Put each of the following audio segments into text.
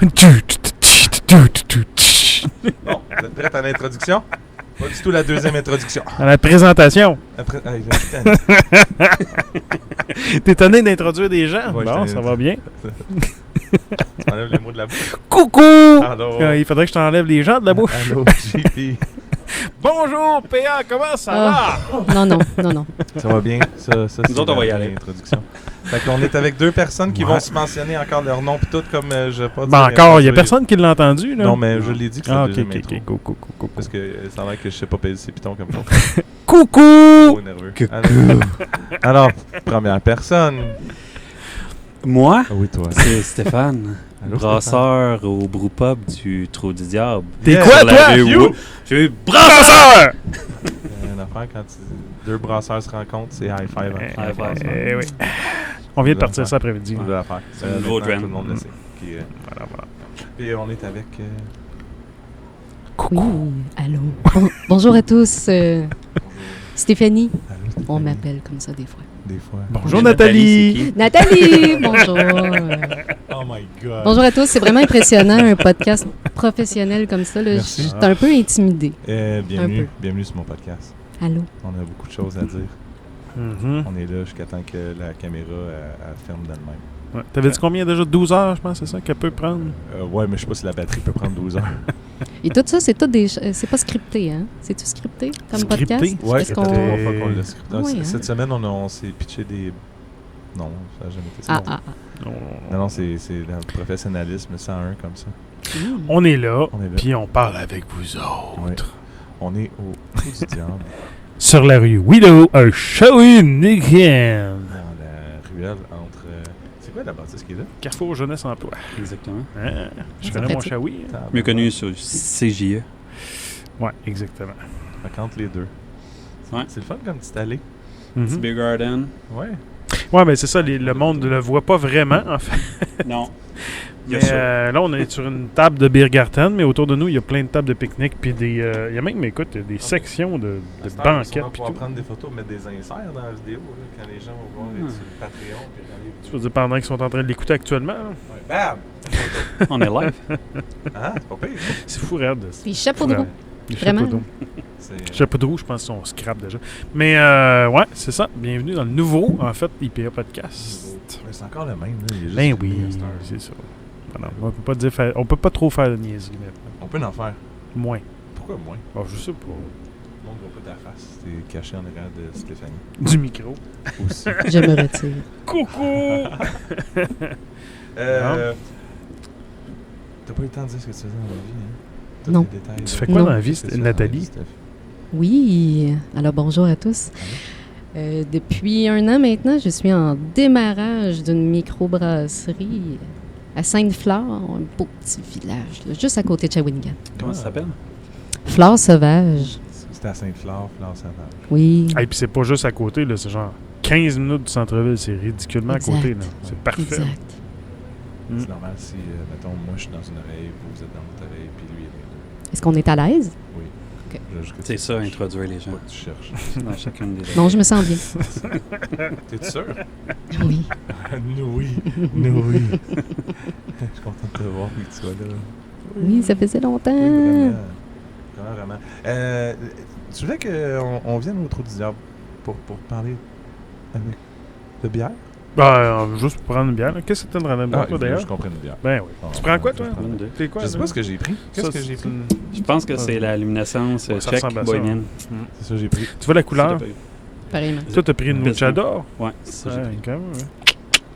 Bon, vous êtes prêts à l'introduction? Pas du tout la deuxième introduction. À la présentation. Après, T'es étonné d'introduire des gens? Ouais, Bon, ça va bien. tu enlèves les mots de la bouche. Coucou! Allô? Il faudrait que je t'enlève les gens de la bouche. Allô, JP. Bonjour, PA, comment ça va? Non. Ça va bien? Ça Nous autres, on va y aller. L'introduction. Fait qu'on est avec deux personnes qui vont se mentionner encore leur nom, puis tout comme je pas Ben encore, il n'y a personne qui l'a entendu, là. Non, mais je l'ai dit que c'était Ah, la ok, deuxième intro. coucou. Parce que ça a l'air que je sais pas payer ses pitons comme ça. Coucou! Trop nerveux. Alors, première personne. Moi, Ah oui, toi. c'est Stéphane, Allô, brasseur au brewpub du Trou du Diable. T'es Yeah. quoi, Sur la toi? rue You! Wo- Je suis brasseur! Une affaire quand deux brasseurs se rencontrent, c'est high five. Hein? High five. Eh oui. On vient de partir ça après-midi. C'est une affaire. C'est un nouveau Maintenant, trend. Tout le monde le sait. Puis, Voilà. puis on est avec... Oui, allô. Bonjour à tous. Stéphanie, Allô, on Stéphanie. m'appelle comme ça des fois. Des fois. Bonjour, Nathalie, Nathalie! Bonjour. Oh my God. Bonjour à tous. C'est vraiment impressionnant, un podcast professionnel comme ça. Là. Merci. J'étais un peu intimidée. Bienvenue, Un peu. bienvenue sur mon podcast. Allô. On a beaucoup de choses à dire. Mhm. On est là jusqu'à temps que la caméra elle ferme d'elle-même. Ouais. T'avais dit combien déjà? 12 heures, je pense, c'est ça qu'elle peut prendre? Ouais, mais je sais pas si la batterie peut prendre 12 heures. Et tout ça, c'est tout des. C'est pas scripté, hein? C'est-tu scripté comme Scripté? podcast? Ouais, Est-ce ça fait 3 qu'on. fois qu'on l'a scripté. Ah ouais, Cette hein? semaine, on s'est pitché des... Non, ça n'a jamais été ça. Non, c'est le professionnalisme 101 comme ça. On est là, On est là. puis on parle avec vous autres. Ouais. On est au Trou du Diable, Sur la rue Willow, à Shawinigan. dans la ruelle entre... c'est quoi la bâtisse qui est là? Carrefour Jeunesse Emploi. Exactement. Hein? Je C'est connais mon pratique. Shawi. Hein? Mieux connu sur CJE. Ouais, exactement. Fait qu'entre les deux. Ouais. C'est le fun comme petite allée. Mhm. Beer Garden. Ouais. Ouais, ben c'est ça, le monde ne le voit pas vraiment, en fait. Non. Il y Mais a ça. là, on est sur une table de Biergarten, mais autour de nous, il y a plein de tables de pique-nique, puis des... il y a même, écoute, des sections de banquettes, On va puis pouvoir tout. prendre des photos, mettre des inserts dans la vidéo, là, quand les gens vont voir sur le Patreon. Puis dans les... Tu veux dire pendant qu'ils sont en train de l'écouter actuellement? Là? Ouais, bam! On est live. Hein? C'est pas pire. C'est fou raide. Puis chapeau de roue. Les Vraiment? chapeaux d'eau. C'est... Chapeau de roue, je pense qu'on scrape déjà. Mais ouais, c'est ça. Bienvenue dans le nouveau, en fait, IPA Podcast. Mais c'est encore le même, là. Il y a juste Ben une oui, cette heure. c'est ça. Alors, on peut pas dire on peut pas trop faire de niaiserie maintenant. On peut en faire. Moins. Pourquoi moins? Oh, je sais pas. Le monde voit pas ta face. T'es caché en arrière de Stéphanie. Du micro. Aussi. Je me retire. Coucou! T'as pas eu le temps de dire ce que tu faisais dans la vie, hein? Tous Non. les détails, Tu là. fais quoi Non. dans la vie, Qu'est-ce que tu fais Nathalie? dans la vie, Steph? Oui. Alors, bonjour à tous. Depuis 1 an maintenant, je suis en démarrage d'une microbrasserie à Sainte-Flore, un beau petit village, là, juste à côté de Shawinigan. Comment ça s'appelle? Flore sauvage. C'était à Sainte-Flore, Flore Savage. Oui. Et puis c'est pas juste à côté, là, c'est genre 15 minutes du centre-ville, c'est ridiculement Exact. à côté, là. C'est parfait. Exact. Mm. C'est normal si, mettons, moi je suis dans une oreille, vous êtes dans l'autre oreille, puis lui il est dans l'autre. Est-ce qu'on est à l'aise? Oui. Ok. Là, juste que C'est tu ça, cherches. introduire les gens. Pas que tu cherches. Dans chacune des Non, je me sens bien. T'es sûr? Oui. Nous oui. Nous oui. Je suis content de te voir et que tu sois là. Oui, ça faisait longtemps. Oui, vraiment. Vraiment. Tu voulais qu'on vienne au Trou du Diable pour parler avec de bière? Juste pour prendre une bière. Là. Qu'est-ce que t'as de random toi, d'ailleurs? Je comprends une bière. Ben oui. Tu prends quoi, toi? Je prends une deux. T'es quoi? Je sais là? pas ce que j'ai pris. Qu'est-ce Ça, que j'ai c'est pris? Je pense que c'est la luminescence Ouais, ça tchèque ressemble à ça, bohémienne. C'est ça que j'ai pris. Tu vois la couleur? Pareillement. Toi, t'as pris une Business. Luchador? Ouais, c'est ça. Ouais, j'ai pris. quand même, ouais.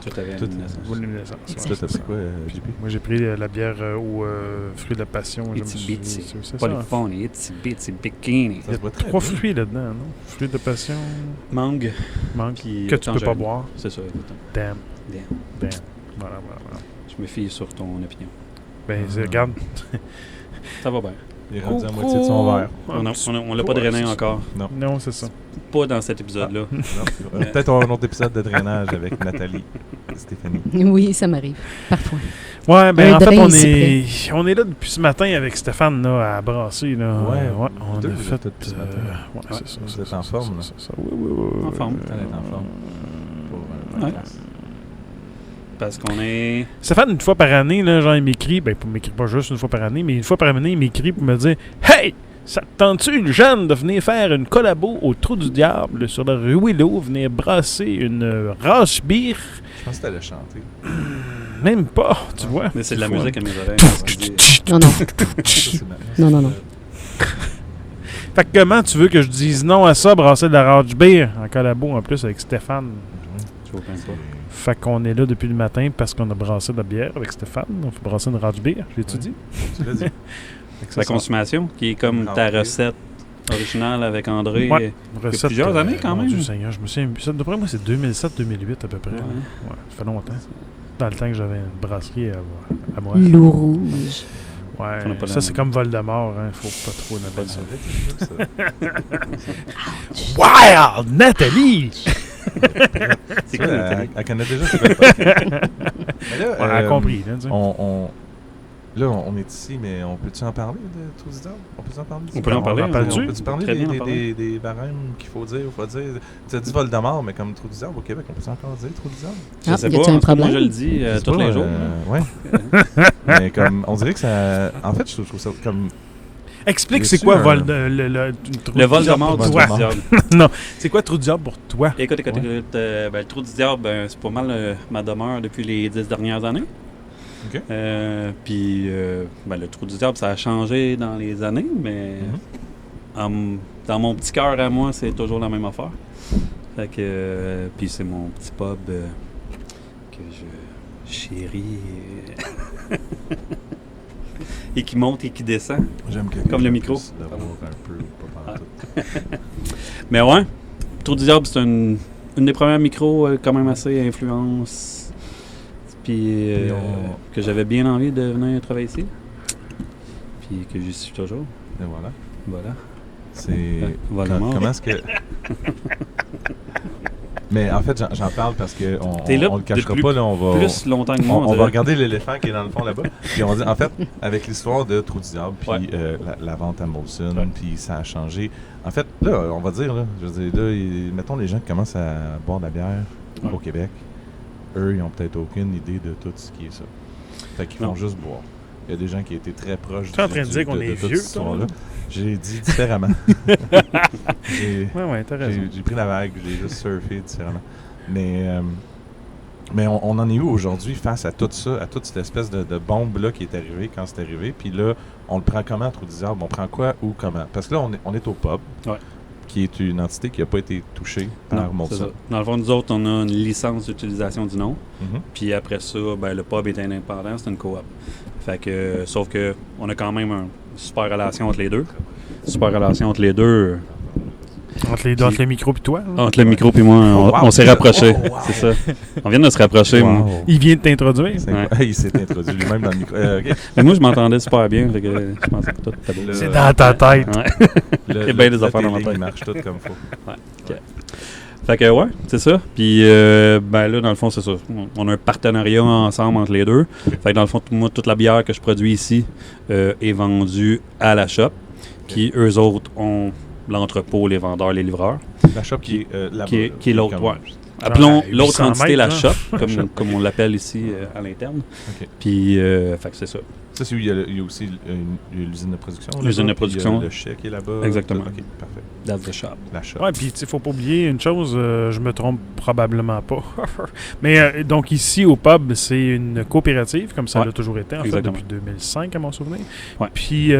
Tout avait la Tout- luminescence. Bonne luminescence. Toi, t'as pris quoi, JP? Moi, j'ai pris la bière aux fruits de la passion. Je me Itsy suis- bitsy. c'est Pas ça. le fun, itsy bitsy bikini. Ça se voit très 3 bien. fruits là-dedans, non? Fruits de passion, Mangue. mangue, Puis que tu peux pas tangerine. boire. C'est ça, exactement. Damn, Damn. damn. Voilà. Je me fie sur ton opinion. Ben, regarde. Ça va bien. Il est rendu à moitié de son verre. On l'a pas drainé encore. Non, c'est ça. Pas dans cet épisode-là. Non, c'est vrai. Peut-être on aura un autre épisode de drainage avec Nathalie et Stéphanie. Oui, ça m'arrive. Parfois. Ouais, ben Un en fait, drain on est là depuis ce matin avec Stéphane là, à brasser. Là. Ouais, on deux, a vous fait. êtes là depuis ce matin. Ouais, Ouais, c'est ça. vous c'est êtes ça, en c'est forme, ça, là. c'est ça. Oui. En forme. Elle est en forme. Pour, Ouais. podcast. parce qu'on est... Stéphane, une fois par année, là, genre, il m'écrit, ben, il m'écrit pas juste une fois par année, mais une fois par année, il m'écrit pour me dire « Hey! Ça te tente-tu, Jeanne, de venir faire une collabo au Trou du Diable sur la rue Willow, venir brasser une race bière? » Je pense que t'allais chanter. Même pas, tu vois. Mais c'est de la Faut- musique à mes oreilles. Non, non. Ça, c'est maintenant. Non, non, non. Fait que comment tu veux que je dise non à ça, brasser de la rage beer en collabo en plus avec Stéphane? Je comprends pas. Fait qu'on est là depuis le matin parce qu'on a brassé de la bière avec Stéphane. On fait brasser une rage beer, j'ai-tu Ouais. dit? Tu l'as dit. Fait que ça La sort. consommation, qui est comme ta André. recette originale avec André. Ouais. Recette, plusieurs années, quand mon même. Dieu Seigneur, je me souviens. D'après moi, c'est 2007-2008 à peu près. Ouais. Ouais, ça fait longtemps. Dans le temps que j'avais une brasserie à moi. Loup rouge. Ouais, On a pas ça la c'est même. comme Voldemort, hein. Faut pas trop n'appeler ça. Ça. Wild Nathalie! C'est quoi Nathalie? Elle connaît déjà ce podcast. Mais là, On a compris, là, tu sais. Là, on est ici, mais on peut-tu en parler de Trou du Diable? On peut en parler? On peut en parler. en parle-tu? On peut-tu parler Très bien en parler. des barèmes qu'il faut dire ou pas dire? Tu as dit Voldemort, mais comme Trou du Diable au Québec, on peut encore dire Trou du Diable? Je Ah, sais y a-t-il pas, un en tout cas, moi problème? je le dis Je sais tous pas, les jours. Ouais. Mais comme, on dirait que ça... En fait, je trouve ça comme... Explique, Veux-tu c'est quoi un- Le Voldemort pour du toi? Trou du Diable. Non, c'est quoi Trou du Diable pour toi? Écoute, Ouais. ben, le Trou du Diable, ben, c'est pas mal ma demeure depuis les 10 dernières années. OK. Puis, ben, le Trou du Diable, ça a changé dans les années, mais dans mon petit cœur à moi, c'est toujours la même affaire. Fait que, puis c'est mon petit pub que je chéris et qui monte et qui descend. J'aime quelqu'un Comme le qui a micro. plus de voir un peu, pas pantoute. Mais ouais, Trou du Diable, c'est une des premières micros quand même assez influence. Puis Puis que j'avais bien envie de venir travailler ici. Puis que j'y suis toujours. Et voilà. Voilà. C'est... Voldemort. Comment est-ce que... Mais en fait, j'en parle parce que T'es là on le cachera depuis pas, là, on va... Plus longtemps que moi, On va dirait. regarder l'éléphant qui est dans le fond là-bas. Puis on dit, en fait, avec l'histoire de Trou du Diable, puis Ouais. la vente à Molson, Ouais. puis ça a changé. En fait, là, on va dire, là, je veux dire, là, mettons les gens qui commencent à boire de la bière Ouais. au Québec, eux, ils ont peut-être aucune idée de tout ce qui est ça. Fait qu'ils font Non. juste boire. Il y a des gens qui étaient très proches Tu es en train de dire qu'on est toute vieux, cette histoire-là. toi, J'ai dit différemment. J'ai- Ouais, t'as raison. j'ai pris la vague, j'ai juste surfé différemment. Mais on en est où aujourd'hui face à tout ça, à toute cette espèce de bombe-là qui est arrivée quand c'est arrivé? Puis là, on le prend comment, Trou du Diable? On prend quoi, où, comment? Parce que là, on est au pub, Ouais. qui est une entité qui n'a pas été touchée par Non, c'est Molson. ça. Dans le fond, nous autres, on a une licence d'utilisation du nom. Mhm. Puis après ça, ben, le pub est indépendant, c'est une coop. Fait que, sauf que on a quand même une super relation entre les deux. Super relation entre les deux. Entre les micros et toi. là. Entre le micro et moi, Oh, wow. on s'est rapprochés. Oh, wow. C'est ça. On vient de se rapprocher. Wow. Moi. Il vient de t'introduire. C'est Ouais. incroyable. Il s'est introduit lui-même dans le micro. OK. Mais moi, je m'entendais super bien. Fait que je pensais que tout était beau. Le- C'est dans ta tête. Ouais. Le, Il y a bien des le affaires dans ma télé, tête. il marche tout comme faut. Fait que ouais, c'est ça. Puis ben là, dans le fond, c'est ça. On a un partenariat ensemble entre les deux. Fait que dans le fond, moi, toute la bière que je produis ici est vendue à la shop. Puis eux autres ont l'entrepôt, les vendeurs, les livreurs. La shop qui est là-bas. Qui est là, l'autre, comme- ouais. Appelons 800 l'autre entité la mètres, shop, là. comme on l'appelle ici à l'interne. OK. Puis, fait que c'est ça. Ça, c'est où il y a aussi il y a l'usine de production. là-bas, L'usine de puis il y a production. le chèque qui est là-bas. Exactement. OK, parfait. That's the shop. La shop. Ouais, puis il faut pas oublier une chose, je me trompe probablement pas. Mais donc ici au pub, c'est une coopérative, comme ça Ouais. l'a toujours été, en fait, Exactement. depuis 2005 à mon souvenir. Ouais. Puis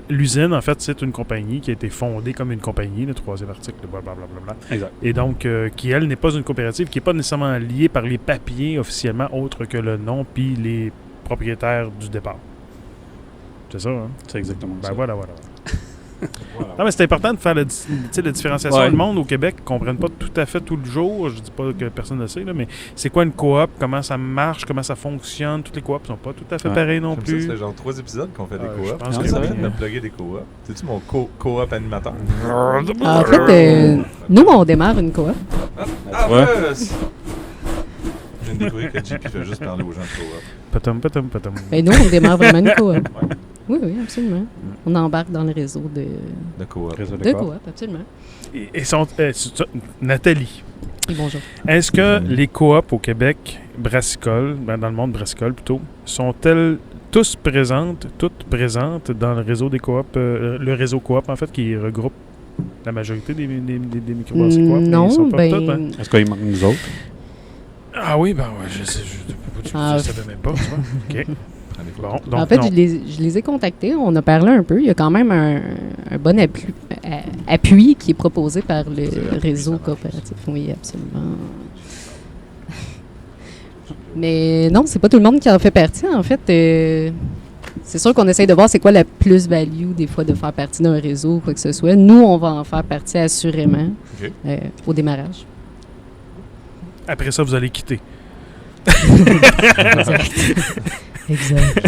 l'usine, en fait, c'est une compagnie qui a été fondée comme une compagnie, le troisième article, blablabla. Exact. Et donc, qui, elle, n'est pas une coopérative, qui n'est pas nécessairement liée par les papiers officiellement, autres que le nom puis les propriétaires du départ. C'est ça, hein? C'est exactement Ben ça. voilà. Non, mais c'est important de faire la différenciation. Ouais. Le monde au Québec ne comprenne pas tout à fait tout le jour. Je dis pas que personne ne le sait, là, mais c'est quoi une coop, comment ça marche, comment ça fonctionne. Toutes les coops sont pas tout à fait Ouais. pareilles non Comme ça, plus. ça fait genre 3 épisodes qu'on fait des Je coops. pense que que ça oui. fait de me plugger des coops. C'est-tu mon coop animateur? En fait, nous, on démarre une coop. Ah, Ouais. Je viens de découvrir que JP fait juste parler aux gens de coop. Patum, patum, patum. Et nous, on démarre vraiment une coop. Oui, oui, absolument. On embarque dans le réseau De coop. Réseau de coop. coop, absolument. Nathalie, Et bonjour. est-ce que Salut. les coops au Québec, brassicole, dans le monde brassicole plutôt, sont-elles toutes présentes dans le réseau des coops, le réseau coop en fait, qui regroupe la majorité des microbrasseries coop? Non, Ils sont pas toutes, hein? ben... Est-ce qu'il manque nous autres? Ah oui, ben ouais, je Ah, savais même pas, tu vois. OK. Prenez-vous. Bon, compte. donc En fait, non. je les ai contactés, on a parlé un peu. Il y a quand même un bon appui qui est proposé par le C'est l'appui, réseau ça marche. coopératif. Oui, absolument. Mais non, c'est pas tout le monde qui en fait partie. En fait, c'est sûr qu'on essaye de voir c'est quoi la plus-value des fois de faire partie d'un réseau ou quoi que ce soit. Nous, on va en faire partie assurément OK. au démarrage. Après ça, vous allez quitter. Exact.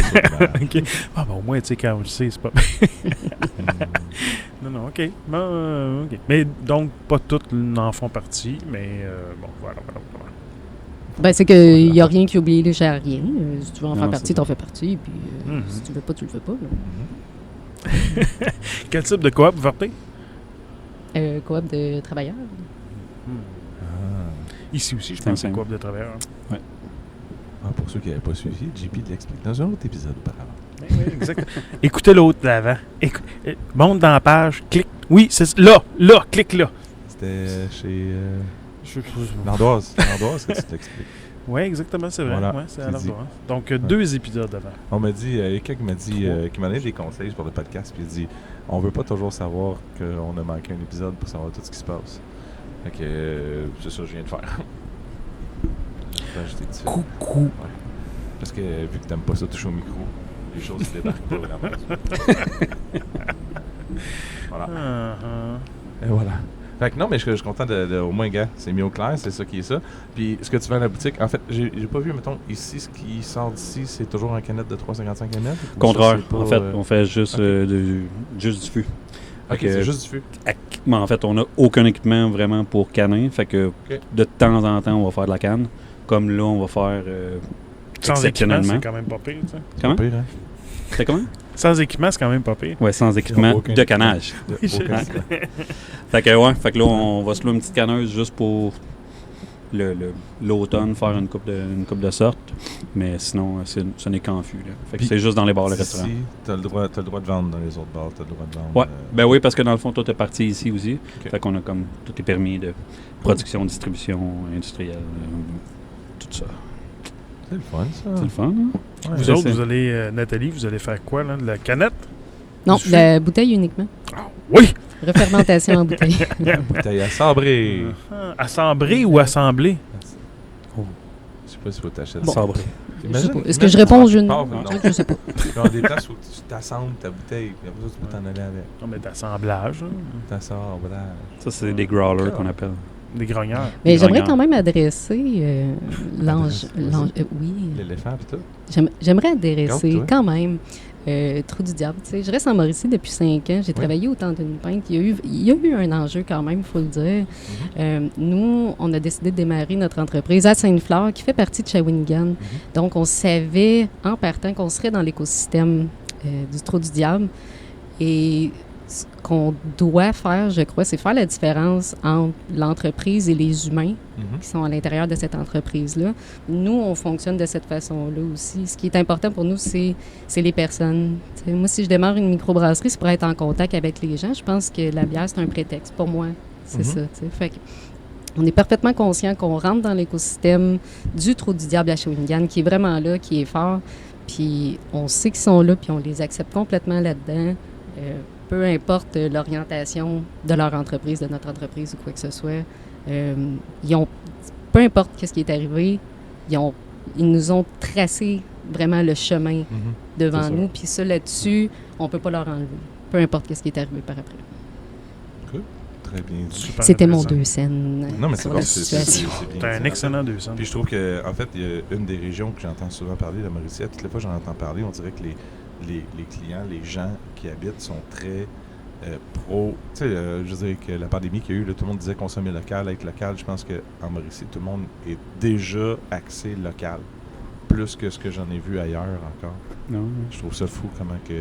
OK. Ah, ben au moins, tu sais, quand on le sait, c'est pas... Non, OK. Bon, OK. Mais donc, pas toutes n'en font partie, mais bon, voilà. Ben, c'est qu'il n'y a rien qui oblige à rien. Si tu veux en Non, faire c'est partie, ça. t'en fais partie. Puis Mhm. si tu veux pas, tu le fais pas. là. Quel type de coop vous partez? Coop de travailleurs. Ici aussi, je Cinq, pense que c'est cinq. coop de travailleurs. Ah, pour ceux qui n'avaient pas suivi, JP l'explique dans un autre épisode auparavant. Oui, exact. Écoutez l'autre d'avant. Monte dans la page, clique. Oui, c'est là, clique là. C'était chez L'Ardoise. L'Ardoise que tu t'expliques. Oui, exactement, c'est vrai. Voilà, Ouais, c'est à c'est l'heure dit. d'avant. Donc, 2 épisodes avant. On m'a dit, quelqu'un qui m'a dit, qui m'a donné des conseils pour le podcast, puis il dit, on veut pas toujours savoir qu'on a manqué un épisode pour savoir tout ce qui se passe. Fait que c'est ça que je viens de faire. J'ai ajouté tout de suite. Coucou. Ouais. Parce que vu que t'aimes pas ça toucher au micro, les choses se débarquent pas vraiment. Voilà. Et voilà. Fait que non, mais je suis content au moins, gars, c'est mis au clair, c'est ça qui est ça. Puis ce que tu fais à la boutique, en fait, j'ai pas vu, mettons, ici, ce qui sort d'ici, c'est toujours en canette de 3,55 ml? Ou Contraire. ça, c'est pas, En fait, on fait juste, ok. juste du fût. Ok, Fait que- c'est juste du fût. Mais en fait, on n'a aucun équipement vraiment pour canner. Fait que Ok. de temps en temps, on va faire de la canne. Comme là, on va faire Sans équipement, exceptionnellement. c'est quand même pas pire, tu sais. Comment? Pas pire, hein? C'était comment? Sans équipement, c'est quand même pas pire. Ouais, sans équipement Aucun de cannage. De- Oui, je- aucun équipement. Fait que ouais, fait que là, on va se louer une petite canneuse juste pour l'automne, faire une coupe de sorte. Mais sinon, ce n'est qu'en fût. Là. Fait que Puis, c'est juste dans les bars, les restaurants. Ici, t'as le droit de vendre dans les autres bars, t'as le droit de vendre. Ouais, ben oui, parce que dans le fond, tout est parti ici aussi. Ok. Fait qu'on a comme tout est permis de production, distribution, industrielle, tout ça. C'est le fun, ça. C'est le fun, hein? Ouais. Vous c'est- autres, c'est- vous allez, Nathalie, vous allez faire quoi, là? De la canette? Non, Du fût? la bouteille uniquement. Oui! Refermentation en bouteille. Bouteille à sabrer. Assembler ou assembler? Je sais pas si faut t'acheter Bon. Sabré. Je sais pas. Est-ce que je réponds au jeu de mots? Non. Je sais pas. Dans des places où tu t'assembles ta bouteille, puis après ça, tu peux t'en aller avec. Non, mais d'assemblage, hein. T'assemblage. Ça, c'est des growlers qu'on appelle. Des grognards. Mais j'aimerais Grognard. quand même adresser Adresse, vas-y. oui. L'éléphant, pis tout. J'aimerais adresser Garde-toi. quand même Trou du Diable. Tu sais, je reste en Mauricie depuis 5 ans. J'ai travaillé au temps d'une pinte. Il y a eu un enjeu quand même, il faut le dire. Nous, on a décidé de démarrer notre entreprise à Sainte-Fleur, qui fait partie de Shawinigan. Donc, on savait en partant qu'on serait dans l'écosystème du Trou du Diable. Et ce qu'on doit faire, je crois, c'est faire la différence entre l'entreprise et les humains qui sont à l'intérieur de cette entreprise-là. Nous, on fonctionne de cette façon-là aussi. Ce qui est important pour nous, c'est les personnes. T'sais, moi, si je démarre une microbrasserie, c'est pour être en contact avec les gens. Je pense que la bière, c'est un prétexte. Pour moi, c'est ça. T'sais. Fait que on est parfaitement conscient qu'on rentre dans l'écosystème du Trou du Diable à Shawinigan, qui est vraiment là, qui est fort. Puis on sait qu'ils sont là, puis on les accepte complètement là-dedans. Peu importe l'orientation de leur entreprise, de notre entreprise ou quoi que ce soit. Peu importe ce qui est arrivé, ils nous ont tracé vraiment le chemin devant C'est ça. nous. Puis ça, là-dessus, on ne peut pas leur enlever. Peu importe ce qui est arrivé par après. Très bien dit. Super C'était mon intéressant. 2 scènes Non, mais c'est sur bon, la c'est situation. bien C'est un dit. excellent 200. Puis je trouve que, en fait, il y a une des régions que j'entends souvent parler, la Mauricie. Toutes les fois que j'en entends parler, on dirait que les clients, les gens qui habitent sont très pro. Tu sais, je veux dire que la pandémie qu'il y a eu, là, tout le monde disait consommer local, être local. Je pense qu'en Mauricie, tout le monde est déjà axé local. plus que ce que j'en ai vu ailleurs encore. Non. Je trouve ça fou comment que...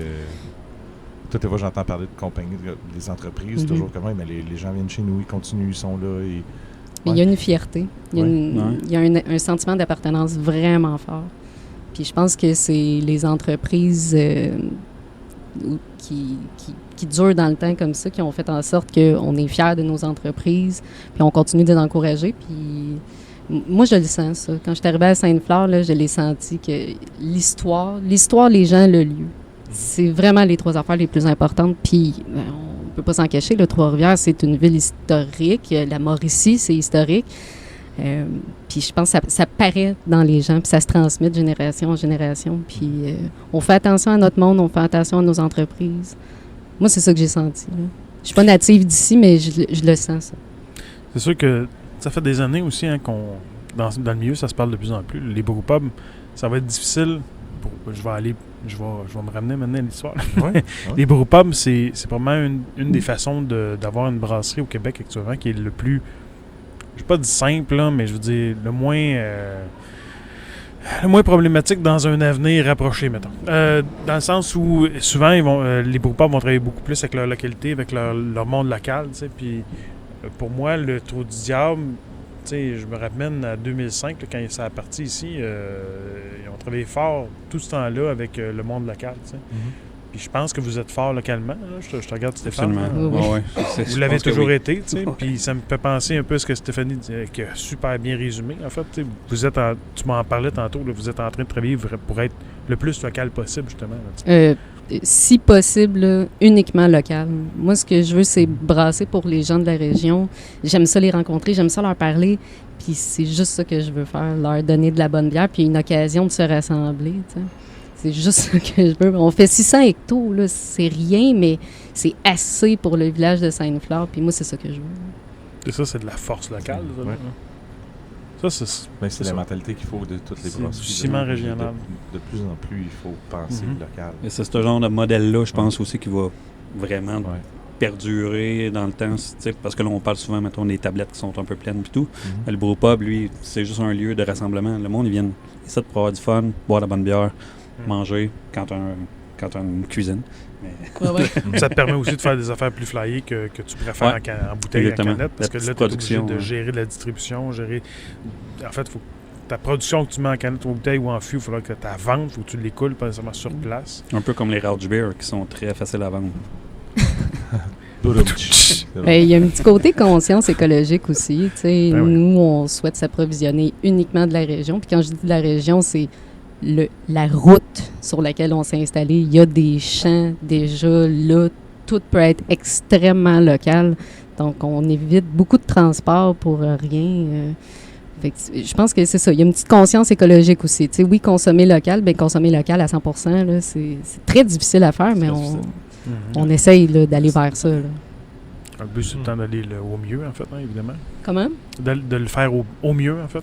Toutes les fois, j'entends parler de compagnies, des entreprises, Mhm. toujours comme mais les gens viennent chez nous, ils continuent, ils sont là. Et... Mais il y a une fierté. Il y a, Ouais. il y a un sentiment d'appartenance vraiment fort. Puis je pense que c'est les entreprises qui durent dans le temps comme ça, qui ont fait en sorte qu'on est fiers de nos entreprises, puis on continue de les encourager. Puis moi, je le sens, ça. Quand je suis arrivée à Sainte-Fleur, là, je l'ai senti que l'histoire, les gens, le lieu, c'est vraiment les trois affaires les plus importantes. Puis on peut pas s'en cacher, le Trois-Rivières, c'est une ville historique. La Mauricie, c'est historique. Puis je pense que ça paraît dans les gens, puis ça se transmet de génération en génération. Puis on fait attention à notre monde, on fait attention à nos entreprises. Moi, c'est ça que j'ai senti. Là. Je suis pas native d'ici, mais je le sens, ça. C'est sûr que ça fait des années aussi hein, qu'on dans le milieu, ça se parle de plus en plus. Les brewpubs, ça va être difficile. Je vais me ramener maintenant à l'histoire. Ouais. Les brewpubs, c'est probablement une des façons d'avoir une brasserie au Québec actuellement qui est le plus, je ne vais pas dire simple, là, mais je veux dire le moins problématique dans un avenir rapproché, mettons. Dans le sens où souvent les brewpubs vont travailler beaucoup plus avec leur localité, avec leur monde local, tu sais, puis pour moi, le Trou du Diable, tu sais, je me ramène à 2005, là, quand ça a parti ici, ils ont travaillé fort tout ce temps-là avec le monde local, tu sais. Puis je pense que vous êtes fort localement, là. Je te regarde, Stéphane. Absolument. Oui, oui. Ouais, Vous l'avez toujours été. été, tu sais, puis ça me fait penser un peu à ce que Stéphanie disait, qui a super bien résumé. En fait, tu sais, tu m'en parlais tantôt, là, vous êtes en train de travailler pour être le plus local possible, justement. Là, tu sais. Si possible, là, uniquement local. Moi, ce que je veux, c'est brasser pour les gens de la région. J'aime ça les rencontrer, j'aime ça leur parler. Puis c'est juste ça que je veux faire, leur donner de la bonne bière, puis une occasion de se rassembler, tu sais. C'est juste ça que je veux. On fait 600 hectos, là, c'est rien, mais c'est assez pour le village de Sainte-Fleur, puis moi, c'est ça que je veux. Et ça, c'est de la force locale, ça. Ouais. Là. Ça, c'est... Ben, c'est ça. la mentalité qu'il faut de toutes les C'est brasseries. du ciment régional. De plus en plus, il faut penser Mhm. local. Et c'est ce genre de modèle-là, je pense aussi, qui va vraiment Ouais. perdurer dans le temps. Tu sais, parce que là, on parle souvent, mettons, des tablettes qui sont un peu pleines et tout. Mhm. Le brewpub, lui, c'est juste un lieu de rassemblement. Le monde, ils viennent ici pour avoir du fun, boire de la bonne bière, manger quand on a une cuisine. Mais Ça te permet aussi de faire des affaires plus flyées que tu préfères Ouais. en bouteille, Exactement. en canette, parce La que là, petite tu es obligé production, de ouais. gérer la distribution, En fait, faut ta production que tu mets en canette ou en bouteille ou en fût, il faudra que tu la vendes, il faut que tu l'écoules pas nécessairement sur place. un peu comme les Rauch Beer qui sont très faciles à vendre. Ben, il y a un petit côté conscience écologique aussi. Tu sais, Ben oui. nous, on souhaite s'approvisionner uniquement de la région. Puis quand je dis de la région, c'est la route sur laquelle on s'est installé. Il y a des champs déjà là. Tout peut être extrêmement local. Donc, on évite beaucoup de transport pour rien. Fait que je pense que c'est ça. Il y a une petite conscience écologique aussi. Tu sais, oui, consommer local, bien consommer local à 100%, là, c'est très difficile à faire, mais Très difficile. on essaye là, d'aller vers ça. Là. Le but, c'est tout le temps d'aller au mieux, en fait, hein, évidemment. Comment? De le faire au mieux, en fait.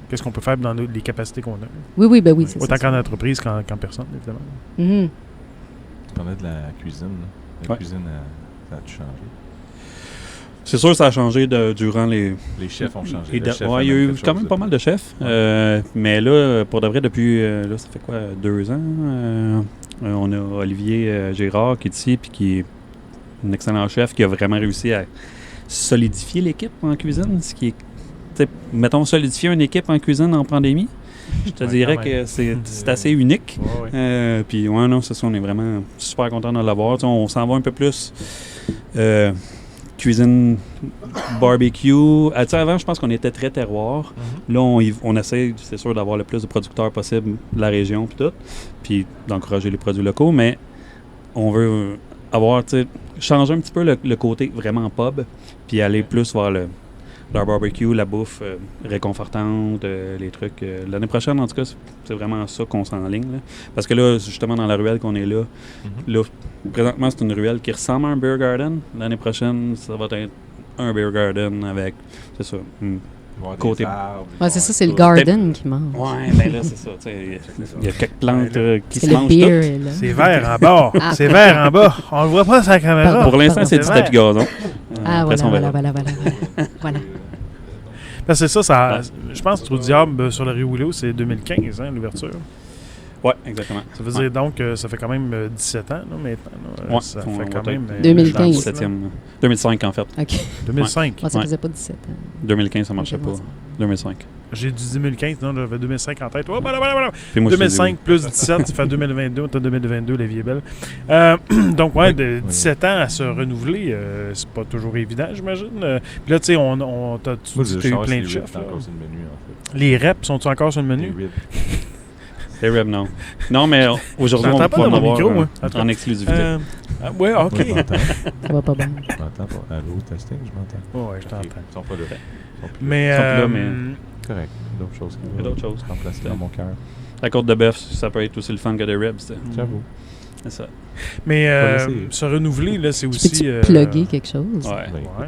Qu'est-ce qu'on peut faire dans les capacités qu'on a. Oui, ben oui, c'est ça. Autant qu'en entreprise qu'en personne, évidemment. Mhm. Tu parlais de la cuisine. Là. La Ouais. cuisine, ça a-tu changé? C'est sûr que ça a changé durant les... Les chefs ont changé. Et Le chef a ouais, il y a même eu quelque quand chose même pas mal de chefs. Mais là, pour de vrai, depuis, là, ça fait quoi, 2 ans, on a Olivier Gérard qui est ici, puis qui est un excellent chef, qui a vraiment réussi à solidifier l'équipe en cuisine. Ce qui est, tu sais, mettons, solidifier une équipe en cuisine en pandémie, je te Ouais, dirais quand même. que c'est assez unique. Ouais, ouais. Puis, ouais, non, c'est ça, on est vraiment super content de l'avoir. Tu sais, on s'en va un peu plus cuisine barbecue. Tu sais, avant, je pense qu'on était très terroir. Là, on essaie, c'est sûr, d'avoir le plus de producteurs possible de la région, puis tout, puis d'encourager les produits locaux, mais on veut avoir, tu sais, changer un petit peu le côté vraiment pub, puis aller plus vers le barbecue, la bouffe réconfortante, les trucs. L'année prochaine, en tout cas, c'est vraiment ça qu'on s'enligne, là. Parce que là, justement, dans la ruelle qu'on est là, là, présentement, c'est une ruelle qui ressemble à un beer garden. L'année prochaine, ça va être un beer garden avec, c'est ça, côté- Ouais, c'est ça, c'est le garden qui mange. ouais, ben là, c'est ça. Tu sais, il y a quelques plantes qui C'est se le mangent toutes. beer, là. C'est vert en bas. Ah. C'est vert en bas. On le voit pas sur la caméra. Pardon. Pour l'instant, c'est du vert. tapis gazon. Ah, Après ça, voilà, on verra. voilà. Parce que c'est ça, Ouais. je pense que Trou du Diable sur la rue Willow, c'est 2015, hein, l'ouverture. Ouais, exactement. Ça veut dire donc que ça fait quand même 17 ans, là, maintenant. Là. Ouais, Ça on fait quand va même... être 2015. 17e. 2005, en fait. OK. 2005. Moi, ça Ouais. faisait pas 17 ans. 2015, ça marchait Ok, pas. moi, 2005. J'ai dit 2015, non, j'avais 2005 en tête. Oh, voilà. Puis moi, je te dis 2005 plus 17, ça fait 2022. On est en 2022, la vie est belle. Donc, ouais, de 17 ans à se renouveler, c'est pas toujours évident, j'imagine. Puis là, tu sais, tu Moi, as je eu change plein les de ribs chefs. là. encore sur le menu, en fait. Les reps sont-ils encore sur le Les menu? ribs. Les ribs, non. Non, mais aujourd'hui, on J'entends va pas pouvoir dans en mon avoir micro, moi. en exclusivité. Ouais, OK. Ouais, je m'entends. Ça va pas bien. Je m'entends pas. Allô, testing, je m'entends. Ouais, je t'entends. Ok, Ils sont pas là. Ils sont plus là. Mais, Ils sont plus là, Correct. D'autres choses qui Il y a d'autres choses. se remplacer dans mon cœur. La côte de bœuf, ça peut être aussi le fun que des ribs. J'avoue. C'est ça. mais Faut l'essayer. se renouveler, là, c'est aussi... Peux-tu plugger quelque chose? Ouais. Ben, Ouais.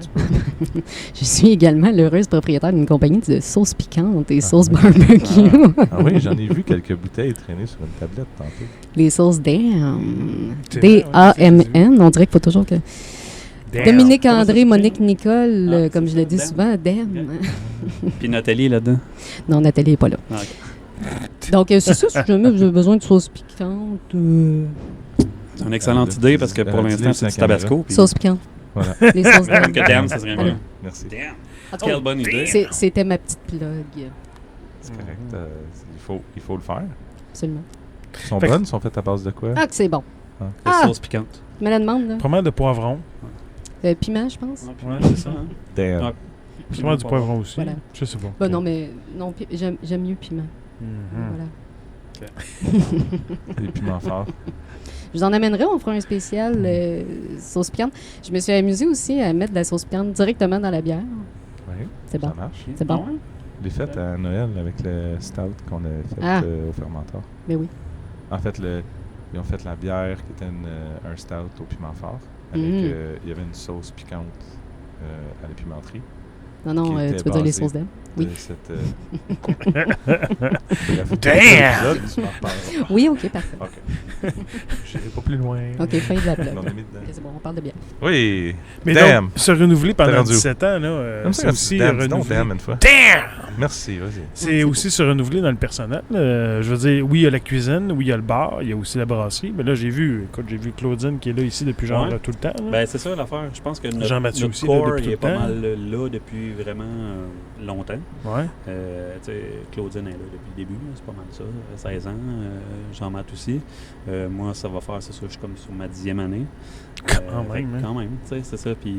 écoute, Je suis également l'heureuse propriétaire d'une compagnie de sauces piquantes et sauces ouais. barbecue. Ah oui, j'en ai vu quelques bouteilles traîner sur une tablette tantôt. Les sauces DAM. C'est vrai, ouais, D-A-M-N. On dirait qu'il faut toujours que... Damn. Dominique Comment ça André, s'écrit? Monique Nicole, Ah, comme c'est je le ça, dis DAM. souvent, DAM. Puis Nathalie là-dedans. Non, Nathalie n'est pas là. Ah, ok. Donc, c'est ça, si jamais vous avez besoin de sauce piquante. C'est une excellente idée parce que pour l'instant, c'est du tabasco. puis- Sauce piquante. Voilà. Les sauces Même DAM. que damn, ça serait Voilà. bien. Merci. Damn. En tout cas, Quelle bonne idée. C'était ma petite plug. C'est correct. Il faut le faire. Absolument. Ils sont Fait que- bonnes, ils sont faites à base de quoi? Ah, que c'est bon. La Ah! sauce piquante. Tu me la demandes, là. Pas mal de poivrons. Piment, je pense. Ouais, c'est ça. Damn. Ah. Sûrement du poivron aussi. Voilà. Je sais pas. Ben non, mais non, j'aime mieux piment. Mhm. Voilà. Des piments forts. Je vous en amènerai, on fera un spécial sauce piquante. Je me suis amusée aussi à mettre de la sauce piquante directement dans la bière. Oui, C'est bon. ça marche. C'est bon. Ah ouais? Je l'ai fait à Noël avec le stout qu'on a fait Ah. au fermenteur. Mais oui. En fait, ils ont fait la bière qui était un stout au piment fort. Avec, Mm. il y avait une sauce piquante à la pimenterie. Non, non, Qui tu était veux dire les basé sauces d'aime? Oui. de cette, Bref, Damn! l'épisode, tu m'en reparleras. Oui, OK, parfait. OK. Je n'irai pas plus loin. OK, fin de la blague. On l'a mis dedans. Ok, c'est bon, on parle de bière. Oui. Mais Damn! donc, se renouveler T'es pendant rendu où? 17 ans, là, Comme ça, c'est aussi damn, dis donc renouveler. damn une fois. Damn! Merci, vas-y. C'est aussi se renouveler dans le personnel. Je veux dire, oui, il y a la cuisine, oui, il y a le bar, il y a aussi la brasserie. Mais là, j'ai vu Claudine qui est là ici depuis genre Ouais. tout le temps. là. Ben, c'est ça l'affaire. Je pense que notre, Jean-Mathieu notre aussi, là, core depuis il est tout le pas temps. mal là depuis vraiment longtemps. Ouais. Tu sais, Claudine est là depuis le début, là, c'est pas mal ça, 16 ans. Jean-Math aussi. Moi, ça va faire, c'est ça, je suis comme sur ma 10e année. Quand Fait même, que hein. Quand même, tu sais, c'est ça. Puis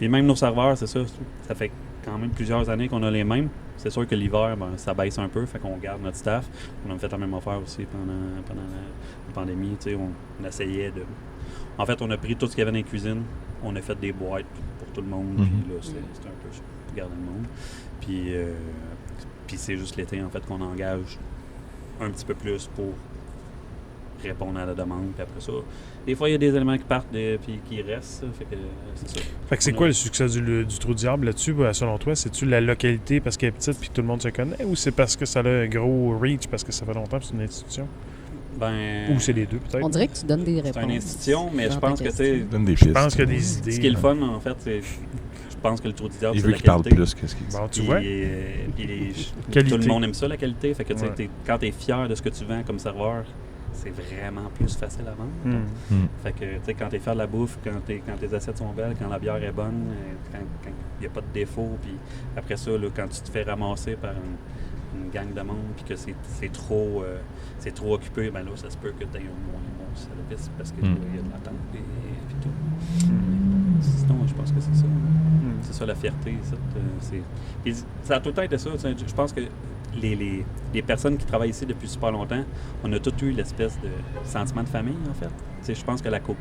même nos serveurs, c'est ça. Ça fait quand même plusieurs années qu'on a les mêmes. C'est sûr que l'hiver, ben, ça baisse un peu, fait qu'on garde notre staff. On a fait la même affaire aussi pendant la pandémie. Tu sais, on essayait de... En fait, on a pris tout ce qu'il y avait dans les cuisines. On a fait des boîtes pour tout le monde. Puis là, c'était un peu ça, pour garder le monde. Puis c'est juste l'été, en fait, qu'on engage un petit peu plus pour répondre à la demande. Puis après ça, des fois, il y a des éléments qui partent puis qui restent. Fait que c'est ça. Fait que c'est On a- quoi le succès du Trou du Diable là-dessus, selon toi? C'est-tu la localité parce qu'elle est petite puis que tout le monde se connaît ou c'est parce que ça a un gros reach parce que ça fait longtemps que c'est une institution? Ben, Ou c'est les deux, peut-être? On dirait que tu donnes des réponses. c'est une institution, mais dans je ta pense que, tu question. sais, Donne des Je pistes. pense qu'il y a des idées. ce qui est le là. fun, en fait, c'est... Je pense que le Trou du Diable, Il c'est veut la qu'il parle qualité. plus que ce qu'il dit. Bon, tu Puis, vois? tout le monde aime ça, la qualité. Fait que, tu sais, Ouais. quand tu es fier de ce que tu vends comme serveur, c'est vraiment plus facile à vendre. Hmm. Fait que, tu sais, quand t'es fier de la bouffe, quand tes assiettes sont belles, quand la bière est bonne, quand il n'y a pas de défaut, puis après ça, là, quand tu te fais ramasser par une gang de monde, puis que c'est trop occupé, ben là, ça se peut que tu aies un moins bon service parce qu'il y a de l'attente et tout. Sinon, je pense que c'est ça. C'est ça la fierté. Puis ça a tout le temps été ça. Tu sais, je pense que les personnes qui travaillent ici depuis super longtemps, on a tous eu l'espèce de sentiment de famille, en fait. Tu sais, je pense que la coop,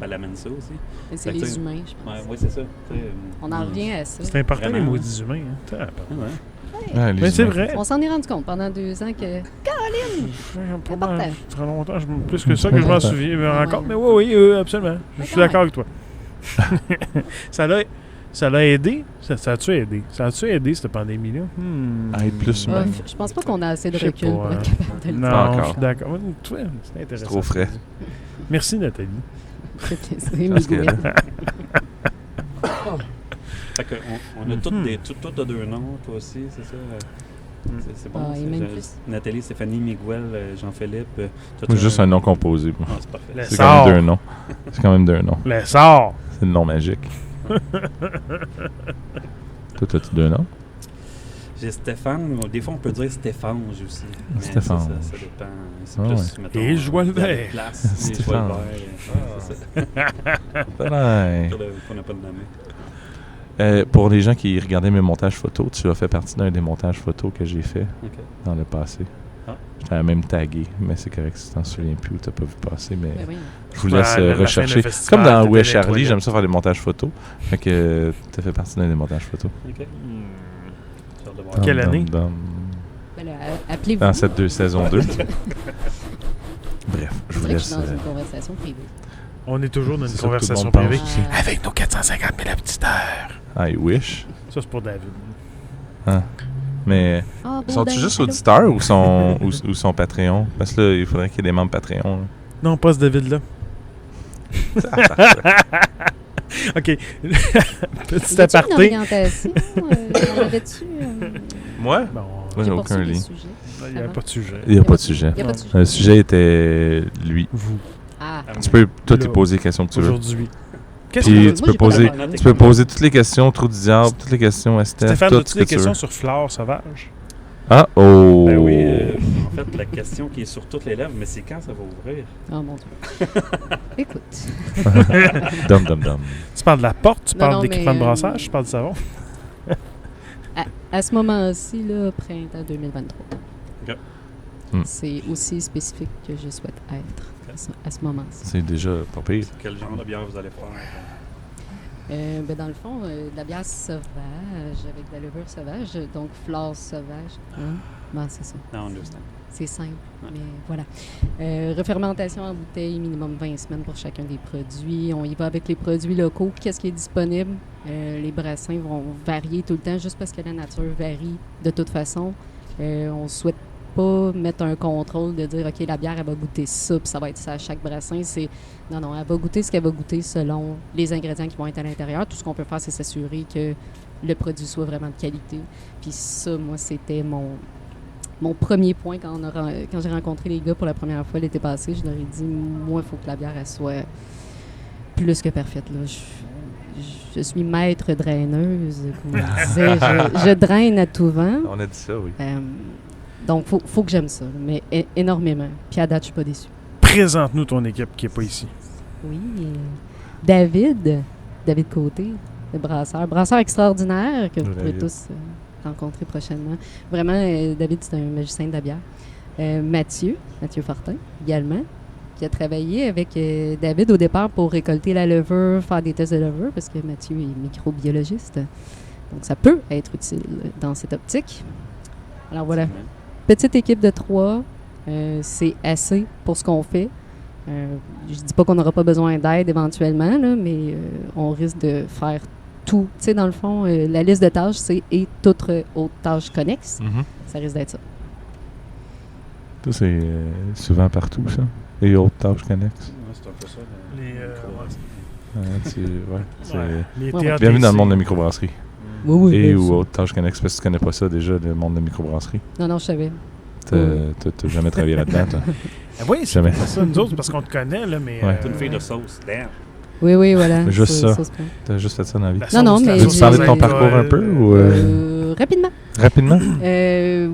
elle amène ça aussi. Mais c'est Fait que, les tu sais, humains, je pense. Ouais, oui, c'est ça. Tu sais, On en revient à ça. C'est important, les Vraiment. maudits humains. Hein. Tabarnak. Ah ouais. Ah, les Mais c'est humains. vrai. On s'en est rendu compte pendant 2 ans que Pas important. mal, très longtemps, plus que ça que je m'en souviens encore. Mais oui, absolument. Je suis d'accord avec toi. Ça l'a aidé? Ça a-tu aidé? Ça a-tu aidé, cette pandémie-là? À être plus Ah, humain. je pense pas qu'on a assez de Je sais recul pas, pour hein. être capable de le Non, dire. Pas encore. je suis d'accord. Ouais, tu vois, c'est intéressant. C'est trop frais. Merci, Nathalie. C'est Parce que- Miguel. Fait qu'on a toutes deux noms, toi aussi, c'est ça? C'est bon. Ah, et même plus. Nathalie, Stéphanie, Miguel, Jean-Philippe. Moi, juste un nom composé. Moi. Ah, c'est parfait. Le C'est quand sort. même 2 noms. C'est quand même 2 noms. Le sort. C'est le nom magique. Toi, as-tu 2 noms? J'ai Stéphane, des fois on peut dire Stéphane aussi. Mais Stéphane. Ça dépend. C'est Ah plus, mettons, Et je vois le il y a des vert. places, et je vois le Stéphane. vert. C'est ça. Ouais. On n'a pas de nommer. Pour les gens qui regardaient mes montages photos, tu as fait partie d'un des montages photos que j'ai fait OK. dans le passé. Ah. Je t'avais même tagué, mais c'est correct si tu t'en souviens plus ou tu n'as pas vu passer. Mais Ben oui. je vous laisse Ouais, la fin d'un rechercher. festival, Comme dans t'étais Où est dans les Charlie, toilettes. j'aime ça faire des montages photos. Fait que tu as fait partie d'un des montages photos. OK. J'ai hâte de voir. Quelle année? Ben là, appelez-vous. Dans cette saison 2. Bref, je C'est vous vrai que je laisse. suis dans une conversation privée. On est toujours dans une C'est ça que tout le conversation monde pense privée. aussi. Avec nos 450 000 auditeurs. I wish. Ça, c'est pour David. Hein. Mais Ah, bon, sont-ils ben, juste allô? auditeurs ou sont Patreon? Parce que là, il faudrait qu'il y ait des membres Patreon. là. Non, pas ce David-là. OK. Petit Y a-t-il aparté. une orientation? En avais-tu? Moi? Bon, Moi, j'ai J'ai aucun poursuivi le lien. sujet. il n'y avait pas de sujet. Il n'y a pas de sujet. Y a pas de sujet. Le sujet était lui. Vous, Ah, Tu peux, toi, Là. t'es poser les questions que tu veux. aujourd'hui. Qu'est-ce Puis que tu Moi, peux j'ai pas poser, d'avoir tu peux poser toutes les questions au trou du diable, toutes les questions à Steph, Stéphane, tout as-tu ce que des tu veux. questions sur Flore Sauvage? Ah, oh! Ben oui, en fait, la question qui est sur toutes les lèvres, mais c'est quand ça va ouvrir? oh mon Dieu. Écoute. Dum, dum, dum. Tu parles de la porte, tu Non, parles non, d'équipement mais, de brassage, tu parles du savon. À ce moment-ci, là, printemps 2023. OK. C'est aussi spécifique que je souhaite être à ce moment-ci. C'est déjà pas pire. Quel genre de bière vous allez faire? Ben dans le fond, de la bière sauvage avec de la levure sauvage, donc flore sauvage. Hein? Ben, c'est ça. Non, on understand. C'est simple, Ouais. mais voilà. Refermentation en bouteille, minimum 20 semaines pour chacun des produits. On y va avec les produits locaux. Qu'est-ce qui est disponible? Les brassins vont varier tout le temps juste parce que la nature varie de toute façon. On souhaite pas mettre un contrôle de dire, OK, la bière, elle va goûter ça, puis ça va être ça à chaque brassin. Non, elle va goûter ce qu'elle va goûter selon les ingrédients qui vont être à l'intérieur. Tout ce qu'on peut faire, c'est s'assurer que le produit soit vraiment de qualité. Puis ça, moi, c'était mon premier point quand j'ai rencontré les gars pour la première fois l'été passé. Je leur ai dit, moi, il faut que la bière, elle soit plus que parfaite. Là. Je suis maître draineuse, comme on disait. Je draine à tout vent. On a dit ça, oui. Donc, faut que j'aime ça, mais énormément. Puis à date, je suis pas déçue. Présente-nous ton équipe qui n'est pas ici. Oui. David Côté, le brasseur extraordinaire que vous pourrez David. tous rencontrer prochainement. Vraiment, David, c'est un magicien de la bière. Mathieu Fortin, également, qui a travaillé avec David au départ pour récolter la levure, faire des tests de levure, parce que Mathieu est microbiologiste. Donc, ça peut être utile dans cette optique. Alors voilà, petite équipe de 3, c'est assez pour ce qu'on fait. Je dis pas qu'on n'aura pas besoin d'aide éventuellement, là, mais on risque de faire tout. Tu sais, dans le fond, la liste de tâches, c'est « et toutes autres tâches connexes Mhm. ». Ça, Ça risque d'être ça. c'est souvent partout, ça. Et autres tâches connexes. Ouais, c'est un peu ça. Les Ouais. théâtres Bienvenue dans le ici. monde de la microbrasserie. Oui, Et bien ou sûr. autres tâches connexes. Parce que tu connais pas ça déjà, le monde de la microbrasserie. Non, je savais. T'as jamais travaillé là-dedans, toi? Ah oui, c'est Jamais. ça, nous autres, parce qu'on te connaît, là, mais... Ouais. T'es une fille de sauce, damn. Oui, voilà. Juste ça. se peut. T'as juste fait ça dans la vie. la Non, sauce, mais la Veux-tu sauce parler de ton alcool. parcours un peu ou Rapidement. rapidement?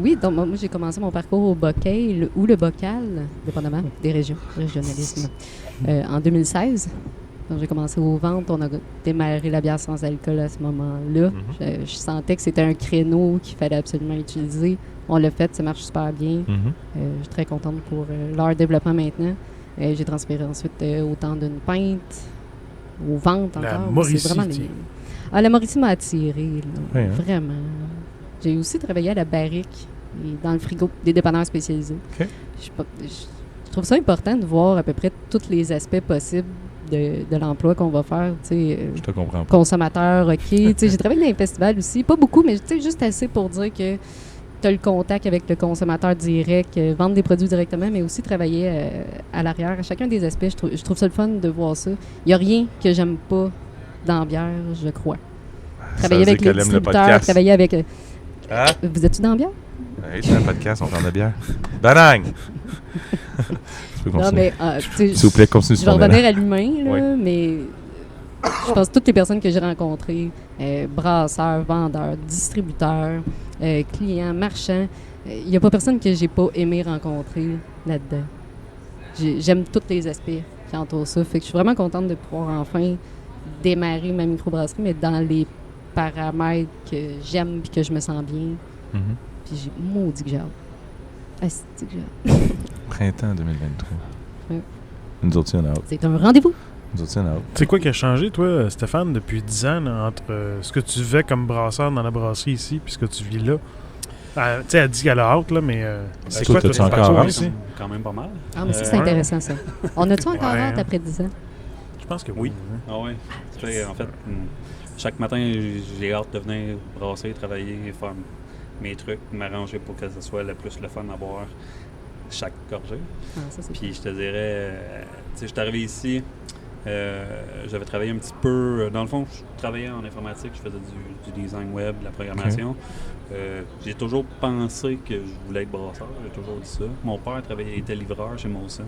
Oui, donc moi, j'ai commencé mon parcours au Bocale ou le Bocal, dépendamment des régions, régionalisme, en 2016. Quand j'ai commencé aux ventes, on a démarré la bière sans alcool à ce moment-là. Je sentais que c'était un créneau qu'il fallait absolument utiliser. On l'a fait, ça marche super bien. Mhm. Je suis très contente pour leur développement maintenant. J'ai transféré ensuite autant d'une pinte aux ventes La encore. Mauricie, C'est vraiment tiens. la Mauricie m'a attirée, là, Oui, hein? vraiment. J'ai aussi travaillé à la barrique et dans le frigo des dépanneurs spécialisés. OK. Je trouve ça important de voir à peu près tous les aspects possibles de l'emploi qu'on va faire. Tu sais, Je te comprends pas. consommateur, OK. Tu sais, j'ai travaillé dans les festivals aussi. Pas beaucoup, mais tu sais, juste assez pour dire que tu as le contact avec le consommateur direct, vendre des produits directement, mais aussi travailler à l'arrière. À chacun des aspects, je trouve ça le fun de voir ça. Il n'y a rien que j'aime pas dans la bière, je crois. travailler Ça veut avec dire les qu'elle aime le distributeurs, podcast. travailler avec... Hein? Vous êtes-tu dans la bière? Hey, c'est un podcast, on prend de la bière. Banang! Tu peux Non, continuer. mais tu sais, S'il vous plaît, continue je sur vais ton revenir élan. à l'humain, là, Oui. mais je pense que toutes les personnes que j'ai rencontrées, brasseurs, vendeurs, distributeurs, clients, marchands, il n'y a pas personne que j'ai pas aimé rencontrer là-dedans. J'aime tous les aspects qui entourent ça. Fait que je suis vraiment contente de pouvoir enfin démarrer ma microbrasserie, mais dans les paramètres que j'aime et que je me sens bien. Mhm. Puis j'ai maudit que j'ai hâte. Ah, c'est que j'ai hâte. Printemps 2023. Ouais. Nous autres, on a hâte. C'est un rendez-vous. Nous autres, on a hâte. C'est quoi qui a changé, toi, Stéphane, depuis 10 ans, là, entre ce que tu fais comme brasseur dans la brasserie ici puis ce que tu vis là? Tu sais, elle dit qu'elle a hâte, là, mais c'est toi, quoi t'as-tu ton encore parcours hâte? ici? Quand même pas mal. Ah, mais ça, c'est Ouais. intéressant, ça. On a-tu encore Ouais, hâte hein. après 10 ans? Je pense que Oui. oui. Ah ouais. Tu sais, en fait, chaque matin, j'ai hâte de venir brasser, travailler, faire mes trucs, m'arranger pour que ce soit le plus le fun à boire chaque gorgée. Ah, ça, c'est Puis je te dirais, tu sais, je suis arrivé ici, j'avais travaillé un petit peu, dans le fond, je travaillais en informatique, je faisais du design web, de la programmation. J'ai toujours pensé que je voulais être brasseur, j'ai toujours dit ça. Mon père était livreur chez Molson.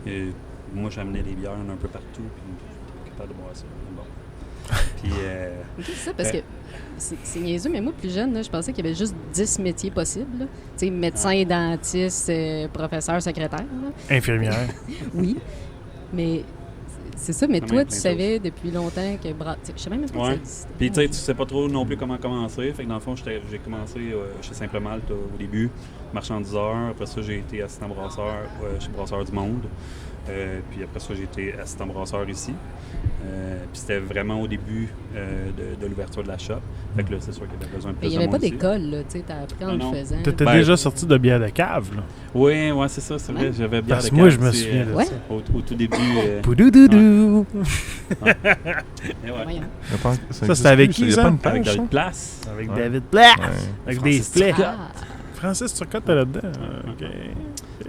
Et moi, j'amenais des bières un peu partout, puis j'étais pas capable de boire ça. Mais bon. Puis, OK, c'est ça, parce que c'est niaiseux, mais moi, plus jeune, là, je pensais qu'il y avait juste 10 métiers possibles. là. Tu sais, médecin, dentiste, professeur, secrétaire. là. Infirmière. Oui, mais c'est ça. Mais Quand toi, même tu plein de savais depuis longtemps que... Je sais même pas que ça Ouais. existait. puis tu sais, tu sais pas trop non plus comment commencer. Fait que dans le fond, j'ai commencé chez Saint-Malte au début, marchandiseur. Après ça, j'ai été assistant brasseur chez Brasseur du Monde. Puis après ça, j'ai été assistant brasseur ici. Puis c'était vraiment au début de l'ouverture de la shop. Fait que là, c'est sûr qu'il y avait besoin de plus Mais il de n'y avait pas monde ici. d'école, là, tu sais, t'as appris en Ah, le non. faisant. T'étais Ben, déjà sorti de bière de cave, là. Oui, ouais, c'est ça, c'est vrai. Ouais. J'avais bien Parce que moi, je me souviens de Ouais. ça. Au tout début. Poudoudou. Et ouais. Voyons. Je pense que Ça, c'était avec qui, Il y a ça? pas une Avec page, David Place. Avec Ouais. David Black. Ouais. Avec des Francis flets. Ah, Francis Turcotte, t'es là-dedans. OK.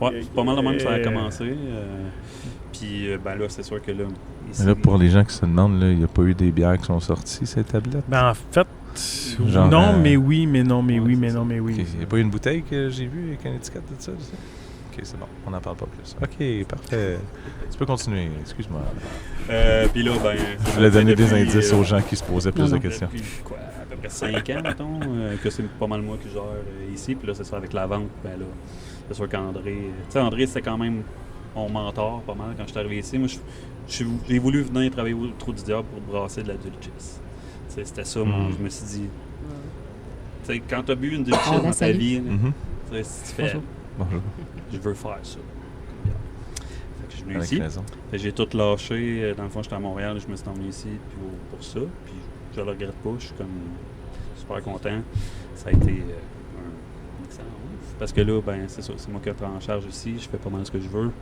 Ouais, c'est pas mal de même que ça a commencé. Puis, ben là, c'est sûr que là. Ici, Mais là, pour les gens qui se demandent, il n'y a pas eu des bières qui sont sorties, ces tablettes. Ben, en fait, Genre, non, mais oui, mais non, mais oui, mais non, mais oui. Il n'y a pas eu une bouteille que j'ai vue avec une étiquette de ça, Ok, c'est bon, on n'en parle pas plus. Ok, parfait. Tu peux continuer, excuse-moi. puis là, ben. Je voulais donner des depuis, indices aux gens qui se posaient plus Non, de non. questions. Depuis quoi, à peu près 5 ans, mettons, que c'est pas mal moi qui gère ici. Puis là, c'est ça, avec la vente, ben là, c'est sûr qu'André. Tu sais, André, c'était quand même mon mentor pas mal quand je suis arrivé ici. Moi, j'ai voulu venir travailler au Trou du Diable pour brasser de la Dulcis. Tu sais, c'était ça, moi, je me suis dit. Tu sais, quand t'as bu une Dulcis On la dans ta salue. vie, là, Mhm. tu sais, si tu fais. Bonjour. Bonjour, Je veux faire ça. Fait que je suis venu avec ici. raison. Fait que j'ai tout lâché. Dans le fond, j'étais à Montréal, je me suis emmené ici pour ça. Puis je le regrette pas, je suis comme super content. Ça a été un excellent move. Parce que là, ben c'est ça, c'est moi qui prends en charge ici. Je fais pas mal ce que je veux. Mhm.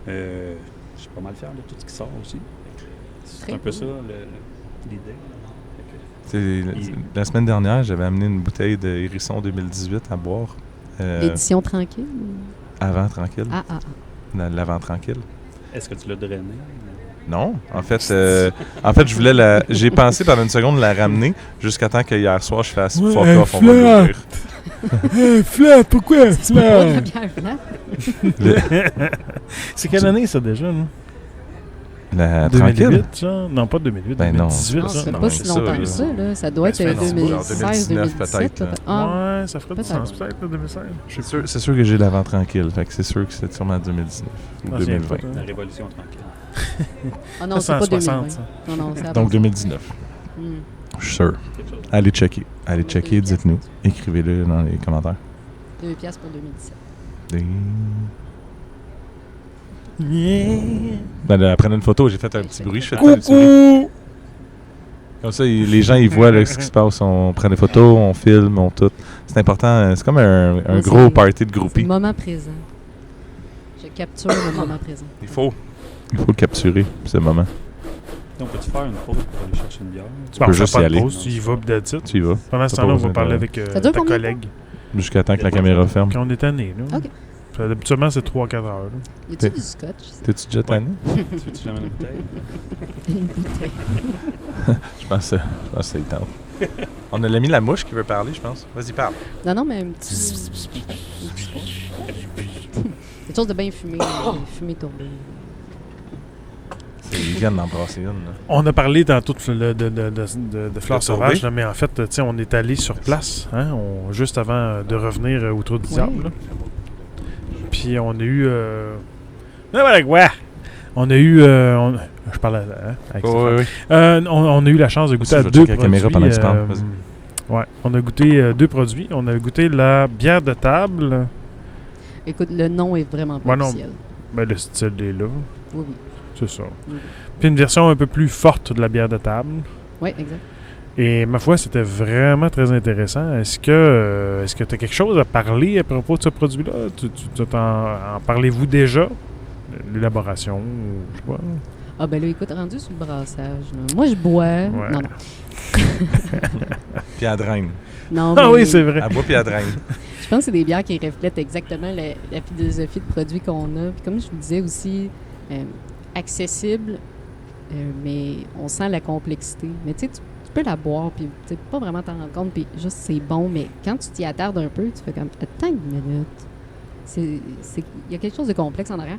Je suis pas mal fier de tout ce qui sort aussi. C'est Très un peu cool. ça l'idée. La semaine dernière, j'avais amené une bouteille de Hérisson 2018 à boire. L'édition tranquille? Avant tranquille. Ah, ah, L'avant tranquille. Est-ce que tu l'as drainé? Non, en fait, je voulais la. J'ai pensé pendant une seconde la ramener jusqu'à temps que hier soir je fasse Ouais, fuck un off, on va flap. l'ouvrir. Hey, Flat, pourquoi? ah. Pas de la bière flat. C'est quelle année, ça, déjà, là? La tranquille. 2008, genre? Non, pas 2008, Ben non. 2018, Non, ça. ça fait non, pas c'est si ça, longtemps là. que ça, là. Ça doit être Ben, ça fait non, 2016, 2019 2017. peut-être, Ah, Ouais, ça ferait du peut-être. sens, peut-être, là, 2016. Je sais C'est sûr que j'ai l'avant tranquille. Fait que c'est sûr que c'est sûrement 2019 ou pas. Ah, 2020. c'est La révolution tranquille. ah non, c'est pas 2020. Non, non, c'est avant. Donc 2019. Hmm. Je suis sûr. Quelque chose. Allez checker. Allez checker, dites-nous. Écrivez-le dans les commentaires. 2 piastres pour 2017. Et- Yeah. Ben là, après une photo, j'ai fait un petit bruit. Je fais un petit bruit. Coucou! Comme ça, les gens, ils voient là, ce qui se passe. On prend des photos, on filme, on tout. C'est important. C'est comme un Moi, gros c'est- party de C'est le groupies. moment présent. Je capture le moment présent. Il faut le capturer, ce moment. Donc, peux-tu faire une pause pour aller chercher une bière? Tu peux juste y aller. Tu y vas, peut-être ça. Tu y vas. Pendant ce T'as temps-là, pas on va besoin parler de- avec Ça dure ta combien de collègue. Jusqu'à temps que la caméra ferme. Quand on est tanné, là. OK. Habituellement, c'est 3-4 heures. Là. Y a-tu du scotch? ici? T'es-tu déjà tanné? Tu veux-tu que j'amène une bouteille? Une bouteille. Je pense que ça y tente. On a l'ami la mouche qui veut parler, je pense. Vas-y, parle. Non, mais un petit... quelque chose de bien fumé, fumé tourbé. Ils viennent d'embrasser une. Là. On a parlé tantôt de fleurs sauvages, là, mais en fait, on est allé sur place, hein, juste avant de revenir au Trou du Diable. Là. Puis on a eu... voilà quoi! On a eu... je parle avec oui. on a eu la chance de goûter à deux produits. Caméra pendant que tu parles. Ouais, on a goûté deux produits. On a goûté la bière de table. Écoute, le nom est vraiment pas officiel. Ben, le style est là. Oui. C'est ça. Oui. Puis une version un peu plus forte de la bière de table. Oui, exact. Et ma foi, c'était vraiment très intéressant. Est-ce que tu as quelque chose à parler à propos de ce produit-là? En parlez-vous déjà? L'élaboration, je sais pas. Ah ben là, écoute, rendu sur le brassage. Là. Moi, je bois. Ouais. Non. Puis elle draine. Non, ah oui, c'est vrai. Elle boit puis elle draine. Je pense que c'est des bières qui reflètent exactement la philosophie de produit qu'on a. Puis comme je vous disais aussi, accessible, mais on sent la complexité. Mais tu sais, tu peux la boire, puis tu sais, pas vraiment t'en rendre compte, puis juste c'est bon, mais quand tu t'y attardes un peu, tu fais comme, attends une minute. Il y a quelque chose de complexe en arrière.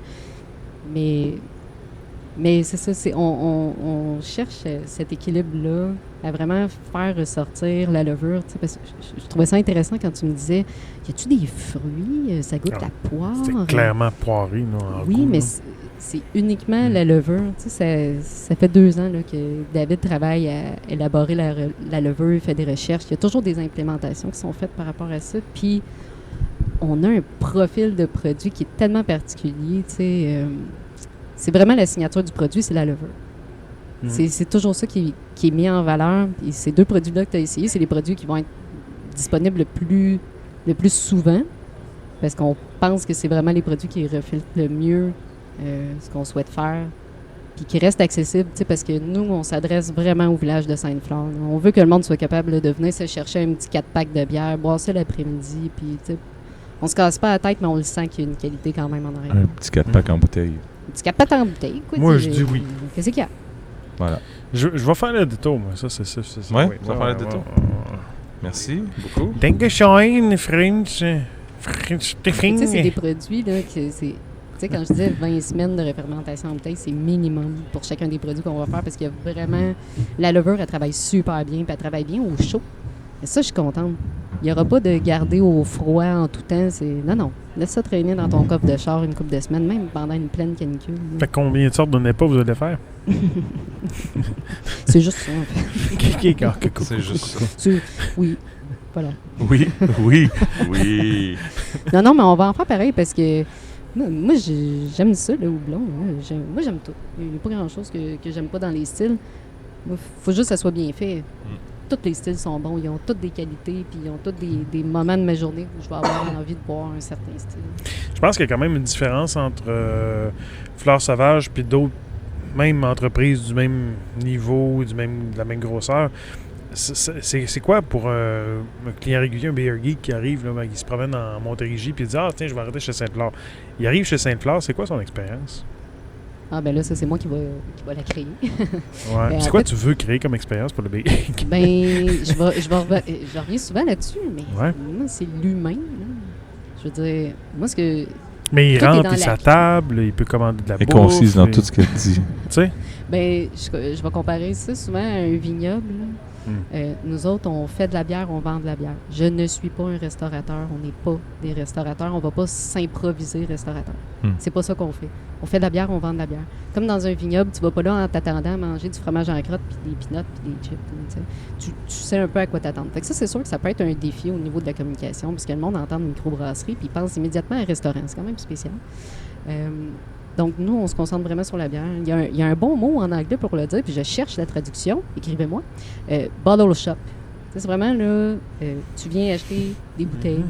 Mais c'est ça, on cherche cet équilibre-là à vraiment faire ressortir la levure. Parce que je trouvais ça intéressant quand tu me disais, y a-tu des fruits? Ça goûte la poire? C'est clairement poiré, non? Oui, goût, mais c'est uniquement la levure. Ça fait 2 ans là, que David travaille à élaborer la levure, il fait des recherches. Il y a toujours des implémentations qui sont faites par rapport à ça. Puis, on a un profil de produit qui est tellement particulier, tu sais. C'est vraiment la signature du produit, c'est la levure. C'est toujours ça qui est mis en valeur. Et ces 2 produits-là que tu as essayés, c'est les produits qui vont être disponibles le plus souvent, parce qu'on pense que c'est vraiment les produits qui reflètent le mieux ce qu'on souhaite faire, puis qui restent accessibles, tu sais, parce que nous, on s'adresse vraiment au village de Sainte-Flore. On veut que le monde soit capable là, de venir se chercher un petit 4-pack de bière, boire ça l'après-midi, puis tu sais, on se casse pas la tête, mais on le sent qu'il y a une qualité quand même en arrière. Un petit 4-pack en bouteille. Un petit 4-pack en bouteille. Écoute, moi, je dis oui. Qu'est-ce qu'il y a? Voilà. Je vais faire le détour, moi. Ça, c'est ça. Ouais, tu vas faire le détour. Merci beaucoup. Dankeschön, French. C'est des produits, là, que c'est... Tu sais, quand je disais 20 semaines de réfermentation en bouteille, c'est minimum pour chacun des produits qu'on va faire parce qu'il y a vraiment... La levure, elle travaille super bien, puis elle travaille bien au chaud. Et ça, je suis contente. Il n'y aura pas de garder au froid en tout temps. Non. Laisse ça traîner dans ton coffre de char une couple de semaines, même pendant une pleine canicule. Fait combien de sortes de NEPA vous allez faire? C'est juste ça, en fait. C'est juste ça. Oui. Voilà. Oui. Non, mais on va en faire pareil parce que moi, j'aime ça, le houblon. Moi, j'aime tout. Il n'y a pas grand-chose que j'aime pas dans les styles. Il faut juste que ça soit bien fait. Tous les styles sont bons. Ils ont toutes des qualités, puis ils ont tous des moments de ma journée où je vais avoir envie de boire un certain style. Je pense qu'il y a quand même une différence entre Fleurs Sauvages puis d'autres, même entreprises du même niveau, de la même grosseur. C'est quoi pour un client régulier, un beer geek qui arrive, là, qui se promène en Montérégie puis il dit « Ah, tiens, je vais arrêter chez Sainte-Flore ». Il arrive chez Sainte-Flore, c'est quoi son expérience? Ah, ben là, ça, c'est moi qui va la créer. Ouais. C'est quoi tu veux créer comme expérience pour le beer geek? Ben, je reviens souvent là-dessus, mais moi, c'est l'humain. Là. Je veux dire, moi, ce que... Mais il rentre, il s'attable, il peut commander de la bouffe. Elle est concise dans tout ce qu'elle dit. Tu sais? Ben, je vais comparer ça souvent à un vignoble. Nous autres, on fait de la bière, on vend de la bière. Je ne suis pas un restaurateur, on n'est pas des restaurateurs, on ne va pas s'improviser restaurateur. C'est pas ça qu'on fait. On fait de la bière, on vend de la bière. Comme dans un vignoble, tu vas pas là en t'attendant à manger du fromage en crotte, puis des peanuts, puis des chips. Tu sais un peu à quoi t'attendre. Fait que ça, c'est sûr que ça peut être un défi au niveau de la communication, parce que le monde entend une microbrasserie, puis il pense immédiatement à un restaurant. C'est quand même spécial. Donc, nous, on se concentre vraiment sur la bière. Il y a un bon mot en anglais pour le dire, puis je cherche la traduction. Écrivez-moi. Bottle shop. C'est vraiment là, tu viens acheter des bouteilles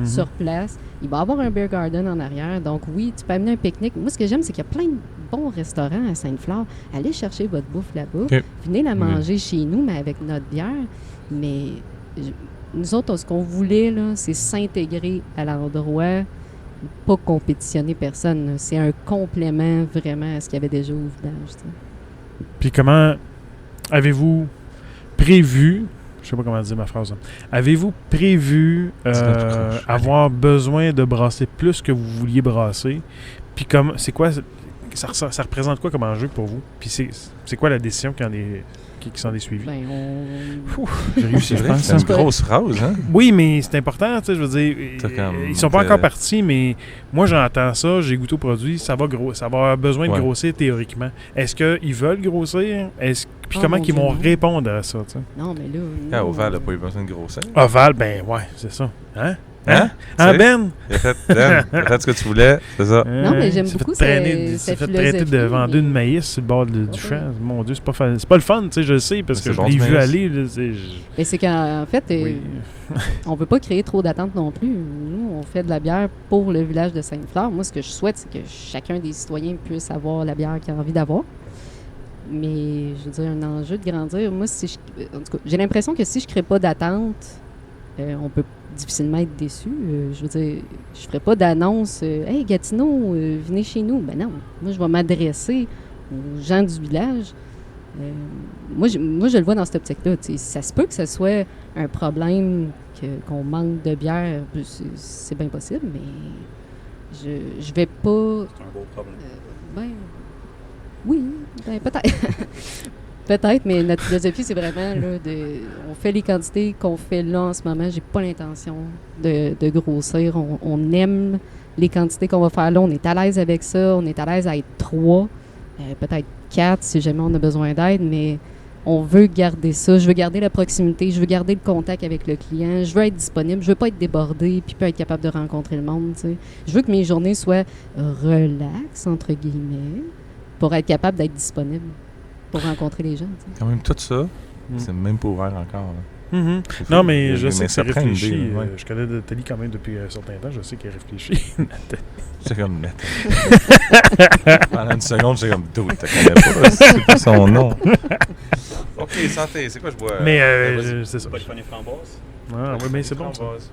sur place. Il va y avoir un beer garden en arrière. Donc, oui, tu peux amener un pique-nique. Moi, ce que j'aime, c'est qu'il y a plein de bons restaurants à Sainte-Flore. Allez chercher votre bouffe là-bas. Okay. Venez la manger chez nous, mais avec notre bière. Mais nous autres, ce qu'on voulait, là, c'est s'intégrer à l'endroit. Pas compétitionner personne. Là. C'est un complément vraiment à ce qu'il y avait déjà au village. T'sais. Puis comment avez-vous prévu, Je sais pas comment dire ma phrase. Là. Avez-vous prévu croche. avoir besoin de brasser plus que vous vouliez brasser? Puis c'est quoi... Ça représente quoi comme enjeu pour vous? Puis c'est quoi la décision qui s'en est suivie? Ben, J'ai réussi, C'est je vrai, pense. c'est une grosse phrase, hein? Oui, mais c'est important, tu sais, je veux dire, ils sont pas encore partis, mais moi j'entends ça, j'ai goûté au produit, ça va avoir besoin de Ouais. grossir théoriquement. Est-ce qu'ils veulent grossir? Puis Oh, comment mon qu'ils Dieu, vont non. répondre à ça, tu sais? non, mais là... Quand non. Oval n'a pas eu besoin de grossir. Oval, ben ouais, c'est ça. Hein? Hein? Hein, Tu sais? Ben? Il a fait, Dan, il a fait ce que tu voulais, c'est ça. Non, mais j'aime C'est beaucoup fait traîner, cette c'est fait traiter de philosophie, vendre mais- une maïs sur le bord du champ. Mon Dieu, c'est pas le fun, tu sais, je le sais, parce Mais que c'est je bon l'ai du vu maïs. aller. Là, Mais c'est qu'en fait, oui. on veut pas créer trop d'attentes non plus. Nous, on fait de la bière pour le village de Sainte-Fleur. Moi, ce que je souhaite, c'est que chacun des citoyens puisse avoir la bière qu'il a envie d'avoir. Mais, je veux dire, un enjeu de grandir. Moi, en tout cas, j'ai l'impression que si je crée pas d'attente, on peut difficilement être déçu. Je veux dire, je ferai pas d'annonce « Hey, Gatineau, venez chez nous ». Ben non. Moi, je vais m'adresser aux gens du village. Moi, je le vois dans cette optique-là. Tu sais, ça se peut que ce soit un problème qu'on manque de bière. C'est bien possible, mais je vais pas... C'est un beau problème. Ben, oui, ben peut-être. Peut-être, mais notre philosophie, c'est vraiment là, on fait les quantités qu'on fait là en ce moment. J'ai pas l'intention de grossir. On aime les quantités qu'on va faire là. On est à l'aise avec ça. On est à l'aise à être 3, peut-être 4 si jamais on a besoin d'aide, mais on veut garder ça. Je veux garder la proximité. Je veux garder le contact avec le client. Je veux être disponible. Je veux pas être débordé puis pas être capable de rencontrer le monde. T'sais. Je veux que mes journées soient relax, entre guillemets, pour être capable d'être disponible pour rencontrer les gens. T'sais. Quand même, tout ça, c'est même pas ouvert encore. Là. Mhm. Non, mais je sais mais que ça c'est prend une réfléchi. idée, ouais. Je connais Nathalie quand même depuis un certain temps. Je sais qu'elle réfléchit. C'est comme pendant une seconde, j'ai comme doute, tu connais pas, c'est pas son nom. Ok, santé, c'est quoi je bois? mais vas-y. c'est ça. Pas de fan framboise? Ah, oui, mais c'est bon ça. Framboise.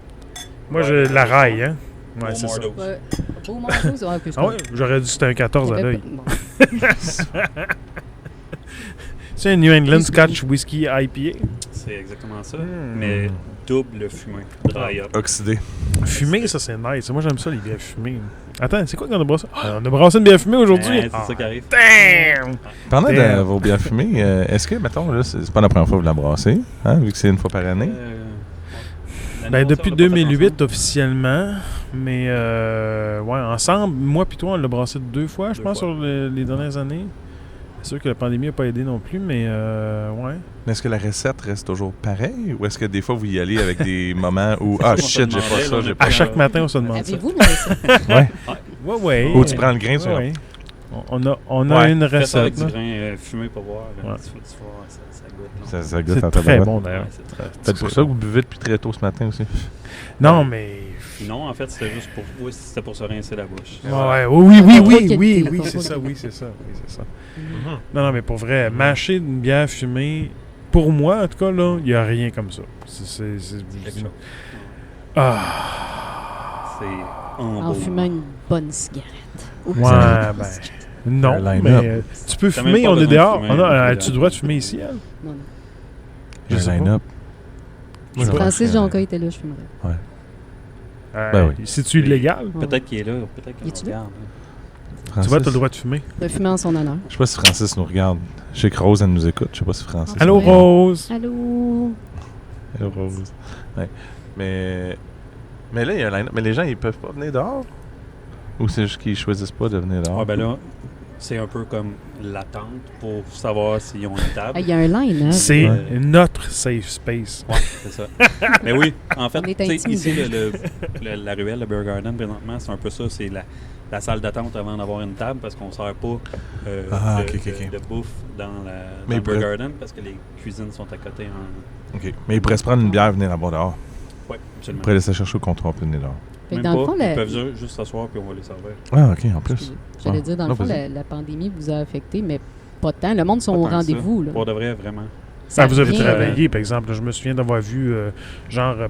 Moi, je la raille, hein. Ouais, Bon c'est ça. Mordos. Ouais. Beau morceau, c'est vrai que je Ah ouais, j'aurais dit que c'était un 14 à l'œil. Bon. C'est un New England Whisky. Scotch Whisky IPA. C'est exactement ça. Mm. Mais double fumé. Dry up. Oxydé. Fumé, ça c'est nice. Moi j'aime ça les bières fumées. Attends, c'est quoi qu'on a brassé? Ah, on a brassé une bière fumée aujourd'hui? Ouais, c'est Ah, ça qui arrive. Damn! Pendant de Damn. vos bières fumées, est-ce que, mettons, là, c'est pas la première fois que vous la brassez, hein, vu que c'est une fois par année? Ben, depuis 2008 officiellement, mais ouais, ensemble, moi puis toi, on l'a brassé 2 fois, je Deux pense, fois. sur les dernières années. C'est sûr que la pandémie n'a pas aidé non plus, mais ouais. Mais est-ce que la recette reste toujours pareille, ou est-ce que des fois vous y allez avec des moments où ah On se shit, j'ai pas demandait, ça, là, j'ai on pas À est ça. chaque matin, on se demande ça. Avez-vous une recette? Ouais. Ouais, ouais. Ou tu prends le grain, tu ouais, vas- ouais. On a Ouais. une Faites avec recette. du là. grain fumé pour voir. Là. Ouais. Tu vas voir, ça goûte. là. Ça goûte en C'est très tabarouette. bon d'ailleurs. Ouais, c'est très- Peut-être pour ça que vous buvez depuis très tôt ce matin aussi. Non, mais. Non, en fait, c'était juste pour. Oui, c'était pour se rincer la bouche. Ouais, oui, Contrôle oui, qualité, oui, là, oui, contrôle c'est ça, qualité. oui, c'est ça, oui, c'est ça. Non, non, mais pour vrai, mâcher une bière fumée, pour moi, en tout cas, là, il n'y a rien comme ça. C'est Quelque chose. Ah! C'est En fumant une bonne cigarette. Oups. Ouais, ben. Non, Un line-up. mais tu peux T'as fumer, même pas on est besoin de dehors. fumer, As-tu le droit de fumer ici, elle? Non, non. Je sais Un pas. line-up. Moi, Si j'aurais Francis fait- Jonca était là, je fumerais. Ben oui. C'est-tu illégal? Ouais. Peut-être qu'il est là. Peut-être Il qu'il est-tu nous là? regarde. Francis, Tu vois, tu as le droit de fumer. De fumer en son honneur. Je sais pas si Francis nous regarde. Je sais que Rose, elle nous écoute. Je sais pas si Francis. Allô, Ouais. Rose! Allô? Allô, Rose. Ouais. Mais là, il y a un line-up. Mais les gens, ils peuvent pas venir dehors? Ou c'est juste qu'ils choisissent pas de venir dehors? Ah, ben là, c'est un peu comme l'attente pour savoir s'ils ont une table. Ah, il y a un line, hein? C'est Ouais. notre safe space. Ouais, c'est ça. Mais oui, en fait, On est tu sais, intimidés. ici, la ruelle, le Beer Garden, présentement, c'est un peu ça. C'est la salle d'attente avant d'avoir une table parce qu'on ne sert pas Ah, de, ok, ok, ok. de bouffe dans Mais le il Beer pourrait- Garden parce que les cuisines sont à côté. OK. Mais ils pourraient se prendre une bière et venir la boire dehors. Oui, Ils absolument. pourraient laisser chercher au comptoir puis venir dehors. Fait que Même dans le pas, fond, ils peuvent juste s'asseoir puis on va les servir. Ah, OK, en plus. J'allais Ah. dire, dans Non, le fond, vas-y. la pandémie vous a affecté, mais pas tant. Le monde sont Pas au tant que ça. rendez-vous. là. Pour de vrai, vraiment. Ça vous avez vient, travaillé, par exemple. Là, je me souviens d'avoir vu,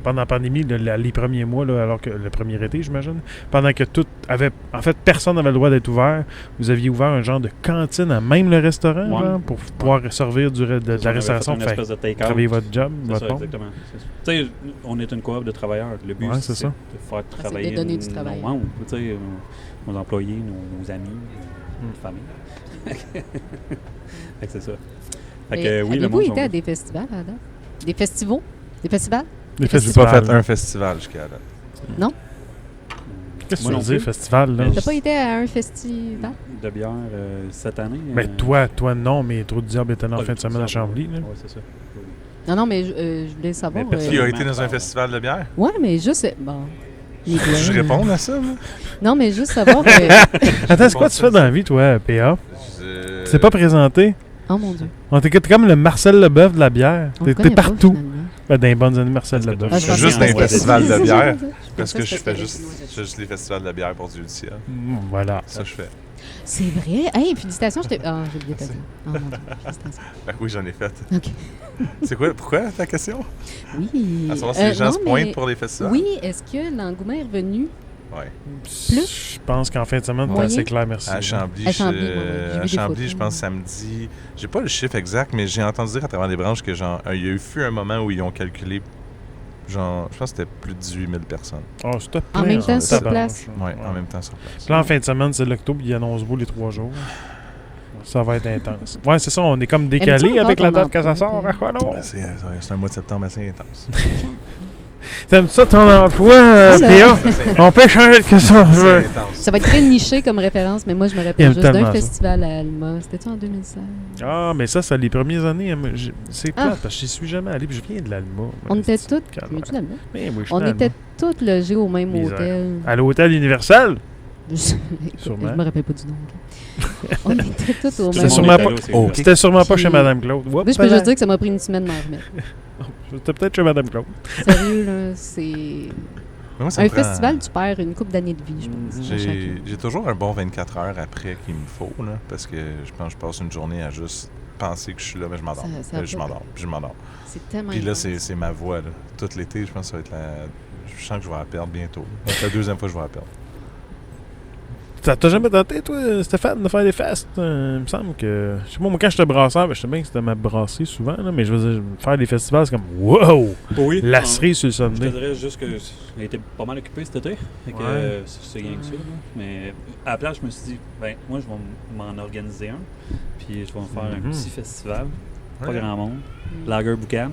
pendant la pandémie, les premiers mois, là, alors que le premier été, j'imagine, pendant que tout avait... En fait, personne n'avait le droit d'être ouvert. Vous aviez ouvert un genre de cantine à même le restaurant, Ouais. genre, pour pouvoir servir de la restauration, Une espèce de take-out. travailler votre job, C'est votre ça, monde. exactement. Tu sais, on est une coop de travailleurs. Le but, Ouais, c'est ça. de faire travailler de donner du travail. nos membres, tu sais, nos employés, nos amis, notre famille. Fait que c'est ça. Fait Mais que oui, le avez-vous monde été à sont- des festivals à date? Des festivals? Des festivals? Les J'ai J'ai pas festivals. fait un festival jusqu'à là. Qu'est-ce que Moi tu non veux dire, plus. festival, là? Mais T'as pas été à un festival? de bière cette année. Mais toi, non, mais Trop du Diable était là en Ah, fin de semaine à Chambly, là. Ouais, c'est ça. Non, mais je voulais savoir. Mais Qui a été dans un Pardon. festival de bière? Ouais, mais juste. Bon. les gars. Je réponds à ça, moi? Non, mais juste savoir. Attends, c'est quoi tu fais dans la vie, toi, PA? Je- C'est pas présenté? Oh mon Dieu. On t'écoute comme le Marcel Leboeuf de la bière. On T'es connaît pas, partout. finalement. Ben, dans les bonnes années, Marcel Parce que Leboeuf. toi, je pensais juste que dans les c'était- festivals de bière. Parce pensais que je fais c'était- juste les festivals de bière pour Dieu du ciel. Voilà. Ça, je fais. C'est vrai. Hey, félicitations. Ah, j'ai oublié de te dire. Oh mon Dieu. Félicitations. Ben oui, j'en ai fait. OK. C'est quoi? Pourquoi ta question? Oui. À savoir si les gens non, se pointent mais- pour les festivals? Oui, est-ce que l'engouement est revenu? Ouais. Plus? Je pense qu'en fin de semaine, t'es Moyen? assez clair, merci. À Chambly, À Chambly, ouais, ouais. J'ai vu à des Chambly, photos. je pense samedi. J'ai pas le chiffre exact, mais j'ai entendu dire à travers les branches que genre, il y a eu un moment où ils ont calculé, genre, je pense que c'était plus de 18 000 personnes. Oh, c'était En plein, même temps, ça. sur place. Ouais, en même temps sur place. Puis là, en fin de semaine, c'est l'octobre, il annonce beau les 3 jours. Ça va être intense. Ouais, c'est ça, on est comme décalé encore avec la ton date que ça emploi, sort. Ah, quoi, non? Ouais, c'est un mois de septembre assez intense. T'aimes ça ton emploi, Ça. PA? On peut changer de question. C'est intense. Ça va être très niché comme référence, mais moi, je me Il rappelle aime juste d'un tellement ça. festival à Alma. C'était-tu en 2016? Ah, mais ça, c'est les premières années. C'est Ah. plate, parce que j'y suis jamais allé, puis je viens de l'Alma. On était C'est toutes. calme. Viens-tu d'Alma? Mais oui, je suis On d'Alma. était toutes logées au même Misère. hôtel. À l'hôtel Universal? Je Sûrement. me rappelle pas du nom. ok. On était toutes au C'était même sûrement hôtel. pas- Oh. C'était sûrement pas Puis- chez Madame Claude. Moi, je peux juste dire que ça m'a pris une semaine de m'en remettre. C'était peut-être chez Madame Claude. Sérieux, là, c'est... Mais moi, ça Un me prend- festival, tu perds une couple d'années de vie, je pense. à chacun. J'ai toujours un bon 24 heures après qu'il me faut, là, parce que je pense que je passe une journée à juste penser que je suis là, mais je m'endors. Ça a Je pas- m'endors, puis je m'endors. C'est tellement Puis là, intense. c'est ma voix, là. Tout l'été, je pense que ça va être la... Je sens que je vais la perdre bientôt. C'est la deuxième fois que je vais la perdre. T'as jamais tenté, toi, Stéphane, de faire des festes? Il me semble que... Je sais pas, moi, quand j'étais brasseur, ben, je sais bien que c'était ma brassée souvent, là, mais je veux dire, faire des festivals, c'est comme « Wow! Oui. La cerise sur le Je te Sunday. dirais juste que j'ai été pas mal occupé cet été. Fait que Ouais. c'est rien que ça. Là. Mais à la place, je me suis dit, ben moi, je vais m'en organiser un. Puis je vais me faire Mhm. un petit festival. Pas Ouais. grand monde. Mm. Lager Boucan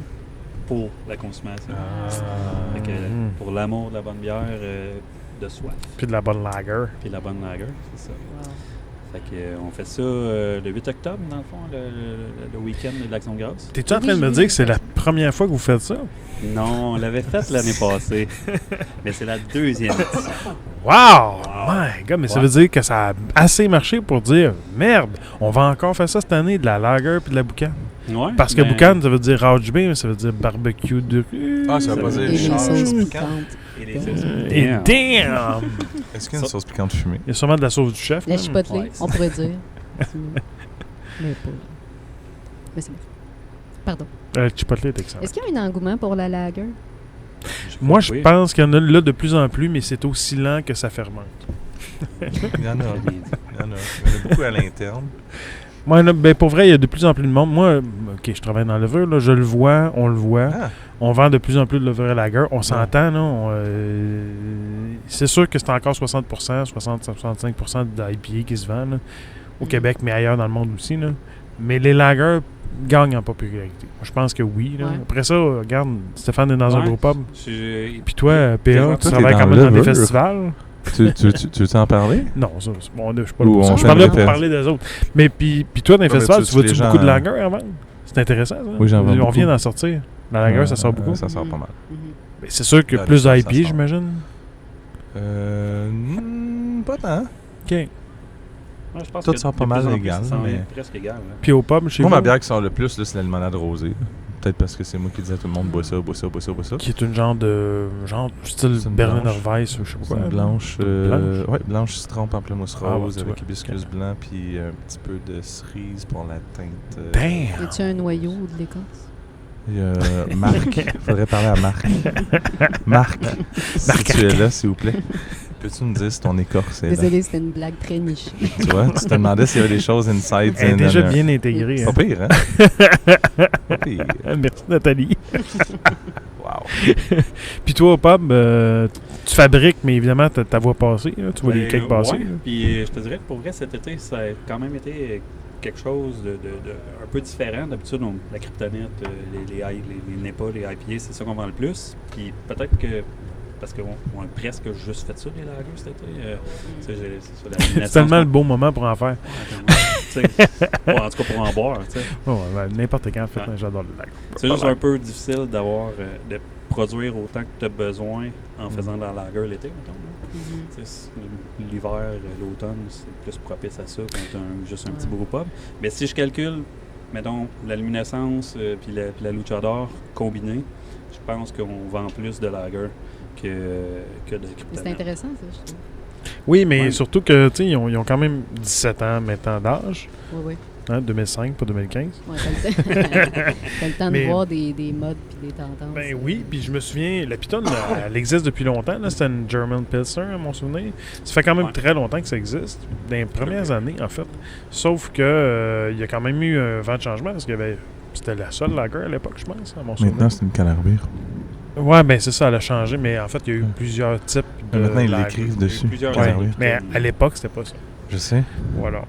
pour la consommation. Fait que, Mhm. pour l'amour de la bonne bière, de soif. Puis de la bonne lager. Puis la bonne lager, c'est ça. Wow. Fait que, on fait ça le 8 octobre, dans le fond, le week-end de l'Action de grâce. T'es-tu en train de Oui, me oui, dire oui. que c'est la première fois que vous faites ça? Non, on l'avait fait l'année passée. Mais c'est la deuxième édition. Wow! My God, mais ça Ouais. veut dire que ça a assez marché pour dire « Merde, on va encore faire ça cette année, de la lager puis de la boucan. » Ouais, Parce que ben, boucan, ça veut dire rauch mais ça veut dire barbecue de rue. Ah, ça veut pas Ça dire Et les char, sauces piquant. piquantes. Et les sauces. Et Damn. damn! Est-ce qu'il y a une Ça- sauce piquante fumée? Il y a sûrement de la sauce du chef. La même. chipotelée, Ouais, on pourrait dire. Mais pas. Mais c'est bon. Pardon. Le chipotle est excellent. Est-ce qu'il y a un engouement pour la lager? Moi, je Oui. pense qu'il y en a là de plus en plus, mais c'est aussi lent que ça fermente. Il y en a. Il y en a beaucoup à l'interne. Moi, là, ben, pour vrai, il y a de plus en plus de monde. Moi, OK, je travaille dans le lever, là, je le vois, on le voit. Ah, On vend de plus en plus de lever à lager. On s'entend, là. C'est sûr que c'est encore 60%, 60-65% d'IPA qui se vend là, au Québec, mais ailleurs dans le monde aussi. Là. Mais les lagers gagnent en popularité. Moi, je pense que oui. Là. Ouais. Après ça, regarde, Stéphane est dans un Ouais. gros pub. J'ai- Puis toi, PA, Toi, tu t'es travailles dans quand le même dans des lever. festivals. tu veux t'en parler? Non, ça, c'est bon, je suis pas Ou là pour ça. on Je parle là fait pour le parler des autres. Mais puis toi, dans les Ouais, mais festivals, tu- tu vois-tu les gens, beaucoup de lagers à vendre? C'est intéressant, ça. Oui, j'en vends On beaucoup. vient d'en sortir. La lager, ça sort beaucoup. Ça sort pas mal. Mhm. Mais c'est sûr que Là, plus ça d'IPA, sort. j'imagine. Pas tant. OK. Ouais, je pense Tout que sort de pas mal plus en plus, égal, ça s'en mais- vient presque égal. Là. Puis au pub, chez Moi, vous, ma bière qui sort le plus, là, c'est la limonade rosée. Peut-être parce que c'est moi qui disais à tout le monde bois ça, bois ça, bois ça, bois ça. qui est une genre style C'est une Berliner blanche. Weiss ou je sais pas C'est quoi. une blanche, blanche? ouais, blanche citron, pamplemousse Ah, ouais, rose tu avec vois. hibiscus blanc puis un petit peu de cerise pour la teinte. Damn! Y a-tu un noyau de l'écorce? Il y a Marc. Il faudrait parler à Marc. Marc, si tu es là, s'il vous plaît, peux-tu nous dire si ton écorce est là? Désolée, c'était une blague très nichée. Tu vois, tu te demandais s'il y avait des choses inside. Elle est déjà bien intégrée. Pas Hein. pire, hein? Pas pire. Merci, Nathalie. Wow. Puis toi, Pab, tu fabriques, mais évidemment, ta voix passer. Là. Tu vois les cakes passer. Ouais, là. puis je te dirais que pour vrai, cet été, ça a quand même été quelque chose de un peu différent. D'habitude, la kryptonite, les NEPA, les IPA, c'est ça qu'on vend le plus. Puis peut-être que, parce qu'on a presque juste fait ça, les lagers cet été. C'est tellement le beau moment pour en faire. En tout cas, pour en boire. T'sais. Ouais, n'importe quand, en fait, Ouais. j'adore le lager. C'est juste un peu difficile de produire autant que tu as besoin en faisant de la lager l'été, mettons. L'hiver, l'automne, c'est plus propice à ça quand tu as juste un petit brewpub. Mais si je calcule, mettons, la luminescence puis la luchador combinée, je pense qu'on vend plus de lager que de kryptonite. C'est intéressant, ça, je trouve. Oui, mais Ouais. surtout que, tu sais, ils ont quand même 17 ans maintenant d'âge. Oui, oui. Hein, 2005, pas 2015. Ouais, t'as le temps Mais- de voir des modes puis des tendances. Ben oui, puis je me souviens, la Piton, elle existe depuis longtemps. Là, c'était une German Pilsner, à mon souvenir. Ça fait quand même Ouais. très longtemps que ça existe, dans les premières années, en fait. Sauf que il y a quand même eu un vent de changement, parce qu'il y avait... C'était la seule lager à l'époque, je pense, à mon souvenir. Maintenant, c'est une calarbire. Ouais, ben c'est ça, elle a changé, mais en fait, il y a eu plusieurs types de Maintenant, ils lager. l'écrivent dessus. plusieurs Ouais, Calarbire. mais à l'époque, c'était pas ça. Je sais. Voilà.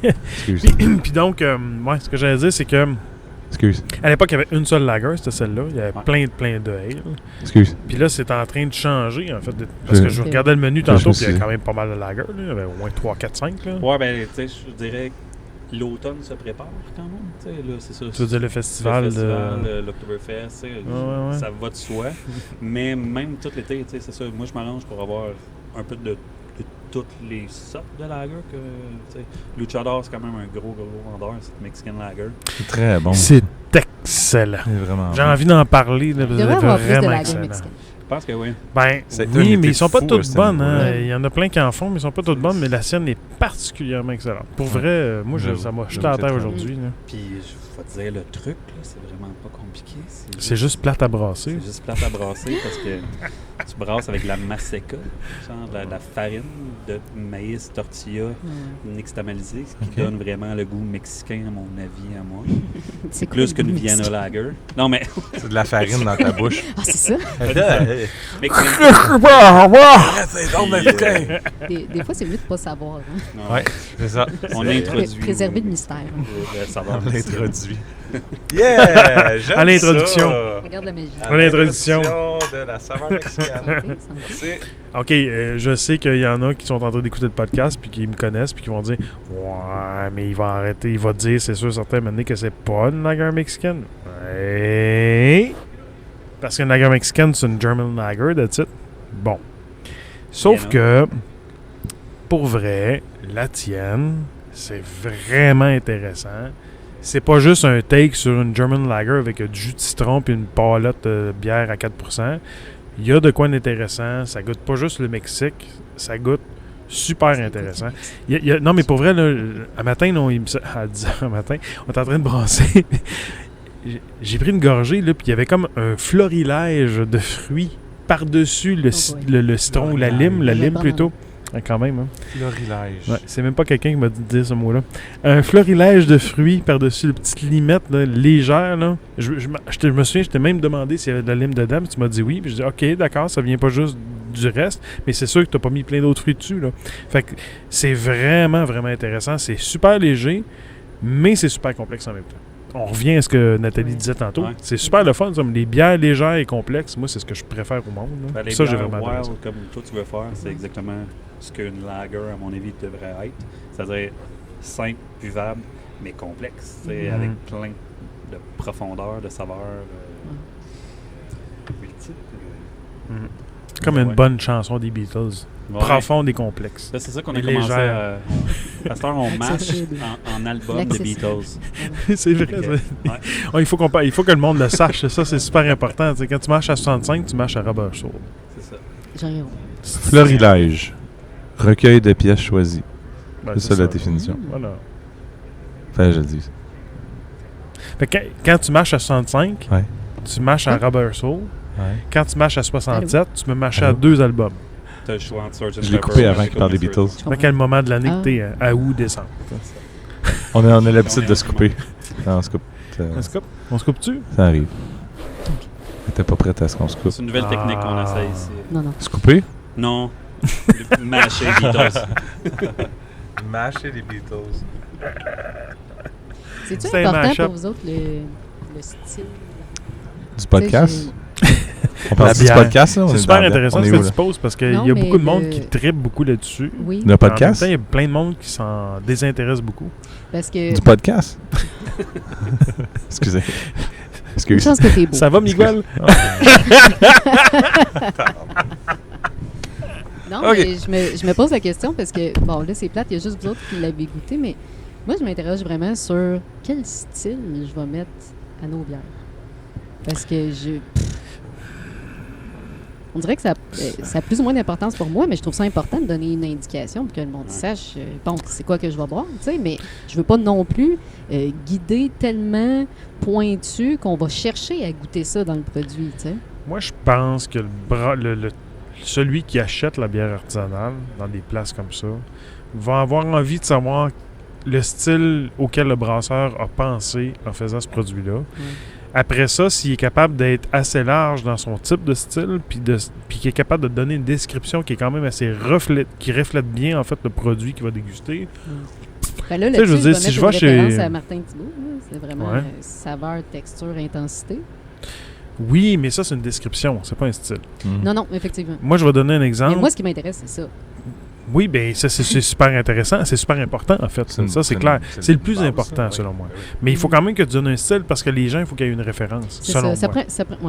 Excuse. Puis donc, ce que j'allais dire, c'est que Excuse. à l'époque, il y avait une seule lager, c'était celle-là. Il y avait Ouais. plein de ale. Excuse. Puis là, c'est en train de changer, en fait. Parce que je Ok. regardais le menu Je tantôt, me puis il y avait suis- quand même pas mal de lager. Là. Il y avait au moins 3, 4, 5. Là. Ouais, ben, tu sais, je dirais que l'automne se prépare quand même. Tu sais, là, c'est ça. Tu veux dire le festival, l'Octoberfest, tu sais, ouais. ça va de soi. Mais même tout l'été, tu sais, c'est ça. Moi, je m'arrange pour avoir un peu de toutes les sortes de lager. Tu sais, Luchador, c'est quand même un gros vendeur, c'est Mexican lager. C'est très bon. C'est excellent. C'est vraiment J'ai bon. envie d'en parler. Là, Il c'est devrait y avoir plus de vraiment lager excellent. mexicaine. Je pense que oui. Ben, C'est un oui, été mais ils sont pas fou, toutes ce bonnes. niveau-là. Hein. Il y en a plein qui en font, mais ils sont pas toutes bonnes. Mais la sienne est particulièrement excellente. Pour vrai, moi, J'avoue. ça m'a jeté J'avoue à que terre c'est aujourd'hui. là. Puis, je vais te dire, le truc, là, c'est vraiment pas compliqué. C'est juste plate à brasser. C'est juste plate à brasser parce que tu brasses avec de la maseca, genre de la farine de maïs tortilla nixtamalisée, ce qui Ok. donne vraiment le goût mexicain, à mon avis, à moi. C'est quoi Plus le qu'une goût Vienna mexicain? Lager. Non, mais C'est de la farine dans ta bouche. Ah, c'est ça? C'est donc mexicain. Des fois, c'est mieux de pas savoir. Hein? Non, Ouais, c'est ça. On C'est- introduit. Préserver le mystère. Le saveur. On l'introduit. Yeah! J'aime À l'introduction. ça. Regarde la magie. À À l'introduction. de la saveur mexicaine. C'est OK, je sais qu'il y en a qui sont en train d'écouter le podcast puis qui me connaissent puis qui vont dire « Ouais, mais il va arrêter, il va dire, c'est sûr, certain, maintenant que c'est pas une lager mexicaine. » Ouais. Parce qu'une lager mexicaine, c'est une German lager, that's it. Bon. Sauf que, pour vrai, la tienne, c'est vraiment intéressant. C'est pas juste un take sur une German lager avec du jus de citron puis une palotte de bière à 4%. Il y a de quoi d'intéressant. Ça goûte pas juste le Mexique. Ça goûte super intéressant. Non, mais pour vrai, là, un matin, non, à 10 h matin, on est en train de brasser. J'ai pris une gorgée, là, puis il y avait comme un florilège de fruits par-dessus le citron ou la lime plutôt. Ouais, quand même, hein. florilège. Ouais, c'est même pas quelqu'un qui m'a dit de dire ce mot-là. Un florilège de fruits par-dessus les petites limettes là, légères. Là. Je me souviens, je t'ai même demandé s'il y avait de la lime dedans. Puis tu m'as dit oui. Puis je dis OK, d'accord, ça vient pas juste du reste. Mais c'est sûr que tu n'as pas mis plein d'autres fruits dessus. Là. Fait que c'est vraiment, vraiment intéressant. C'est super léger, mais c'est super complexe en même temps. On revient à ce que Nathalie disait tantôt. Ouais. C'est super le fun. Ça. Les bières légères et complexes, moi, c'est ce que je préfère au monde. Là. Ben, les Ça, j'ai bières vraiment adoré ça. wild, comme toi tu veux faire, c'est exactement ce qu'une lager, à mon avis, devrait être. C'est-à-dire simple, buvable, mais complexe, tu sais, Mhm. avec plein de profondeur, de saveur. Multiple. Mhm. Comme une Ouais. bonne chanson des Beatles. Ouais. Profonde et complexe. Là, c'est ça qu'on a Et commencé légère. à cette heure, on match Accessible. en album des L'accessible. Beatles. C'est vrai. Ok. ça. Ouais. Ouais, il faut que le monde le sache. Ça, c'est super important. Tu sais, quand tu marches à 65, tu marches à Robert Shaw. C'est ça. J'en ai honte. Florilège. Recueil de pièces choisies. Ben, C'est ça la définition. Voilà. Enfin, je le dis. Fait que quand tu marches à 65, Ouais. tu marches à Rubber Soul. Ouais. Quand tu marches à 67, tu peux marcher à Allô? 2 albums. T'as le choix entre Sgt. Je l'ai coupé avant qu'il parle des Beatles. Je comprends. À quel moment de l'année Ah. que t'es à août, décembre? On a l'habitude de se couper. Non, on se coupe. On se coupe? On se coupe-tu? Ça arrive. T'es pas prête à ce qu'on se coupe. C'est une nouvelle technique qu'on essaie ici. Non, non. Se couper? Non. Mâcher Beatles. Mâcher les Beatles. C'est-tu C'est un important mash-up. pour vous autres, le style? Du podcast? On La parle du bière. podcast, là? On C'est est super dans la bière. intéressant On ce est que où, tu là? poses parce qu'il y Non, a mais beaucoup de monde le- qui trippe beaucoup là-dessus. Oui, Le En même podcast? temps, il y a plein de monde qui s'en désintéresse beaucoup. parce que... Du podcast? Excusez. Une Excuse. chance que t'es beau. Ça va, Miguel? Non, Ok. mais je me pose la question parce que, bon, là, c'est plate, il y a juste vous autres qui l'avez goûté, mais moi, je m'interroge vraiment sur quel style je vais mettre à nos bières. Parce que on dirait que ça a plus ou moins d'importance pour moi, mais je trouve ça important de donner une indication pour que le monde sache, bon, c'est quoi que je vais boire, tu sais, mais je veux pas non plus guider tellement pointu qu'on va chercher à goûter ça dans le produit, tu sais. Moi, je pense que celui qui achète la bière artisanale dans des places comme ça va avoir envie de savoir le style auquel le brasseur a pensé en faisant ce produit-là. Après ça, s'il est capable d'être assez large dans son type de style, puis qu'il est capable de donner une description qui est quand même assez qui reflète bien en fait le produit qu'il va déguster. Ben là, Tu sais, je veux là-dessus, dire, je si vais je mettre vais une chez- référence à Martin Thibault. Là. C'est vraiment Ouais. saveur, texture, intensité. Oui, mais ça, c'est une description, c'est pas un style. Mhm. Non, non, effectivement. Moi, je vais donner un exemple. Mais moi, ce qui m'intéresse, c'est ça. Oui, bien, ça, c'est super intéressant. C'est super important, en fait. C'est une- Ça, c'est c'est clair. une- C'est le une plus base, important, ça, oui. selon moi. Oui, oui. Mais il faut quand même que tu donnes un style parce que les gens, il faut qu'il y ait une référence, C'est selon ça. moi.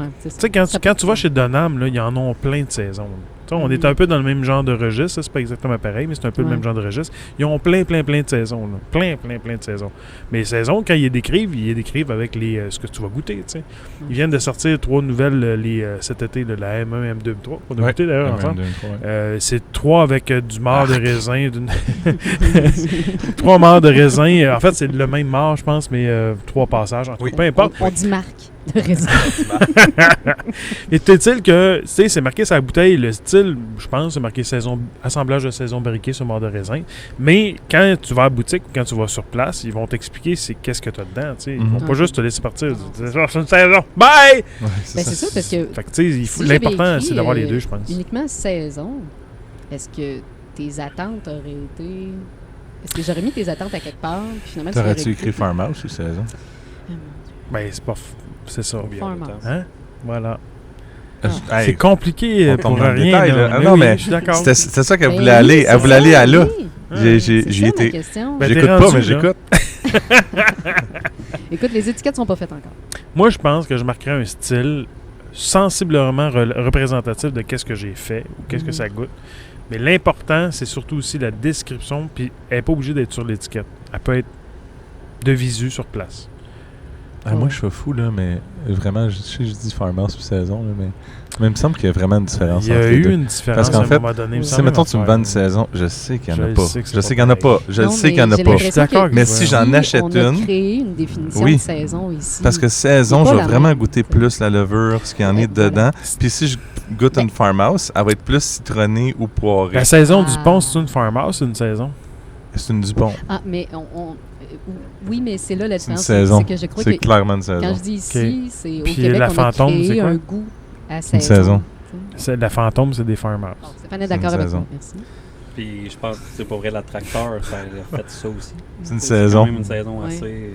Ouais, c'est ça. Tu sais, quand, Ça quand prend- tu vas chez Donham, là, ils en ont plein de saisons. Tu sais, on est un peu dans le même genre de registre. Ça, c'est pas exactement pareil, mais c'est un peu le Ouais. même genre de registre. Ils ont plein de saisons. Là. Plein de saisons. Mais les saisons, quand ils les décrivent avec ce que tu vas goûter. Tu sais. Ils viennent de sortir 3 nouvelles cet été, là, la M1, M2, M3. On a Ouais. goûté d'ailleurs Ouais, ensemble. ouais. C'est 3 avec du marc de raisin. 3 marcs de raisin. En fait, c'est le même marc, je pense, mais 3 passages. En tout cas, Oui. peu importe. On dit marque de raisin. Et est-il que, tu sais, c'est marqué sur la bouteille, le style, je pense, c'est marqué assemblage de saison barriquée sur marc de raisin. Mais quand tu vas à la boutique ou quand tu vas sur place, ils vont t'expliquer qu'est-ce que tu as dedans. Tu sais. Ils vont Mhm. pas juste te laisser partir. C'est une saison. Bye! Ouais, Ben, c'est ça, parce que Fait que, tu sais, si j'avais l'important, écrit, c'est d'avoir les deux, je pense. uniquement saison, est-ce que tes attentes auraient été... Est-ce que j'aurais mis tes attentes à quelque part, puis finalement, T'aurais-tu l'aurais écrit pris, Farmhouse ou saison? Ben, c'est pas. C'est ça. Farmhouse. Hein? Voilà. Ah. Hey, C'est compliqué on pour tombe dans le rien. détail, là. là. Ah Mais non, oui, mais je suis d'accord. C'était ça qu'elle Ben voulait oui, aller. c'est Elle voulait ça, aller à là. oui. J'y C'est j'y ça, étais. ma question. Ben, J'écoute t'es pas, rendu, mais là. j'écoute. Écoute, les étiquettes sont pas faites encore. Moi, je pense que je marquerais un style sensiblement représentatif de qu'est-ce que j'ai fait ou qu'est-ce que Mhm. ça goûte. Mais l'important, c'est surtout aussi la description, puis elle n'est pas obligée d'être sur l'étiquette. Elle peut être de visu sur place. Ah, moi, je suis fou, là, mais vraiment, je sais que je dis Farmhouse ou saison, là, mais il me semble qu'il y a vraiment une différence Il y entre a les eu deux. une différence Parce qu'en à un fait, moment donné. il me si, Si, semble, mettons, tu me affaire, vends une là. saison, je sais qu'il n'y en a Je pas. sais que c'est Je sais pas qu'il n'y en a pareil. pas. Je Non, sais qu'il n'y en mais a j'ai pas. l'impression Je suis d'accord que Mais si j'en si achète on a une- créé une définition Oui. de saison ici. Parce que saison, C'est je pas vais la vraiment même. goûter plus la levure, ce qu'il y en Ouais, est dedans. voilà. Puis si je goûte une Farmhouse, elle va être plus citronnée ou poirée. La saison Ah. du pont, c'est une farmhouse, c'est une saison. C'est une Dupont. Ah, mais oui, mais c'est là la C'est une différence. saison. C'est que je crois C'est que clairement une quand saison. je dis ici, c'est au Puis Québec, la on a fantôme, créé c'est quoi? un goût à saison. saison. La fantôme, c'est des farmhouses. Bon, Stéphane est C'est une d'accord avec saison. moi, merci. Puis je pense que c'est pas vrai, la tracteur, ça a fait ça aussi. C'est une C'est saison. quand même une saison Ouais. assez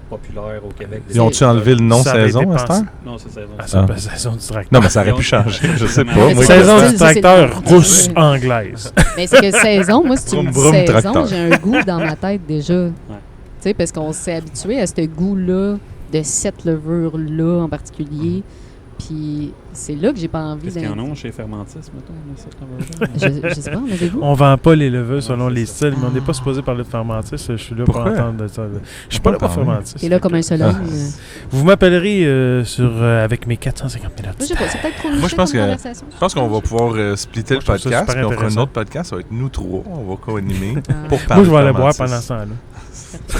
populaire au Québec. Ils ont-tu enlevé le nom Ça avait saison été à cette pensé. heure? Non, c'est saison. Ah, ça s'appelle saison du tracteur. Non, mais ça aurait Ils pu ont- changer. Je sais pas. Mais Moi, c'est Saison ça, du c'est- tracteur c'est- rousse anglaise. Mais c'est que saison, moi, si tu me Vroom, dis vroom, saison, tracteur. j'ai un goût dans ma tête déjà. Tu sais, parce qu'on s'est habitué à ce goût-là, de cette levure-là en particulier. Puis c'est là que j'ai pas envie Qu'est-ce qu'il y en d'être. a chez Fermentis, mettons, cette levure-là? Je sais pas, en avez-vous? On vend pas les levures selon c'est les ça. styles, mais on n'est pas supposé parler de Fermentis. Je suis là Pourquoi? pour entendre de ça. Je suis pas là pour parler. Fermentis. T'es là comme un seul Ah. homme. Vous m'appellerez avec mes 450 000 Je sais pas, c'est peut-être trop niché Moi, je pense comme que- conversation. Je pense qu'on va pouvoir splitter Moi, le je trouve ça podcast, super puis on fera un intéressant. autre podcast, ça va être nous trois, on va co-animer Ah. pour parler Moi, je vais aller de boire Fermentis. pendant ce temps-là.